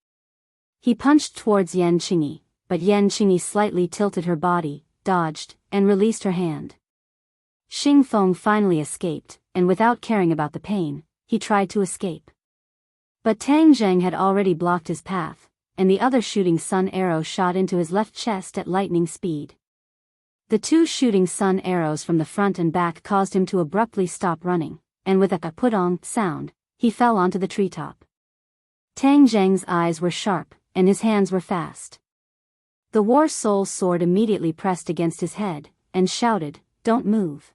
He punched towards Yan Qingyi, but Yan Qingyi slightly tilted her body, dodged, and released her hand. Xing Feng finally escaped, and without caring about the pain, he tried to escape. But Tang Zheng had already blocked his path, and the other shooting sun arrow shot into his left chest at lightning speed. The two shooting sun arrows from the front and back caused him to abruptly stop running, and with a put-on sound, he fell onto the treetop. Tang Zheng's eyes were sharp, and his hands were fast. The War Soul sword immediately pressed against his head, and shouted, "Don't move."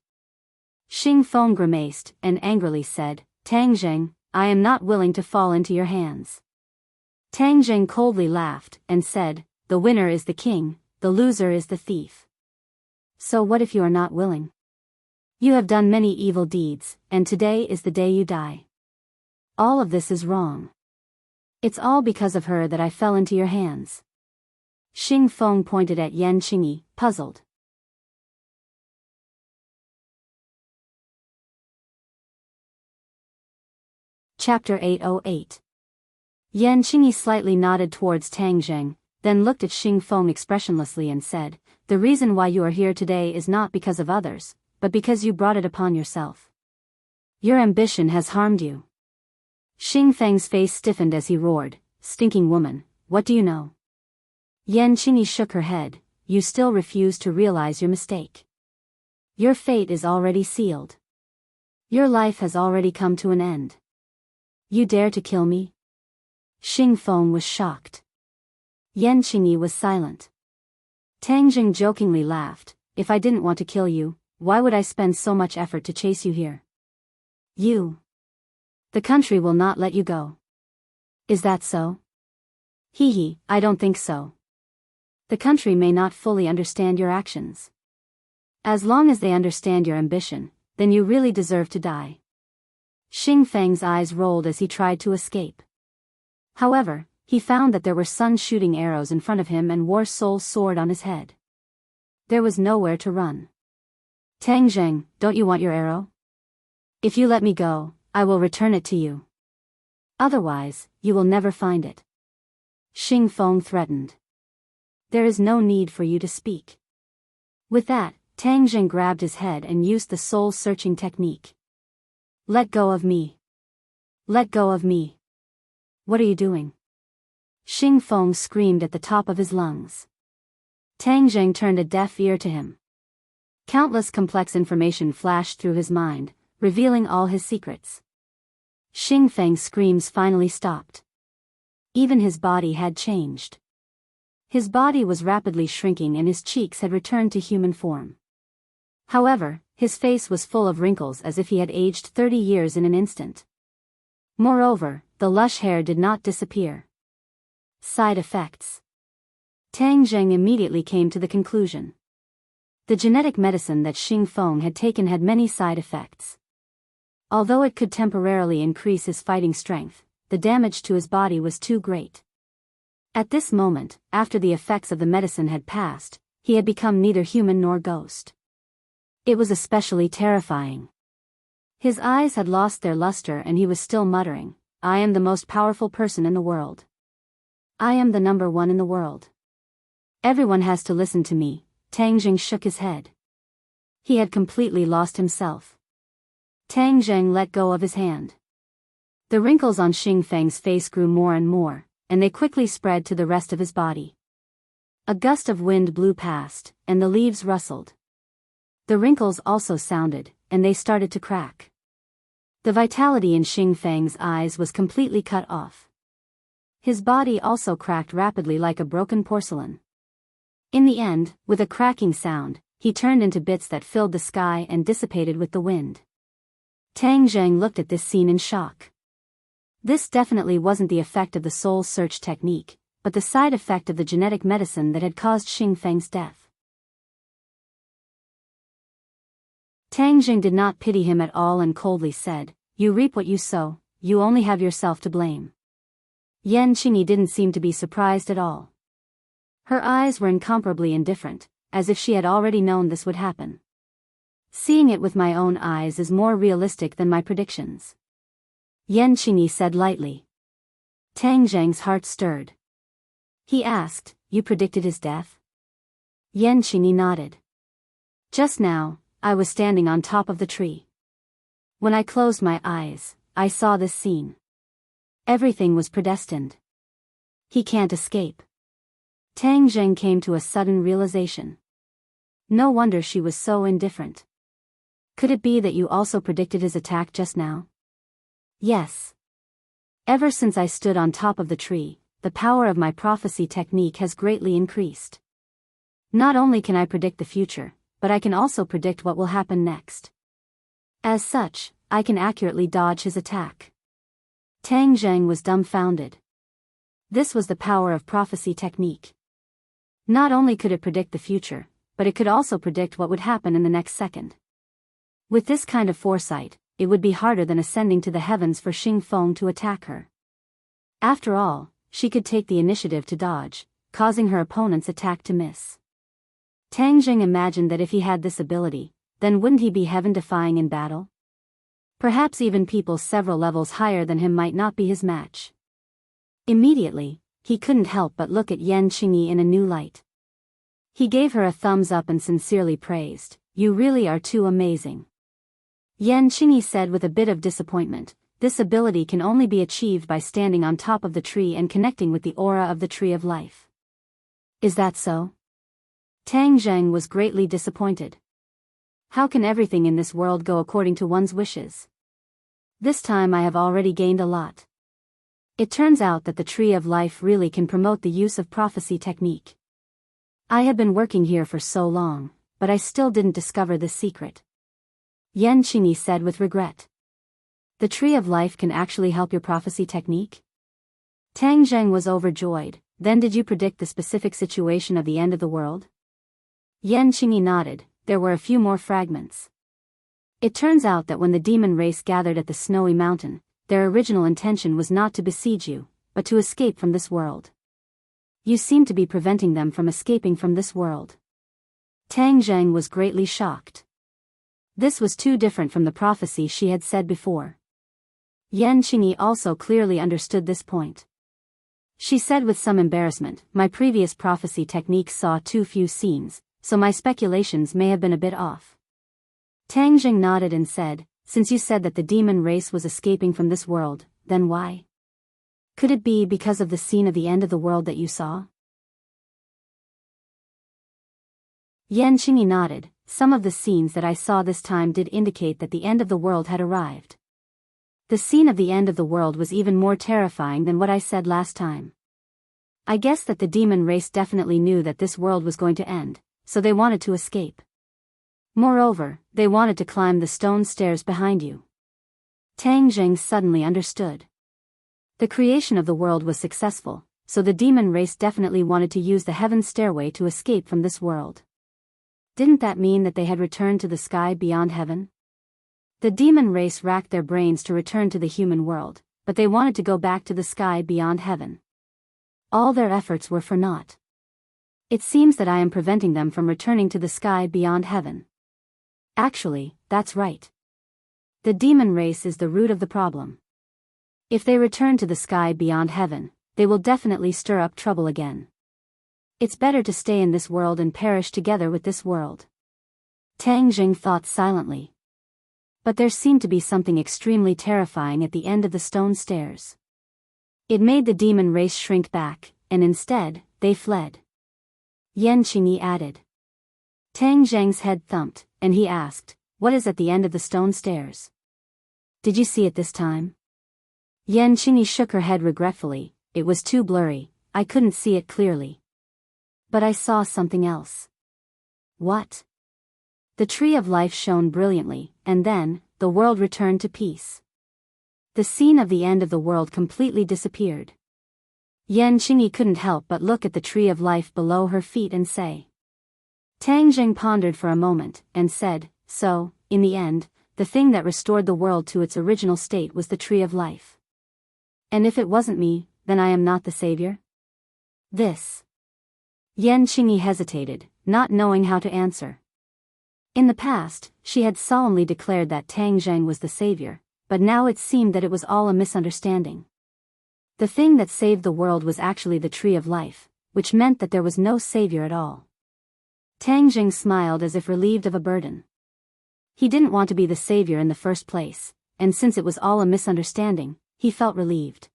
Xing Feng grimaced, and angrily said, "Tang Zheng, I am not willing to fall into your hands." Tang Zheng coldly laughed, and said, "The winner is the king, the loser is the thief. So what if you are not willing? You have done many evil deeds, and today is the day you die. All of this is wrong. It's all because of her that I fell into your hands." Xing Feng pointed at Yan Qingyi, puzzled. Chapter 808. Yan Qingyi slightly nodded towards Tang Zheng, then looked at Xing Feng expressionlessly and said, "The reason why you are here today is not because of others, but because you brought it upon yourself. Your ambition has harmed you." Xing Feng's face stiffened as he roared, "Stinking woman, what do you know?" Yan Qingyi shook her head, "You still refuse to realize your mistake. Your fate is already sealed. Your life has already come to an end. You dare to kill me?" Xing Feng was shocked. Yan Qingyi was silent. Tang Zheng jokingly laughed, "If I didn't want to kill you, why would I spend so much effort to chase you here? The country will not let you go. Is that so?" "Hee, I don't think so. The country may not fully understand your actions. As long as they understand your ambition, then you really deserve to die." Xing Feng's eyes rolled as he tried to escape. However, he found that there were sun-shooting arrows in front of him and War Soul's sword on his head. There was nowhere to run. "Tang Zheng, don't you want your arrow? If you let me go, I will return it to you. Otherwise, you will never find it." Xing Feng threatened. "There is no need for you to speak." With that, Tang Zheng grabbed his head and used the soul-searching technique. "Let go of me. Let go of me. What are you doing?" Xing Feng screamed at the top of his lungs. Tang Zheng turned a deaf ear to him. Countless complex information flashed through his mind, revealing all his secrets. Xing Feng's screams finally stopped. Even his body had changed. His body was rapidly shrinking and his cheeks had returned to human form. However, his face was full of wrinkles as if he had aged 30 years in an instant. Moreover, the lush hair did not disappear. Side effects. Tang Zheng immediately came to the conclusion. The genetic medicine that Xing Feng had taken had many side effects. Although it could temporarily increase his fighting strength, the damage to his body was too great. At this moment, after the effects of the medicine had passed, he had become neither human nor ghost. It was especially terrifying. His eyes had lost their luster and he was still muttering, "I am the most powerful person in the world. I am the number one in the world. Everyone has to listen to me." Tang Zheng shook his head. He had completely lost himself. Tang Zheng let go of his hand. The wrinkles on Xing Feng's face grew more and more, and they quickly spread to the rest of his body. A gust of wind blew past, and the leaves rustled. The wrinkles also sounded, and they started to crack. The vitality in Xing Feng's eyes was completely cut off. His body also cracked rapidly like a broken porcelain. In the end, with a cracking sound, he turned into bits that filled the sky and dissipated with the wind. Tang Zheng looked at this scene in shock. This definitely wasn't the effect of the soul search technique, but the side effect of the genetic medicine that had caused Xing Feng's death. Tang Zheng did not pity him at all and coldly said, "You reap what you sow, you only have yourself to blame." Yan Qingyi didn't seem to be surprised at all. Her eyes were incomparably indifferent, as if she had already known this would happen. "Seeing it with my own eyes is more realistic than my predictions," Yan Qingyi said lightly. Tang Zheng's heart stirred. He asked, "You predicted his death?" Yan Qingyi nodded. "Just now, I was standing on top of the tree. When I closed my eyes, I saw this scene. Everything was predestined. He can't escape." Tang Zheng came to a sudden realization. No wonder she was so indifferent. "Could it be that you also predicted his attack just now?" "Yes. Ever since I stood on top of the tree, the power of my prophecy technique has greatly increased. Not only can I predict the future, but I can also predict what will happen next. As such, I can accurately dodge his attack." Tang Zheng was dumbfounded. This was the power of prophecy technique. Not only could it predict the future, but it could also predict what would happen in the next second. With this kind of foresight, it would be harder than ascending to the heavens for Xing Feng to attack her. After all, she could take the initiative to dodge, causing her opponent's attack to miss. Tang Zheng imagined that if he had this ability, then wouldn't he be heaven-defying in battle? Perhaps even people several levels higher than him might not be his match. Immediately, he couldn't help but look at Yan Qingyi in a new light. He gave her a thumbs up and sincerely praised, "You really are too amazing." Yan Qingyi said with a bit of disappointment, "This ability can only be achieved by standing on top of the tree and connecting with the aura of the tree of life." "Is that so?" Tang Zheng was greatly disappointed. How can everything in this world go according to one's wishes? This time I have already gained a lot. It turns out that the tree of life really can promote the use of prophecy technique. I had been working here for so long, but I still didn't discover this secret. Yan Qingyi said with regret. The tree of life can actually help your prophecy technique? Tang Zheng was overjoyed. Then did you predict the specific situation of the end of the world? Yan Qingyi nodded. There were a few more fragments. It turns out that when the demon race gathered at the snowy mountain, their original intention was not to besiege you, but to escape from this world. You seem to be preventing them from escaping from this world. Tang Zheng was greatly shocked. This was too different from the prophecy she had said before. Yan Qingyi also clearly understood this point. She said with some embarrassment, "My previous prophecy technique saw too few scenes, so my speculations may have been a bit off." Tang Zheng nodded and said, "Since you said that the demon race was escaping from this world, then why? Could it be because of the scene of the end of the world that you saw?" Yan Qingyi nodded. Some of the scenes that I saw this time did indicate that the end of the world had arrived. The scene of the end of the world was even more terrifying than what I said last time. I guess that the demon race definitely knew that this world was going to end, so they wanted to escape. Moreover, they wanted to climb the stone stairs behind you. Tang Zheng suddenly understood. The creation of the world was successful, so the demon race definitely wanted to use the heaven stairway to escape from this world. Didn't that mean that they had returned to the sky beyond heaven? The demon race racked their brains to return to the human world, but they wanted to go back to the sky beyond heaven. All their efforts were for naught. It seems that I am preventing them from returning to the sky beyond heaven. Actually, that's right. The demon race is the root of the problem. If they return to the sky beyond heaven, they will definitely stir up trouble again. It's better to stay in this world and perish together with this world. Tang Jing thought silently. But there seemed to be something extremely terrifying at the end of the stone stairs. It made the demon race shrink back, and instead, they fled. Yan Qingyi added. Tang Zheng's head thumped, and he asked, "What is at the end of the stone stairs? Did you see it this time?" Yan Qingyi shook her head regretfully. "It was too blurry, I couldn't see it clearly. But I saw something else." "What?" The tree of life shone brilliantly, and then, the world returned to peace. The scene of the end of the world completely disappeared. Yan Qingyi couldn't help but look at the tree of life below her feet and say. Tang Jing pondered for a moment, and said, "So, in the end, the thing that restored the world to its original state was the tree of life. And if it wasn't me, then I am not the savior?" This. Yan Qingyi hesitated, not knowing how to answer. In the past, she had solemnly declared that Tang Zheng was the savior, but now it seemed that it was all a misunderstanding. The thing that saved the world was actually the tree of life, which meant that there was no savior at all. Tang Jing smiled as if relieved of a burden. He didn't want to be the savior in the first place, and since it was all a misunderstanding, he felt relieved.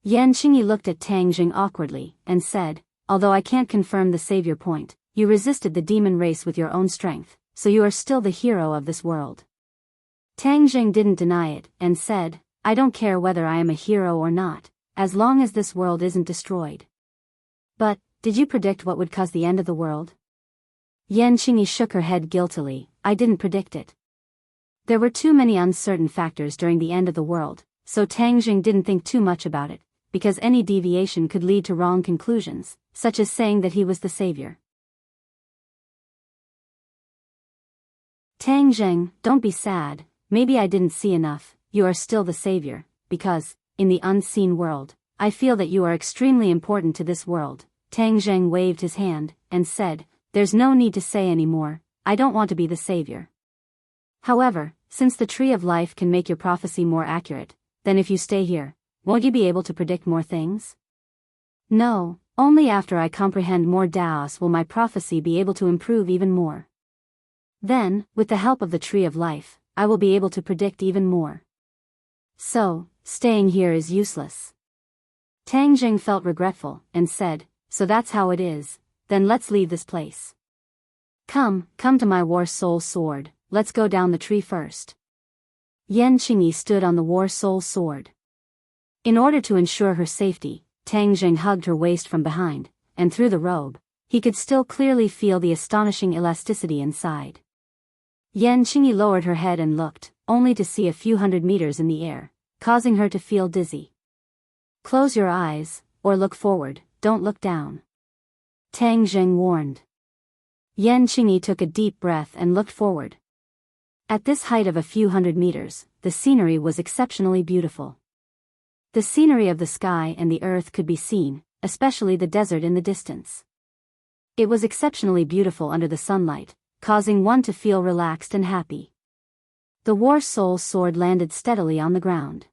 Yan Qingyi looked at Tang Jing awkwardly, and said, "Although I can't confirm the savior point, you resisted the demon race with your own strength, so you are still the hero of this world." Tang Jing didn't deny it, and said, "I don't care whether I am a hero or not, as long as this world isn't destroyed." "But, did you predict what would cause the end of the world?" Yan Qingyi shook her head guiltily. "I didn't predict it. There were too many uncertain factors during the end of the world, so Tang Jing didn't think too much about it, because any deviation could lead to wrong conclusions, such as saying that he was the savior. Tang Jing, don't be sad, maybe I didn't see enough, you are still the savior, because, in the unseen world, I feel that you are extremely important to this world." Tang Jing waved his hand, and said, "There's no need to say any more, I don't want to be the savior. However, since the tree of life can make your prophecy more accurate, then if you stay here, won't you be able to predict more things?" "No, only after I comprehend more Daos will my prophecy be able to improve even more. Then, with the help of the tree of life, I will be able to predict even more. So, staying here is useless." Tang Jing felt regretful, and said, "So that's how it is, then let's leave this place. Come to my war soul sword, let's go down the tree first." Yan Qingyi stood on the war soul sword. In order to ensure her safety, Tang Jing hugged her waist from behind, and through the robe, he could still clearly feel the astonishing elasticity inside. Yan Qingyi lowered her head and looked, only to see a few hundred meters in the air, causing her to feel dizzy. "Close your eyes, or look forward, don't look down," Tang Jing warned. Yan Qingyi took a deep breath and looked forward. At this height of a few hundred meters, the scenery was exceptionally beautiful. The scenery of the sky and the earth could be seen, especially the desert in the distance. It was exceptionally beautiful under the sunlight, causing one to feel relaxed and happy. The war soul sword landed steadily on the ground.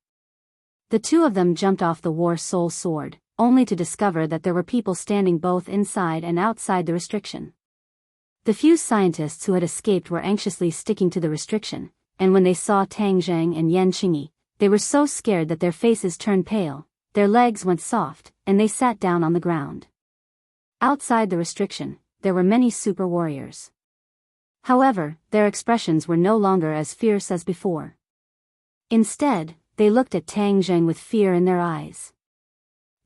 The two of them jumped off the war soul sword, only to discover that there were people standing both inside and outside the restriction. The few scientists who had escaped were anxiously sticking to the restriction, and when they saw Tang Jing and Yan Qingyi, they were so scared that their faces turned pale, their legs went soft, and they sat down on the ground. Outside the restriction, there were many super warriors. However, their expressions were no longer as fierce as before. Instead, they looked at Tang Jing with fear in their eyes.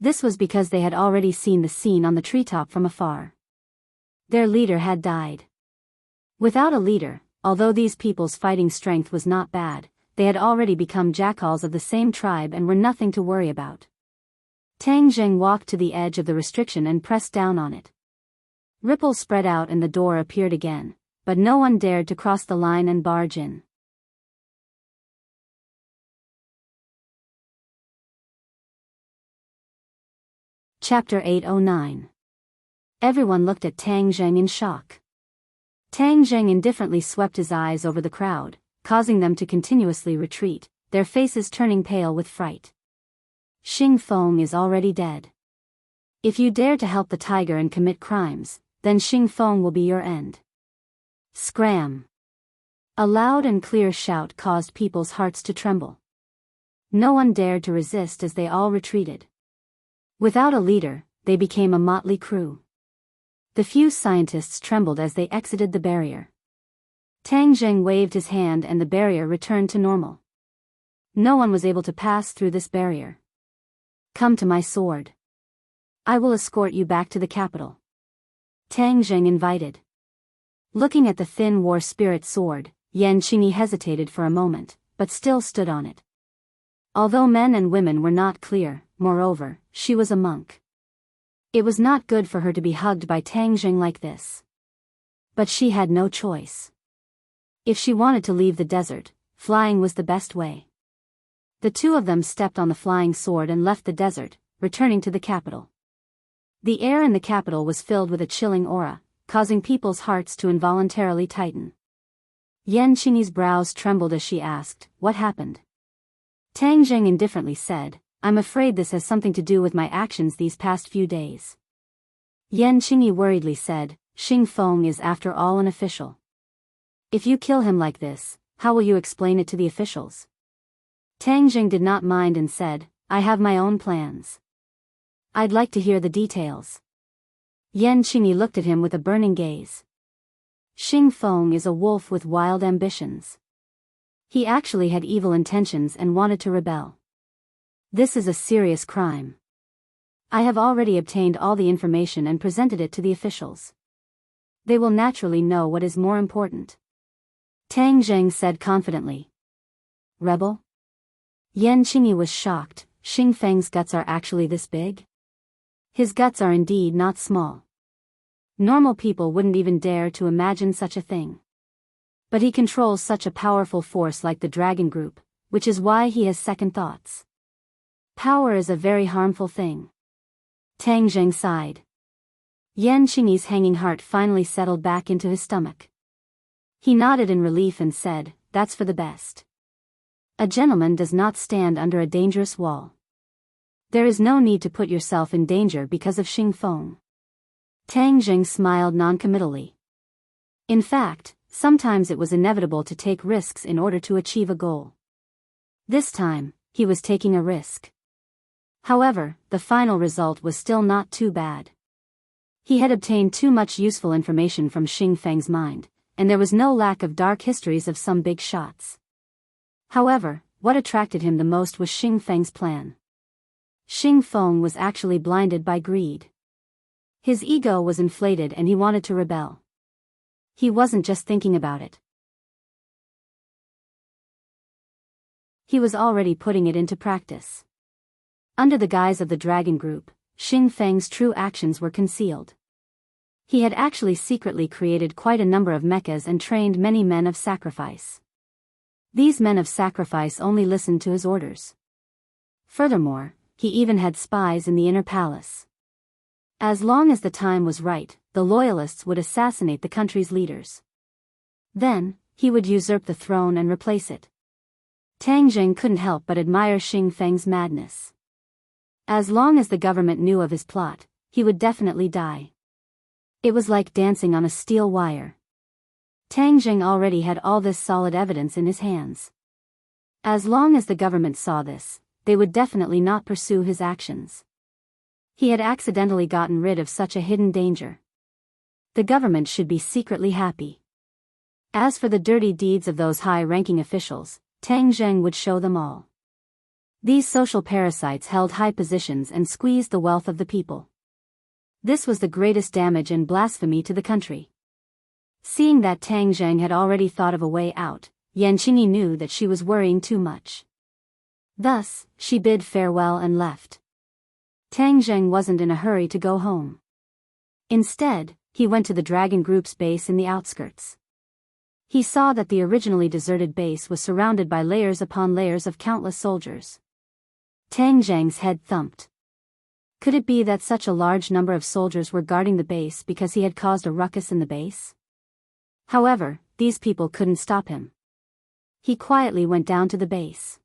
This was because they had already seen the scene on the treetop from afar. Their leader had died. Without a leader, although these people's fighting strength was not bad, they had already become jackals of the same tribe and were nothing to worry about. Tang Zheng walked to the edge of the restriction and pressed down on it. Ripples spread out and the door appeared again, but no one dared to cross the line and barge in. Chapter 809. Everyone looked at Tang Zheng in shock. Tang Zheng indifferently swept his eyes over the crowd, causing them to continuously retreat, their faces turning pale with fright. Xing Feng is already dead. If you dare to help the tiger and commit crimes, then Xing Feng will be your end. Scram! A loud and clear shout caused people's hearts to tremble. No one dared to resist as they all retreated. Without a leader, they became a motley crew. The few scientists trembled as they exited the barrier. Tang Zheng waved his hand and the barrier returned to normal. No one was able to pass through this barrier. Come to my sword. I will escort you back to the capital. Tang Zheng invited. Looking at the thin war spirit sword, Yan Qingyi hesitated for a moment, but still stood on it. Although men and women were not clear, moreover, she was a monk. It was not good for her to be hugged by Tang Zheng like this. But she had no choice. If she wanted to leave the desert, flying was the best way. The two of them stepped on the flying sword and left the desert, returning to the capital. The air in the capital was filled with a chilling aura, causing people's hearts to involuntarily tighten. Yan Qingyi's brows trembled as she asked, "What happened?" Tang Zheng indifferently said, "I'm afraid this has something to do with my actions these past few days." Yan Qingyi worriedly said, "Xing Feng is after all an official. If you kill him like this, how will you explain it to the officials?" Tang Zheng did not mind and said, "I have my own plans. I'd like to hear the details." Yan Qingyi looked at him with a burning gaze. Xing Feng is a wolf with wild ambitions. He actually had evil intentions and wanted to rebel. This is a serious crime. I have already obtained all the information and presented it to the officials. They will naturally know what is more important. Tang Zheng said confidently. Rebel? Yan Qingyi was shocked. Xing Feng's guts are actually this big? His guts are indeed not small. Normal people wouldn't even dare to imagine such a thing. But he controls such a powerful force like the Dragon Group, which is why he has second thoughts. Power is a very harmful thing. Tang Zheng sighed. Yan Qingyi's hanging heart finally settled back into his stomach. He nodded in relief and said, "That's for the best. A gentleman does not stand under a dangerous wall. There is no need to put yourself in danger because of Xing Feng." Tang Zheng smiled noncommittally. In fact, sometimes it was inevitable to take risks in order to achieve a goal. This time, he was taking a risk. However, the final result was still not too bad. He had obtained too much useful information from Xing Feng's mind, and there was no lack of dark histories of some big shots. However, what attracted him the most was Xing Feng's plan. Xing Feng was actually blinded by greed. His ego was inflated and he wanted to rebel. He wasn't just thinking about it. He was already putting it into practice. Under the guise of the Dragon Group, Xing Feng's true actions were concealed. He had actually secretly created quite a number of mechas and trained many men of sacrifice. These men of sacrifice only listened to his orders. Furthermore, he even had spies in the inner palace. As long as the time was right, the loyalists would assassinate the country's leaders. Then, he would usurp the throne and replace it. Tang Zheng couldn't help but admire Xing Feng's madness. As long as the government knew of his plot, he would definitely die. It was like dancing on a steel wire. Tang Zheng already had all this solid evidence in his hands. As long as the government saw this, they would definitely not pursue his actions. He had accidentally gotten rid of such a hidden danger. The government should be secretly happy. As for the dirty deeds of those high-ranking officials, Tang Zheng would show them all. These social parasites held high positions and squeezed the wealth of the people. This was the greatest damage and blasphemy to the country. Seeing that Tang Zheng had already thought of a way out, Yanqingyi knew that she was worrying too much. Thus, she bid farewell and left. Tang Zheng wasn't in a hurry to go home. Instead, he went to the dragon group's base in the outskirts. He saw that the originally deserted base was surrounded by layers upon layers of countless soldiers. Tang Zheng's head thumped. Could it be that such a large number of soldiers were guarding the base because he had caused a ruckus in the base? However, these people couldn't stop him. He quietly went down to the base.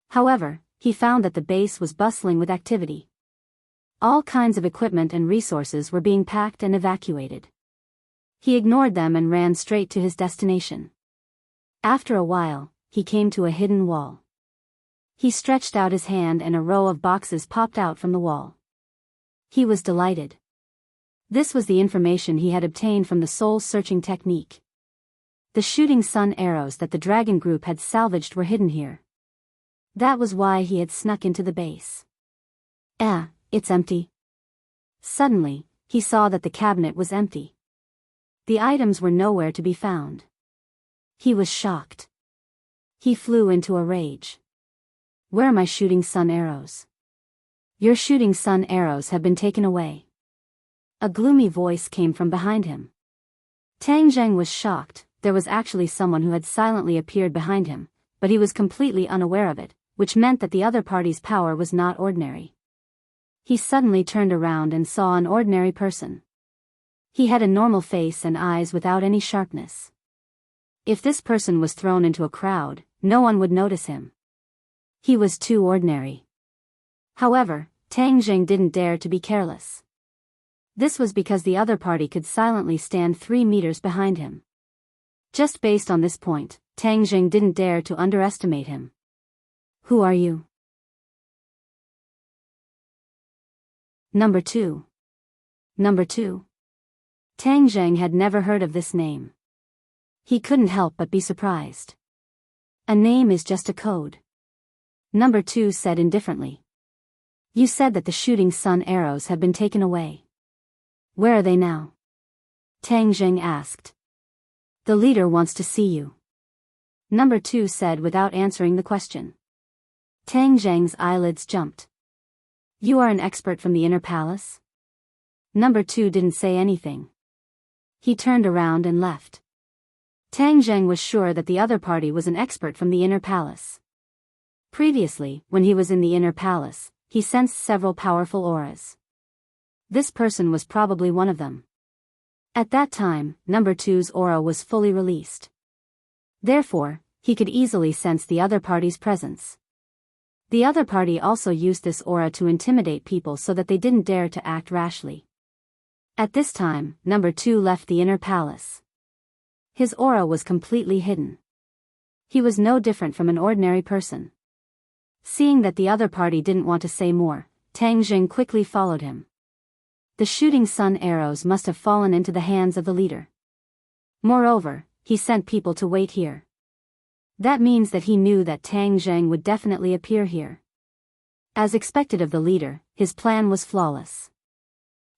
However, he found that the base was bustling with activity. All kinds of equipment and resources were being packed and evacuated. He ignored them and ran straight to his destination. After a while, he came to a hidden wall. He stretched out his hand and a row of boxes popped out from the wall. He was delighted. This was the information he had obtained from the soul-searching technique. The shooting sun arrows that the dragon group had salvaged were hidden here. That was why he had snuck into the base. It's empty. Suddenly, he saw that the cabinet was empty. The items were nowhere to be found. He was shocked. He flew into a rage. Where are my shooting sun arrows? Your shooting sun arrows have been taken away. A gloomy voice came from behind him. Tang Zheng was shocked. There was actually someone who had silently appeared behind him, but he was completely unaware of it, which meant that the other party's power was not ordinary. He suddenly turned around and saw an ordinary person. He had a normal face and eyes without any sharpness. If this person was thrown into a crowd, no one would notice him. He was too ordinary. However, Tang Zheng didn't dare to be careless. This was because the other party could silently stand 3 meters behind him. Just based on this point, Tang Zheng didn't dare to underestimate him. Who are you? Number 2. Tang Zheng had never heard of this name. He couldn't help but be surprised. A name is just a code. Number 2 said indifferently. You said that the shooting sun arrows have been taken away. Where are they now? Tang Zheng asked. The leader wants to see you. Number 2 said without answering the question. Tang Zheng's eyelids jumped. You are an expert from the inner palace? Number 2 didn't say anything. He turned around and left. Tang Zheng was sure that the other party was an expert from the inner palace. Previously, when he was in the inner palace, he sensed several powerful auras. This person was probably one of them. At that time, Number 2's aura was fully released. Therefore, he could easily sense the other party's presence. The other party also used this aura to intimidate people so that they didn't dare to act rashly. At this time, Number 2 left the inner palace. His aura was completely hidden. He was no different from an ordinary person. Seeing that the other party didn't want to say more, Tang Zheng quickly followed him. The shooting sun arrows must have fallen into the hands of the leader. Moreover, he sent people to wait here. That means that he knew that Tang Zheng would definitely appear here. As expected of the leader, his plan was flawless.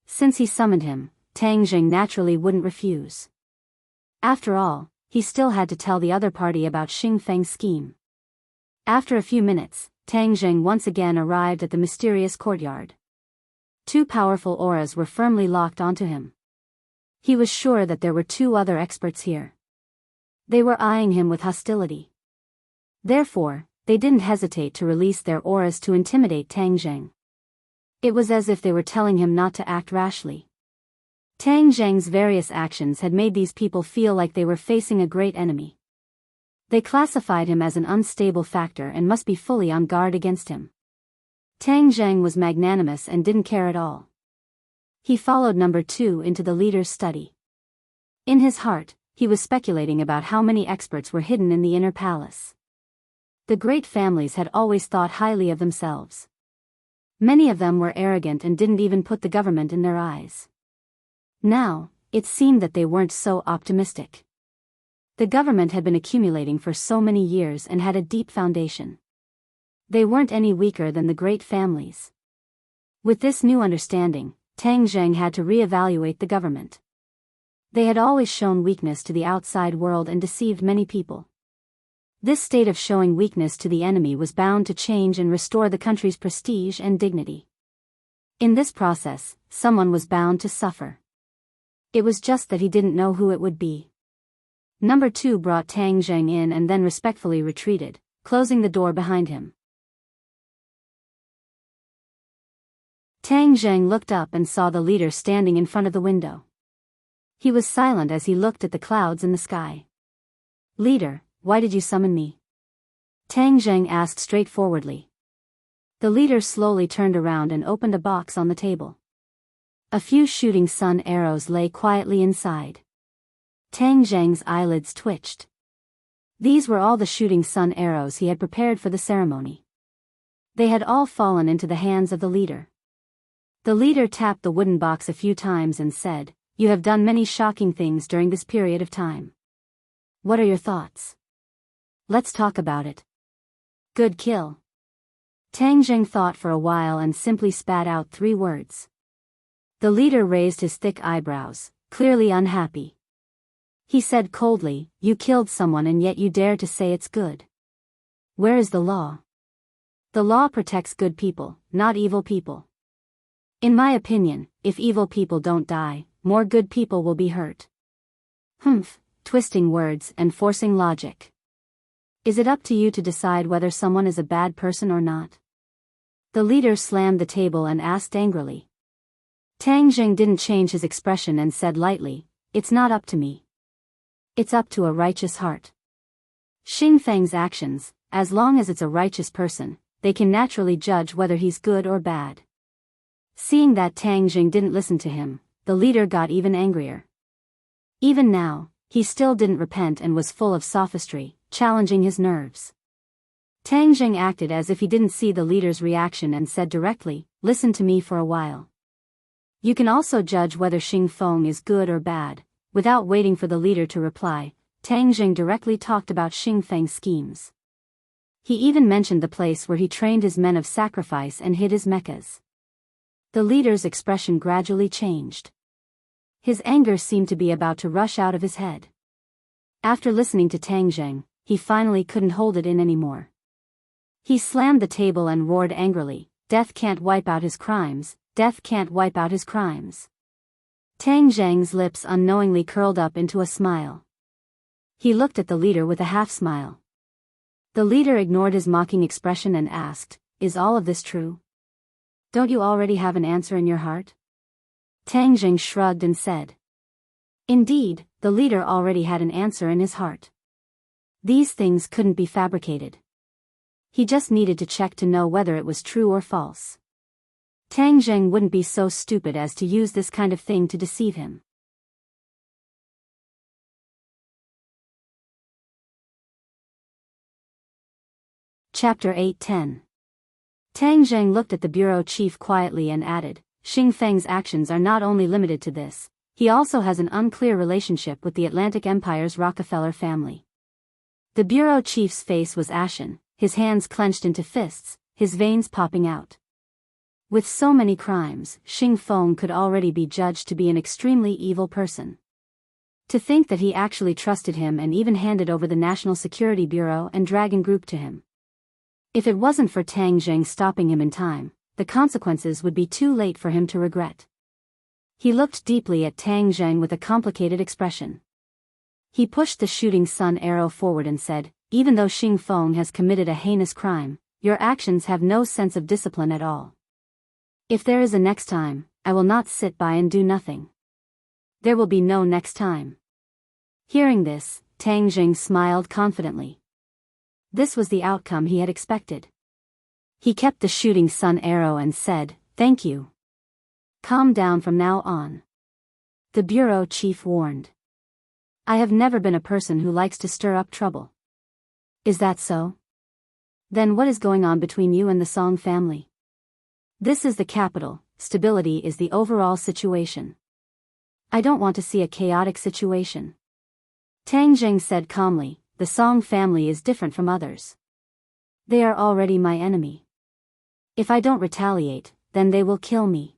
Since he summoned him, Tang Zheng naturally wouldn't refuse. After all, he still had to tell the other party about Xing Feng's scheme. After a few minutes, Tang Zheng once again arrived at the mysterious courtyard. 2 powerful auras were firmly locked onto him. He was sure that there were 2 other experts here. They were eyeing him with hostility. Therefore, they didn't hesitate to release their auras to intimidate Tang Zheng. It was as if they were telling him not to act rashly. Tang Zheng's various actions had made these people feel like they were facing a great enemy. They classified him as an unstable factor and must be fully on guard against him. Tang Zheng was magnanimous and didn't care at all. He followed Number 2 into the leader's study. In his heart, he was speculating about how many experts were hidden in the inner palace. The great families had always thought highly of themselves. Many of them were arrogant and didn't even put the government in their eyes. Now, it seemed that they weren't so optimistic. The government had been accumulating for so many years and had a deep foundation. They weren't any weaker than the great families. With this new understanding, Tang Zheng had to re-evaluate the government. They had always shown weakness to the outside world and deceived many people. This state of showing weakness to the enemy was bound to change and restore the country's prestige and dignity. In this process, someone was bound to suffer. It was just that he didn't know who it would be. Number 2 brought Tang Zheng in and then respectfully retreated, closing the door behind him. Tang Zheng looked up and saw the leader standing in front of the window. He was silent as he looked at the clouds in the sky. "Leader, why did you summon me?" Tang Zheng asked straightforwardly. The leader slowly turned around and opened a box on the table. A few shooting sun arrows lay quietly inside. Tang Zheng's eyelids twitched. These were all the shooting sun arrows he had prepared for the ceremony. They had all fallen into the hands of the leader. The leader tapped the wooden box a few times and said, "You have done many shocking things during this period of time. What are your thoughts? Let's talk about it." "Good kill." Tang Zheng thought for a while and simply spat out 3 words. The leader raised his thick eyebrows, clearly unhappy. He said coldly, "You killed someone and yet you dare to say it's good. Where is the law? The law protects good people, not evil people. In my opinion, if evil people don't die, more good people will be hurt." Humph, twisting words and forcing logic. Is it up to you to decide whether someone is a bad person or not? The leader slammed the table and asked angrily. Tang Zheng didn't change his expression and said lightly, "It's not up to me. It's up to a righteous heart. Xing Feng's actions, as long as it's a righteous person, they can naturally judge whether he's good or bad." Seeing that Tang Zheng didn't listen to him, the leader got even angrier. Even now, he still didn't repent and was full of sophistry, challenging his nerves. Tang Zheng acted as if he didn't see the leader's reaction and said directly, "Listen to me for a while. You can also judge whether Xing Feng is good or bad." Without waiting for the leader to reply, Tang Zheng directly talked about Xing Feng's schemes. He even mentioned the place where he trained his men of sacrifice and hid his mechas. The leader's expression gradually changed. His anger seemed to be about to rush out of his head. After listening to Tang Zheng, he finally couldn't hold it in anymore. He slammed the table and roared angrily, "Death can't wipe out his crimes, death can't wipe out his crimes." Tang Zheng's lips unknowingly curled up into a smile. He looked at the leader with a half-smile. The leader ignored his mocking expression and asked, "Is all of this true? Don't you already have an answer in your heart?" Tang Zheng shrugged and said. Indeed, the leader already had an answer in his heart. These things couldn't be fabricated. He just needed to check to know whether it was true or false. Tang Zheng wouldn't be so stupid as to use this kind of thing to deceive him. Chapter 8:10. Tang Zheng looked at the bureau chief quietly and added, "Xing Feng's actions are not only limited to this, he also has an unclear relationship with the Atlantic Empire's Rockefeller family." The bureau chief's face was ashen, his hands clenched into fists, his veins popping out. With so many crimes, Xing Feng could already be judged to be an extremely evil person. To think that he actually trusted him and even handed over the National Security Bureau and Dragon Group to him. If it wasn't for Tang Zheng stopping him in time, the consequences would be too late for him to regret. He looked deeply at Tang Zheng with a complicated expression. He pushed the shooting sun arrow forward and said, "Even though Xing Feng has committed a heinous crime, your actions have no sense of discipline at all. If there is a next time, I will not sit by and do nothing. There will be no next time." Hearing this, Tang Zheng smiled confidently. This was the outcome he had expected. He kept the shooting sun arrow and said, "Thank you. Calm down from now on." The bureau chief warned. "I have never been a person who likes to stir up trouble." "Is that so? Then what is going on between you and the Song family?" "This is the capital, stability is the overall situation. I don't want to see a chaotic situation." Tang Zheng said calmly, "The Song family is different from others. They are already my enemy. If I don't retaliate, then they will kill me.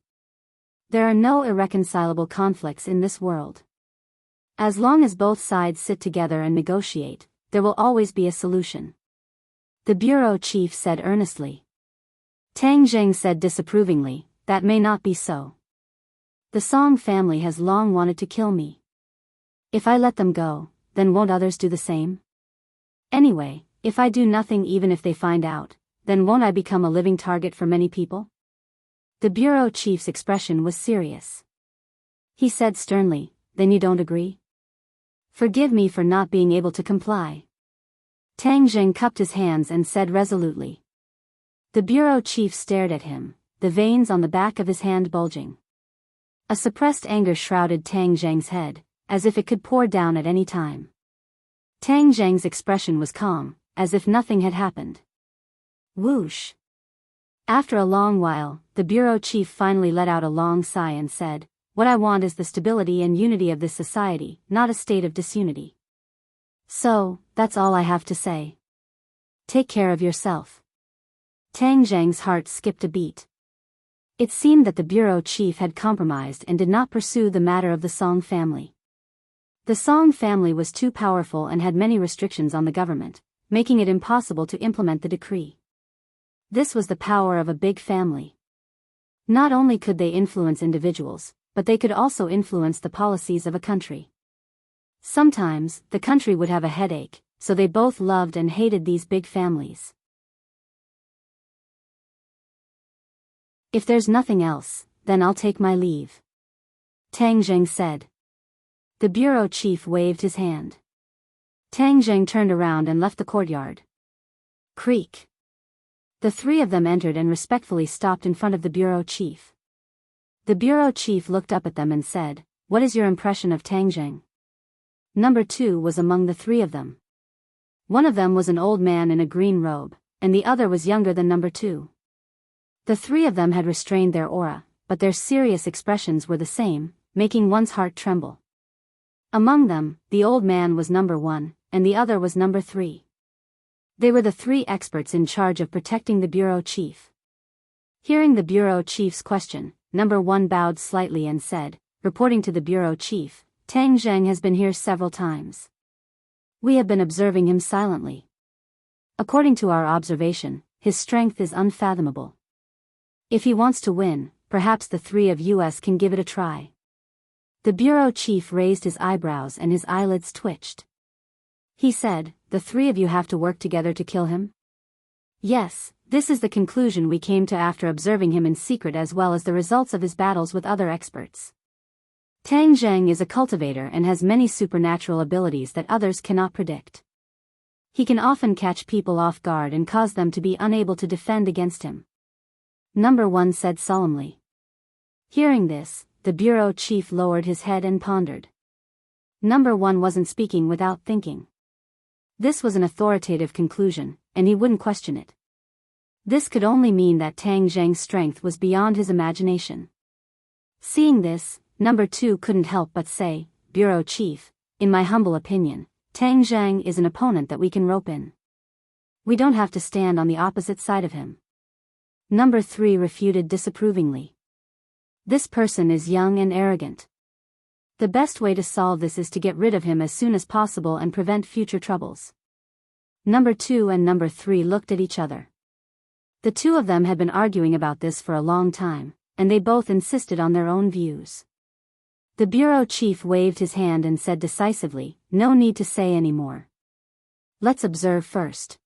There are no irreconcilable conflicts in this world. As long as both sides sit together and negotiate, there will always be a solution. The bureau chief said earnestly. Tang Zheng said disapprovingly, that may not be so. The Song family has long wanted to kill me. If I let them go, then won't others do the same? Anyway, if I do nothing even if they find out, then won't I become a living target for many people? The bureau chief's expression was serious. He said sternly, then you don't agree? Forgive me for not being able to comply. Tang Zheng cupped his hands and said resolutely. The bureau chief stared at him, the veins on the back of his hand bulging. A suppressed anger shrouded Tang Zheng's head, as if it could pour down at any time. Tang Zheng's expression was calm, as if nothing had happened. Whoosh! After a long while, the bureau chief finally let out a long sigh and said, what I want is the stability and unity of this society, not a state of disunity. So, that's all I have to say. Take care of yourself. Tang Zheng's heart skipped a beat. It seemed that the bureau chief had compromised and did not pursue the matter of the Song family. The Song family was too powerful and had many restrictions on the government, making it impossible to implement the decree. This was the power of a big family. Not only could they influence individuals, but they could also influence the policies of a country. Sometimes, the country would have a headache, so they both loved and hated these big families. If there's nothing else, then I'll take my leave. Tang Zheng said. The bureau chief waved his hand. Tang Zheng turned around and left the courtyard. Creak. The three of them entered and respectfully stopped in front of the bureau chief. The bureau chief looked up at them and said, what is your impression of Tang Zheng? Number 2 was among the three of them. One of them was an old man in a green robe, and the other was younger than number 2. The three of them had restrained their aura, but their serious expressions were the same, making one's heart tremble. Among them, the old man was number 1, and the other was number 3. They were the 3 experts in charge of protecting the bureau chief. Hearing the bureau chief's question, number 1 bowed slightly and said, reporting to the bureau chief, Tang Zheng has been here several times. We have been observing him silently. According to our observation, his strength is unfathomable. If he wants to win, perhaps the 3 of us can give it a try. The bureau chief raised his eyebrows and his eyelids twitched. He said, the 3 of you have to work together to kill him? Yes, this is the conclusion we came to after observing him in secret as well as the results of his battles with other experts. Tang Zheng is a cultivator and has many supernatural abilities that others cannot predict. He can often catch people off guard and cause them to be unable to defend against him. Number 1 said solemnly. Hearing this, the bureau chief lowered his head and pondered. Number 1 wasn't speaking without thinking. This was an authoritative conclusion, and he wouldn't question it. This could only mean that Tang Zheng's strength was beyond his imagination. Seeing this, Number 2 couldn't help but say, Bureau Chief, in my humble opinion, Tang Zheng is an opponent that we can rope in. We don't have to stand on the opposite side of him. Number 3 refuted disapprovingly. This person is young and arrogant. The best way to solve this is to get rid of him as soon as possible and prevent future troubles. Number 2 and Number 3 looked at each other. The two of them had been arguing about this for a long time, and they both insisted on their own views. The bureau chief waved his hand and said decisively, no need to say any more. Let's observe first.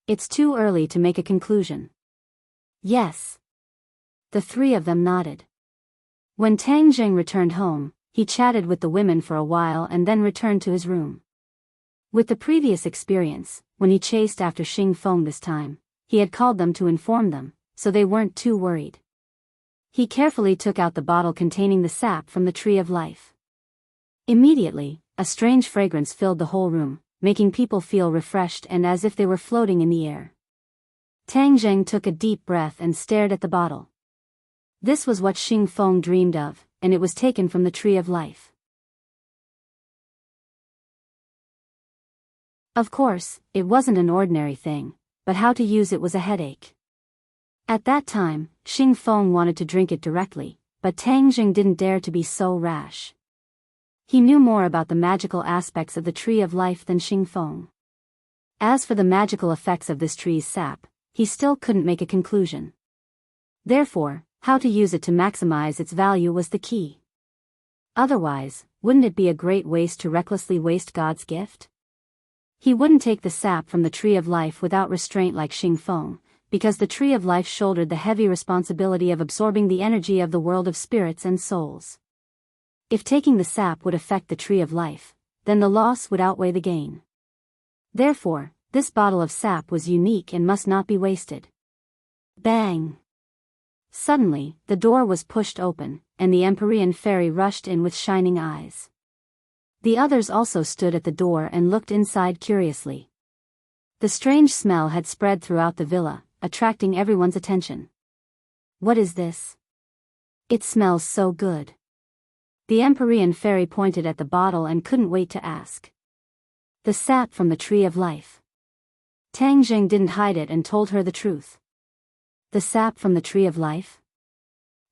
It's too early to make a conclusion. Yes. The 3 of them nodded. When Tang Zheng returned home, he chatted with the women for a while and then returned to his room. With the previous experience, when he chased after Xing Feng this time, he had called them to inform them, so they weren't too worried. He carefully took out the bottle containing the sap from the tree of life. Immediately, a strange fragrance filled the whole room, making people feel refreshed and as if they were floating in the air. Tang Zheng took a deep breath and stared at the bottle. This was what Xing Feng dreamed of, and it was taken from the tree of life. Of course, it wasn't an ordinary thing, but how to use it was a headache. At that time, Xing Feng wanted to drink it directly, but Tang Zheng didn't dare to be so rash. He knew more about the magical aspects of the tree of life than Xing Feng. As for the magical effects of this tree's sap, he still couldn't make a conclusion. Therefore, how to use it to maximize its value was the key. Otherwise, wouldn't it be a great waste to recklessly waste God's gift? He wouldn't take the sap from the tree of life without restraint like Xing Feng, because the tree of life shouldered the heavy responsibility of absorbing the energy of the world of spirits and souls. If taking the sap would affect the tree of life, then the loss would outweigh the gain. Therefore, this bottle of sap was unique and must not be wasted. Bang! Suddenly, the door was pushed open, and the Empyrean fairy rushed in with shining eyes. The others also stood at the door and looked inside curiously. The strange smell had spread throughout the villa, attracting everyone's attention. What is this? It smells so good. The Empyrean fairy pointed at the bottle and couldn't wait to ask. The sap from the tree of life. Tang Jing didn't hide it and told her the truth. The sap from the tree of life?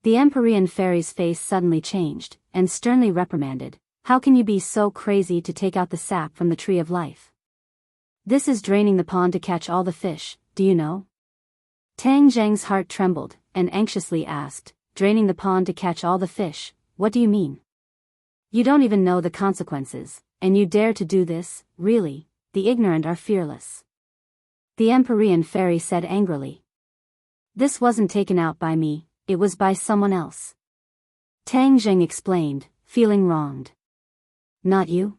The Empyrean fairy's face suddenly changed, and sternly reprimanded, "How can you be so crazy to take out the sap from the tree of life? This is draining the pond to catch all the fish, do you know?" Tang Zheng's heart trembled, and anxiously asked, "Draining the pond to catch all the fish, what do you mean? You don't even know the consequences, and you dare to do this, really? The ignorant are fearless." The Empyrean fairy said angrily. "This wasn't taken out by me, it was by someone else." Tang Zheng explained, feeling wronged. "Not you?"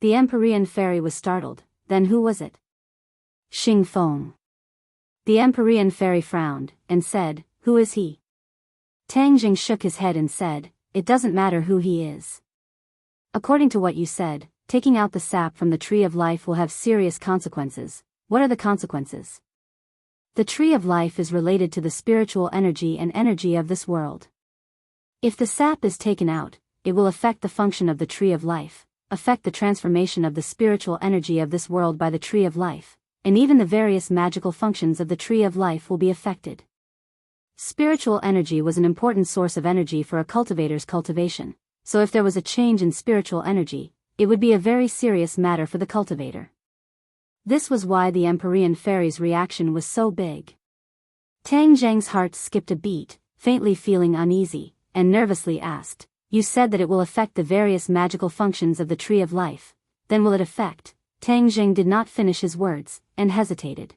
The Empyrean fairy was startled. Then who was it? Xing Feng. The Empyrean fairy frowned, and said, "Who is he?" Tang Jing shook his head and said, "It doesn't matter who he is. According to what you said, taking out the sap from the tree of life will have serious consequences. What are the consequences?" The tree of life is related to the spiritual energy and energy of this world. If the sap is taken out, it will affect the function of the tree of life, affect the transformation of the spiritual energy of this world by the tree of life, and even the various magical functions of the tree of life will be affected. Spiritual energy was an important source of energy for a cultivator's cultivation, so if there was a change in spiritual energy, it would be a very serious matter for the cultivator. This was why the Empyrean fairy's reaction was so big. Tang Zheng's heart skipped a beat, faintly feeling uneasy, and nervously asked, "You said that it will affect the various magical functions of the tree of life, then will it affect?" Tang Zheng did not finish his words, and hesitated.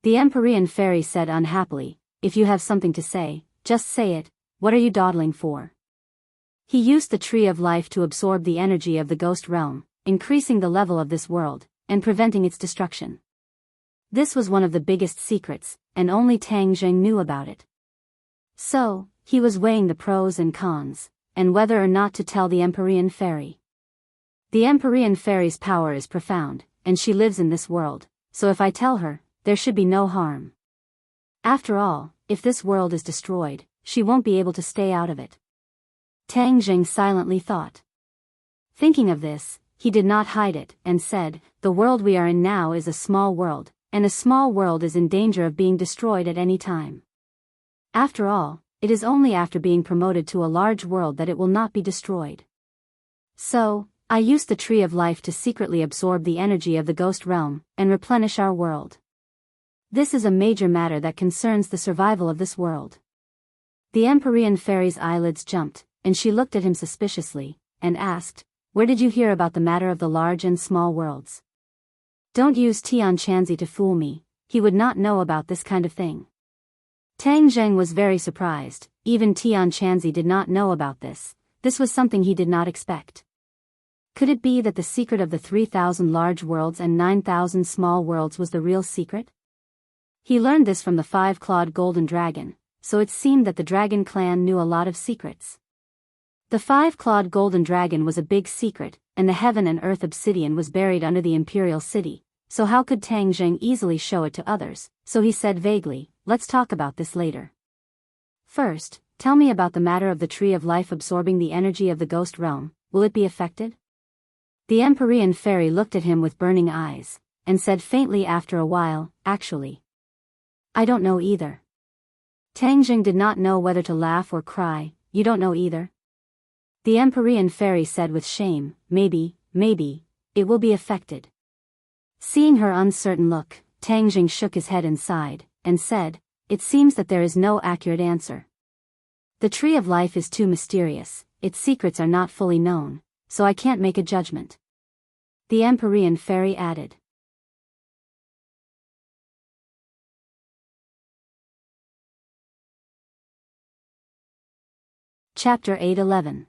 The Empyrean fairy said unhappily, "If you have something to say, just say it. What are you dawdling for?" He used the tree of life to absorb the energy of the ghost realm, increasing the level of this world, and preventing its destruction. This was one of the biggest secrets, and only Tang Zheng knew about it. So, he was weighing the pros and cons, and whether or not to tell the Empyrean fairy. The Empyrean fairy's power is profound, and she lives in this world, so if I tell her, there should be no harm. After all, if this world is destroyed, she won't be able to stay out of it. Tang Jing silently thought. Thinking of this, he did not hide it, and said, "The world we are in now is a small world, and a small world is in danger of being destroyed at any time. After all, it is only after being promoted to a large world that it will not be destroyed. So, I used the tree of life to secretly absorb the energy of the ghost realm, and replenish our world. This is a major matter that concerns the survival of this world." The Empyrean fairy's eyelids jumped, and she looked at him suspiciously, and asked, "Where did you hear about the matter of the large and small worlds? Don't use Tian Chanzi to fool me, he would not know about this kind of thing." Tang Zheng was very surprised. Even Tian Chanzi did not know about this. This was something he did not expect. Could it be that the secret of the 3,000 large worlds and 9,000 small worlds was the real secret? He learned this from the 5-clawed golden dragon, so it seemed that the dragon clan knew a lot of secrets. The 5-clawed golden dragon was a big secret, and the heaven and earth obsidian was buried under the imperial city, so how could Tang Zheng easily show it to others? So he said vaguely, "Let's talk about this later. First, tell me about the matter of the tree of life absorbing the energy of the ghost realm. Will it be affected?" The Empyrean fairy looked at him with burning eyes, and said faintly after a while, "Actually, I don't know either." Tang Zheng did not know whether to laugh or cry. "You don't know either?" The Empyrean fairy said with shame, "Maybe maybe, it will be affected. Seeing her uncertain look, Tang Jing shook his head and sighed, and said, "It seems that there is no accurate answer. The tree of life is too mysterious, its secrets are not fully known, so I can't make a judgment." The Empyrean fairy added. Chapter 8:11.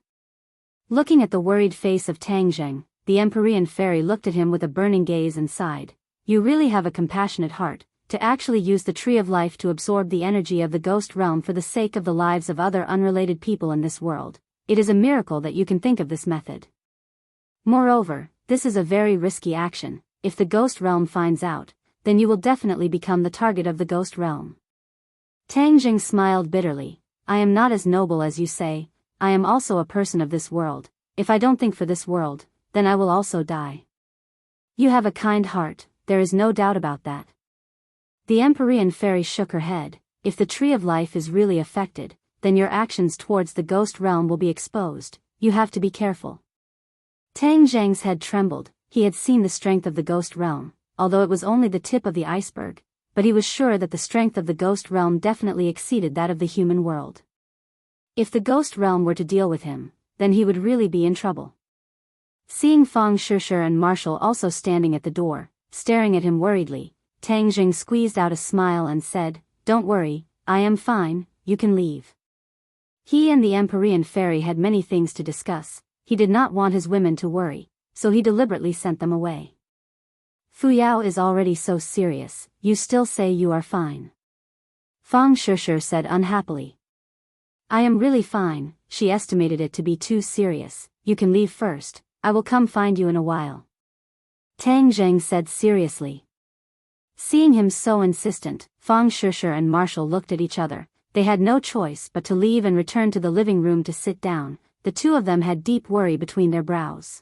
Looking at the worried face of Tang Jing, the Empyrean fairy looked at him with a burning gaze and sighed. "You really have a compassionate heart, to actually use the tree of life to absorb the energy of the ghost realm for the sake of the lives of other unrelated people in this world. It is a miracle that you can think of this method. Moreover, this is a very risky action. If the ghost realm finds out, then you will definitely become the target of the ghost realm." Tang Jing smiled bitterly. "I am not as noble as you say, I am also a person of this world. If I don't think for this world, then I will also die." "You have a kind heart, there is no doubt about that." The Empyrean fairy shook her head. "If the tree of life is really affected, then your actions towards the ghost realm will be exposed. You have to be careful." Tang Jing's head trembled. He had seen the strength of the ghost realm, although it was only the tip of the iceberg, but he was sure that the strength of the ghost realm definitely exceeded that of the human world. If the ghost realm were to deal with him, then he would really be in trouble. Seeing Fang Shishir and Marshall also standing at the door, staring at him worriedly, Tang Jing squeezed out a smile and said, "Don't worry, I am fine, you can leave." He and the Empyrean fairy had many things to discuss. He did not want his women to worry, so he deliberately sent them away. "Fuyao is already so serious, you still say you are fine?" Fang Shishir said unhappily. "I am really fine," she estimated it to be too serious. "You can leave first, I will come find you in a while." Tang Jing said seriously. Seeing him so insistent, Fang Shishir and Marshall looked at each other. They had no choice but to leave and return to the living room to sit down. The two of them had deep worry between their brows.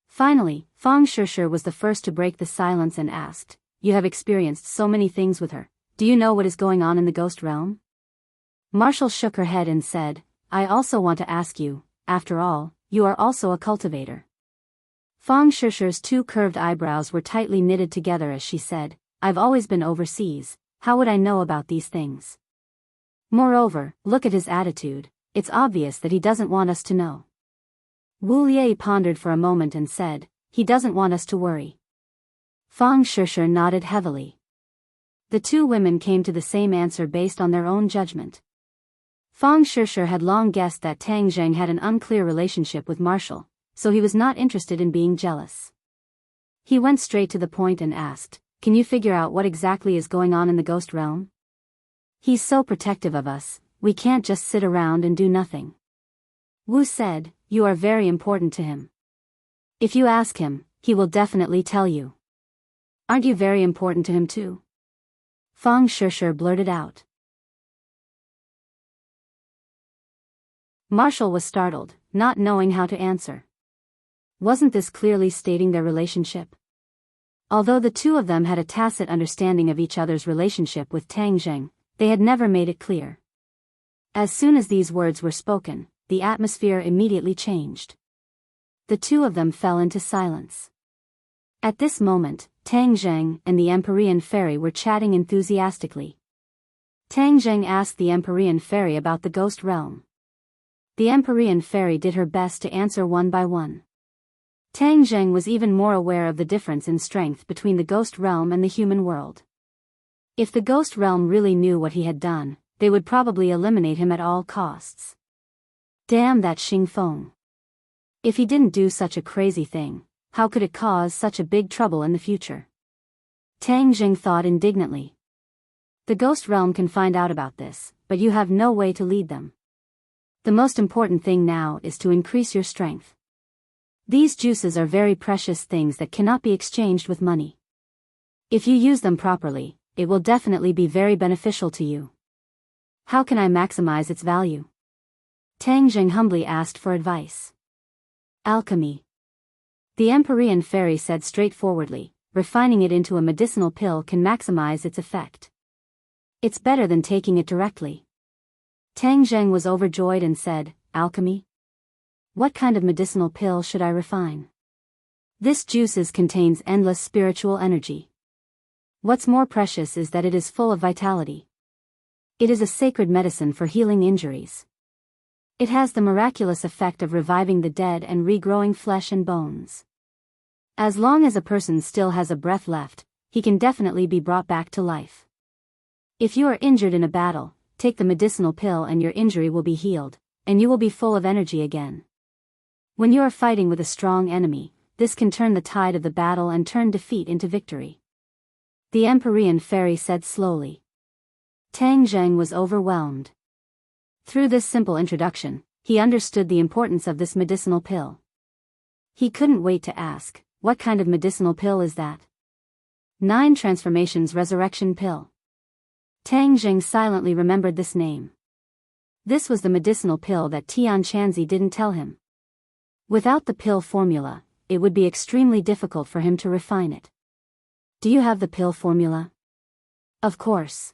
Finally, Fang Shishir was the first to break the silence and asked, "You have experienced so many things with her. Do you know what is going on in the ghost realm?" Marshall shook her head and said, "I also want to ask you, after all, you are also a cultivator." Fang Shishir's two curved eyebrows were tightly knitted together as she said, "I've always been overseas, how would I know about these things? Moreover, look at his attitude, it's obvious that he doesn't want us to know." Wu Liei pondered for a moment and said, "He doesn't want us to worry." Fang Shishir nodded heavily. The two women came to the same answer based on their own judgment. Fang Shishir had long guessed that Tang Jing had an unclear relationship with Marshall, so he was not interested in being jealous. He went straight to the point and asked, "Can you figure out what exactly is going on in the ghost realm? He's so protective of us, we can't just sit around and do nothing." Wu said, "You are very important to him. If you ask him, he will definitely tell you." "Aren't you very important to him too?" Fang Shishir blurted out. Marshall was startled, not knowing how to answer. Wasn't this clearly stating their relationship? Although the two of them had a tacit understanding of each other's relationship with Tang Jing, they had never made it clear. As soon as these words were spoken, the atmosphere immediately changed. The two of them fell into silence. At this moment, Tang Jing and the Empyrean fairy were chatting enthusiastically. Tang Jing asked the Empyrean fairy about the ghost realm. The Empyrean fairy did her best to answer one by one. Tang Jing was even more aware of the difference in strength between the ghost realm and the human world. If the ghost realm really knew what he had done, they would probably eliminate him at all costs. Damn that Xing Feng. If he didn't do such a crazy thing, how could it cause such a big trouble in the future? Tang Jing thought indignantly. The ghost realm can find out about this, but you have no way to lead them. The most important thing now is to increase your strength. These juices are very precious things that cannot be exchanged with money. If you use them properly, it will definitely be very beneficial to you. How can I maximize its value? Tang Jing humbly asked for advice. Alchemy. The Empyrean fairy said straightforwardly, refining it into a medicinal pill can maximize its effect. It's better than taking it directly. Tang Jing was overjoyed and said, "Alchemy? What kind of medicinal pill should I refine?" This juices contains endless spiritual energy. What's more precious is that it is full of vitality. It is a sacred medicine for healing injuries. It has the miraculous effect of reviving the dead and regrowing flesh and bones. As long as a person still has a breath left, he can definitely be brought back to life. If you are injured in a battle, take the medicinal pill and your injury will be healed, and you will be full of energy again. When you are fighting with a strong enemy, this can turn the tide of the battle and turn defeat into victory. The Empyrean fairy said slowly. Tang Zheng was overwhelmed. Through this simple introduction, he understood the importance of this medicinal pill. He couldn't wait to ask, what kind of medicinal pill is that? 9 Transformations Resurrection Pill. Tang Zheng silently remembered this name. This was the medicinal pill that Tian Chanzi didn't tell him. Without the pill formula, it would be extremely difficult for him to refine it. Do you have the pill formula? Of course.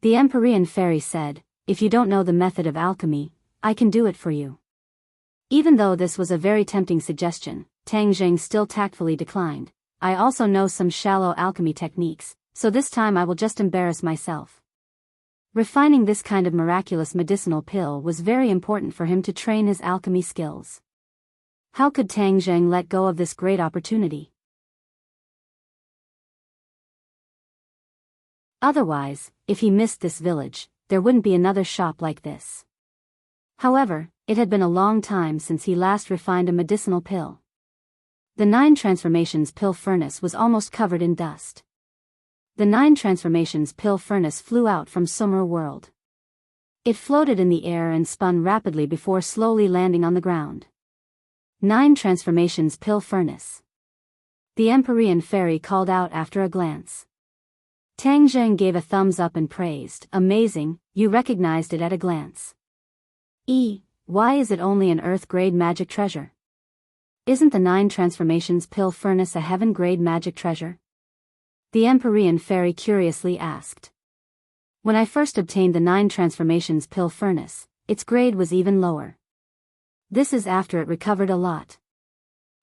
The Empyrean fairy said, if you don't know the method of alchemy, I can do it for you. Even though this was a very tempting suggestion, Tang Zheng still tactfully declined. I also know some shallow alchemy techniques, so this time I will just embarrass myself. Refining this kind of miraculous medicinal pill was very important for him to train his alchemy skills. How could Tang Zheng let go of this great opportunity? Otherwise, if he missed this village, there wouldn't be another shop like this. However, it had been a long time since he last refined a medicinal pill. The 9 Transformations pill furnace was almost covered in dust. The 9 Transformations pill furnace flew out from Sumer world. It floated in the air and spun rapidly before slowly landing on the ground. 9 Transformations pill furnace. The Empyrean fairy called out after a glance. Tang Zheng gave a thumbs up and praised, amazing, you recognized it at a glance. Why is it only an earth-grade magic treasure? Isn't the 9 Transformations pill furnace a heaven-grade magic treasure? The Empyrean fairy curiously asked. When I first obtained the 9 Transformations pill furnace, its grade was even lower. This is after it recovered a lot.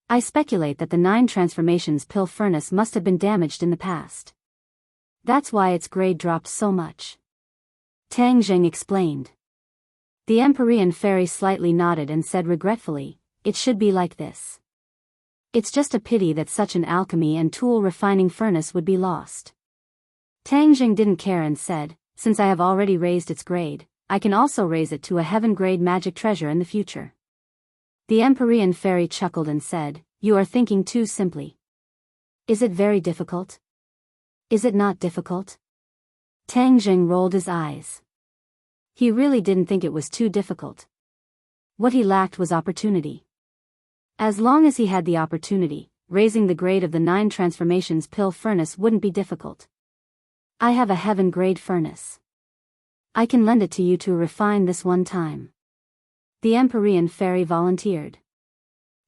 I speculate that the 9 Transformations pill furnace must have been damaged in the past. That's why its grade dropped so much. Tang Zheng explained. The Empyrean fairy slightly nodded and said regretfully, it should be like this. It's just a pity that such an alchemy and tool refining furnace would be lost. Tang Zheng didn't care and said, since I have already raised its grade, I can also raise it to a heaven-grade magic treasure in the future. The Empyrean fairy chuckled and said, you are thinking too simply. Is it very difficult? Is it not difficult? Tang Zheng rolled his eyes. He really didn't think it was too difficult. What he lacked was opportunity. As long as he had the opportunity, raising the grade of the 9 Transformations pill furnace wouldn't be difficult. I have a heaven-grade furnace. I can lend it to you to refine this one time. The Empyrean fairy volunteered.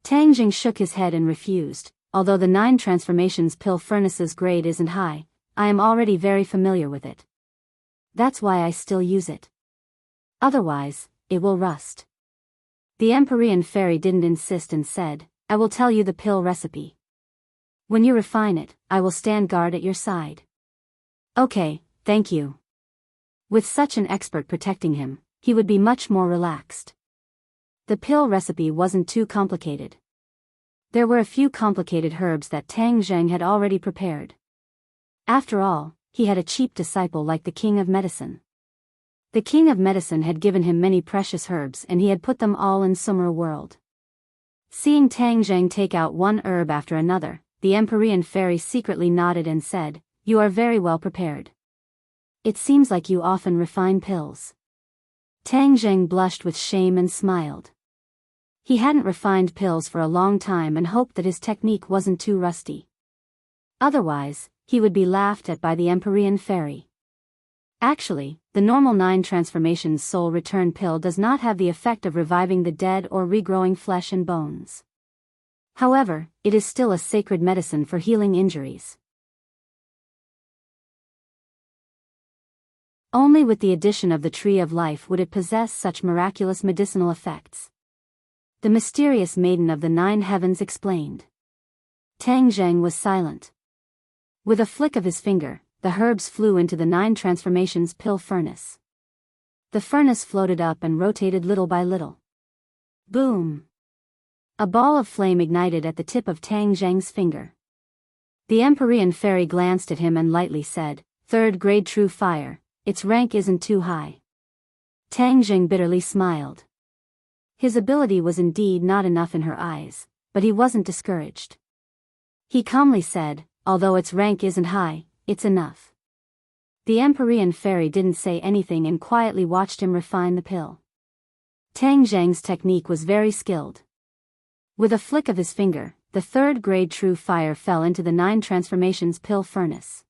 Tang Zheng shook his head and refused. Although the 9 Transformations pill furnace's grade isn't high, I am already very familiar with it. That's why I still use it. Otherwise, it will rust. The Empyrean fairy didn't insist and said, I will tell you the pill recipe. When you refine it, I will stand guard at your side. Okay, thank you. With such an expert protecting him, he would be much more relaxed. The pill recipe wasn't too complicated. There were a few complicated herbs that Tang Zheng had already prepared. After all, he had a cheap disciple like the King of Medicine. The King of Medicine had given him many precious herbs and he had put them all in Sumer world. Seeing Tang Zheng take out one herb after another, the Empyrean fairy secretly nodded and said, you are very well prepared. It seems like you often refine pills. Tang Zheng blushed with shame and smiled. He hadn't refined pills for a long time and hoped that his technique wasn't too rusty. Otherwise, he would be laughed at by the Empyrean fairy. Actually, the normal 9 Transformations soul return pill does not have the effect of reviving the dead or regrowing flesh and bones. However, it is still a sacred medicine for healing injuries. Only with the addition of the Tree of Life would it possess such miraculous medicinal effects. The mysterious maiden of the 9 heavens explained. Tang Zheng was silent. With a flick of his finger, the herbs flew into the 9 transformations pill furnace. The furnace floated up and rotated little by little. Boom! A ball of flame ignited at the tip of Tang Zheng's finger. The Empyrean fairy glanced at him and lightly said, "3rd grade true fire, its rank isn't too high." Tang Zheng bitterly smiled. His ability was indeed not enough in her eyes, but he wasn't discouraged. He calmly said, "Although its rank isn't high, it's enough." The Empyrean fairy didn't say anything and quietly watched him refine the pill. Tang Zheng's technique was very skilled. With a flick of his finger, the 3rd grade true fire fell into the 9 transformations pill furnace.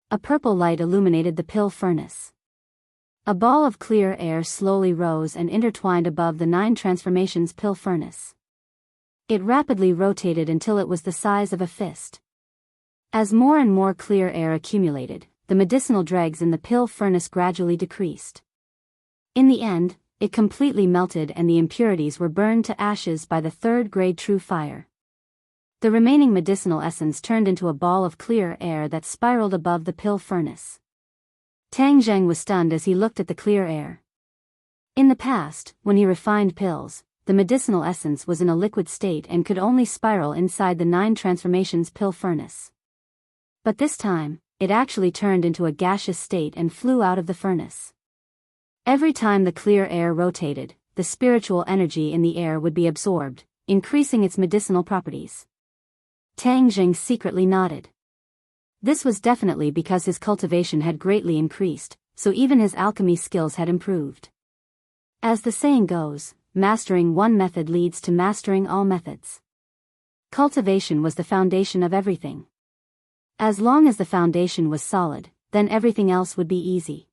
A purple light illuminated the pill furnace. A ball of clear air slowly rose and intertwined above the 9 transformations pill furnace. It rapidly rotated until it was the size of a fist. As more and more clear air accumulated, the medicinal dregs in the pill furnace gradually decreased. In the end, it completely melted and the impurities were burned to ashes by the 3rd grade true fire. The remaining medicinal essence turned into a ball of clear air that spiraled above the pill furnace. Tang Zheng was stunned as he looked at the clear air. In the past, when he refined pills, the medicinal essence was in a liquid state and could only spiral inside the 9 transformations pill furnace. But this time, it actually turned into a gaseous state and flew out of the furnace. Every time the clear air rotated, the spiritual energy in the air would be absorbed, increasing its medicinal properties. Tang Zheng secretly nodded. This was definitely because his cultivation had greatly increased, so even his alchemy skills had improved. As the saying goes, mastering one method leads to mastering all methods. Cultivation was the foundation of everything. As long as the foundation was solid, then everything else would be easy.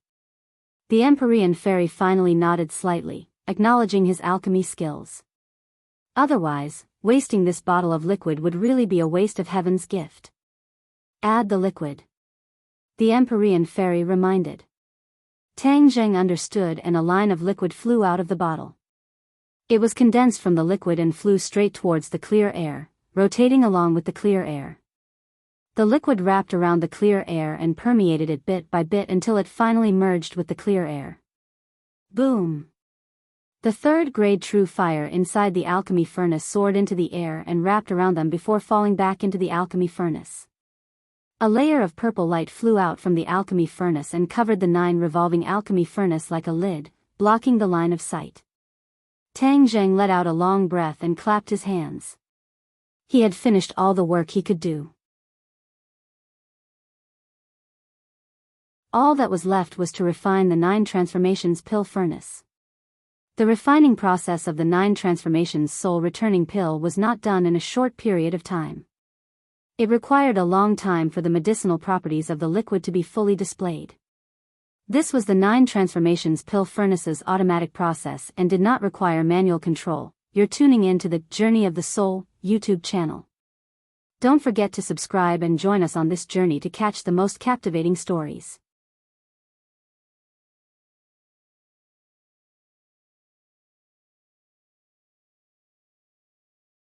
The Empyrean fairy finally nodded slightly, acknowledging his alchemy skills. Otherwise, wasting this bottle of liquid would really be a waste of heaven's gift. Add the liquid. The Empyrean fairy reminded. Tang Zheng understood and a line of liquid flew out of the bottle. It was condensed from the liquid and flew straight towards the clear air, rotating along with the clear air. The liquid wrapped around the clear air and permeated it bit by bit until it finally merged with the clear air. Boom! The 3rd grade true fire inside the alchemy furnace soared into the air and wrapped around them before falling back into the alchemy furnace. A layer of purple light flew out from the alchemy furnace and covered the 9 revolving alchemy furnace like a lid, blocking the line of sight. Tang Zheng let out a long breath and clapped his hands. He had finished all the work he could do. All that was left was to refine the 9 transformations pill furnace. The refining process of the 9 transformations soul returning pill was not done in a short period of time. It required a long time for the medicinal properties of the liquid to be fully displayed. This was the 9 transformations pill furnace's automatic process and did not require manual control. You're tuning in to the Journey of the Soul YouTube channel. Don't forget to subscribe and join us on this journey to catch the most captivating stories.